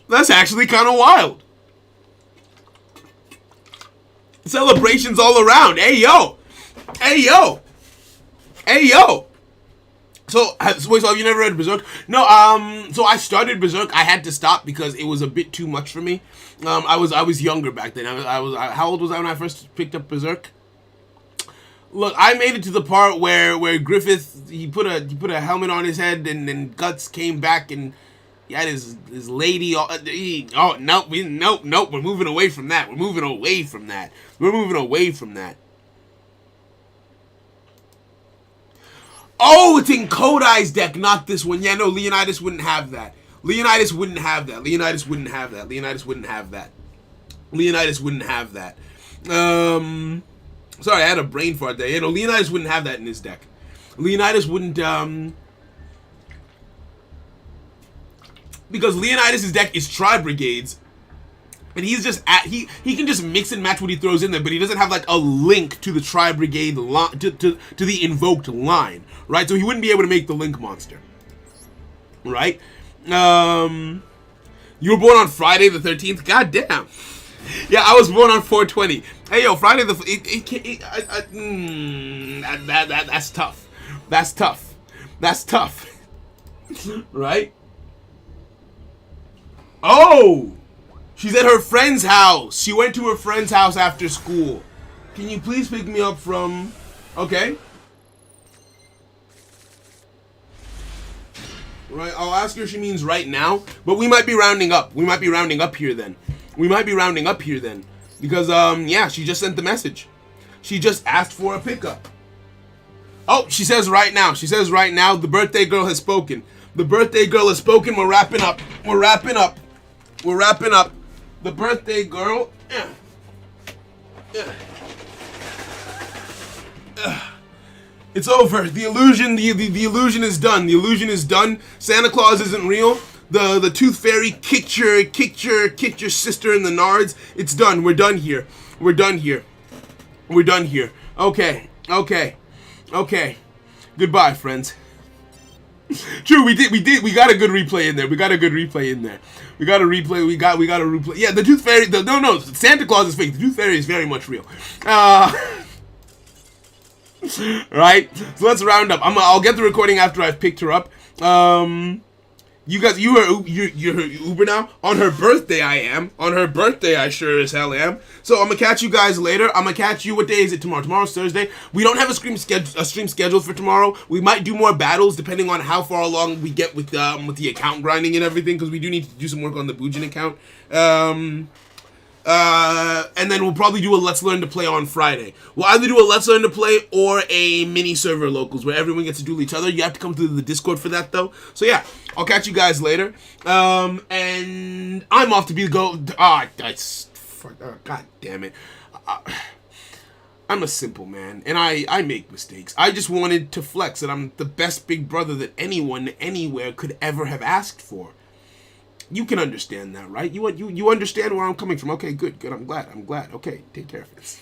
That's actually kind of wild. Celebrations all around. Hey yo. So wait, so have you never read Berserk? No. So I started Berserk. I had to stop because it was a bit too much for me. I was younger back then. How old was I when I first picked up Berserk? Look, I made it to the part where Griffith he put a helmet on his head and then Guts came back and he had his lady. Nope. We're moving away from that. Oh, it's in Kodai's deck, not this one. Yeah, no, Leonidas wouldn't have that. Sorry, I had a brain fart there. Leonidas wouldn't have that in his deck. Leonidas wouldn't, because Leonidas' deck is Tri-Brigades, and he's just he can just mix and match what he throws in there, but he doesn't have like a link to the Tri-Brigade line, to the invoked line, right? So he wouldn't be able to make the Link monster, right? You were born on Friday the 13th. God damn. Yeah, I was born on 4/20. Hey, yo, Friday the... That's tough. Right? Oh! She's at her friend's house. She went to her friend's house after school. Can you please pick me up from... Okay. Right, I'll ask her if she means right now, but we might be rounding up. Here then. Because, yeah, she just sent the message. She just asked for a pickup. Oh, she says right now. The birthday girl has spoken. We're wrapping up. The birthday girl. It's over. The illusion is done. Santa Claus isn't real. The Tooth Fairy kicked your sister in the nards. It's done. We're done here. Okay. Goodbye, friends. True, we We got a good replay in there. We got a replay. Yeah, the Tooth Fairy. No. Santa Claus is fake. The Tooth Fairy is very much real. Right. So let's round up. I'll get the recording after I've picked her up. You guys, you're her Uber now. On her birthday, I am. On her birthday, I sure as hell am. So I'm gonna catch you guys later. I'm gonna catch you. What day is it tomorrow? Tomorrow's Thursday. We don't have a stream scheduled for tomorrow. We might do more battles depending on how far along we get with the account grinding and everything, because we do need to do some work on the Bujin account. And then we'll probably do a Let's Learn to Play on Friday. We'll either do a Let's Learn to Play or a mini server locals where everyone gets to duel each other. You have to come to the Discord for that, though. So yeah, I'll catch you guys later. And I'm off to God damn it. I'm a simple man, and I make mistakes. I just wanted to flex that I'm the best big brother that anyone anywhere could ever have asked for. You can understand that, right? You understand where I'm coming from. Okay, good. I'm glad. Okay, take care of it.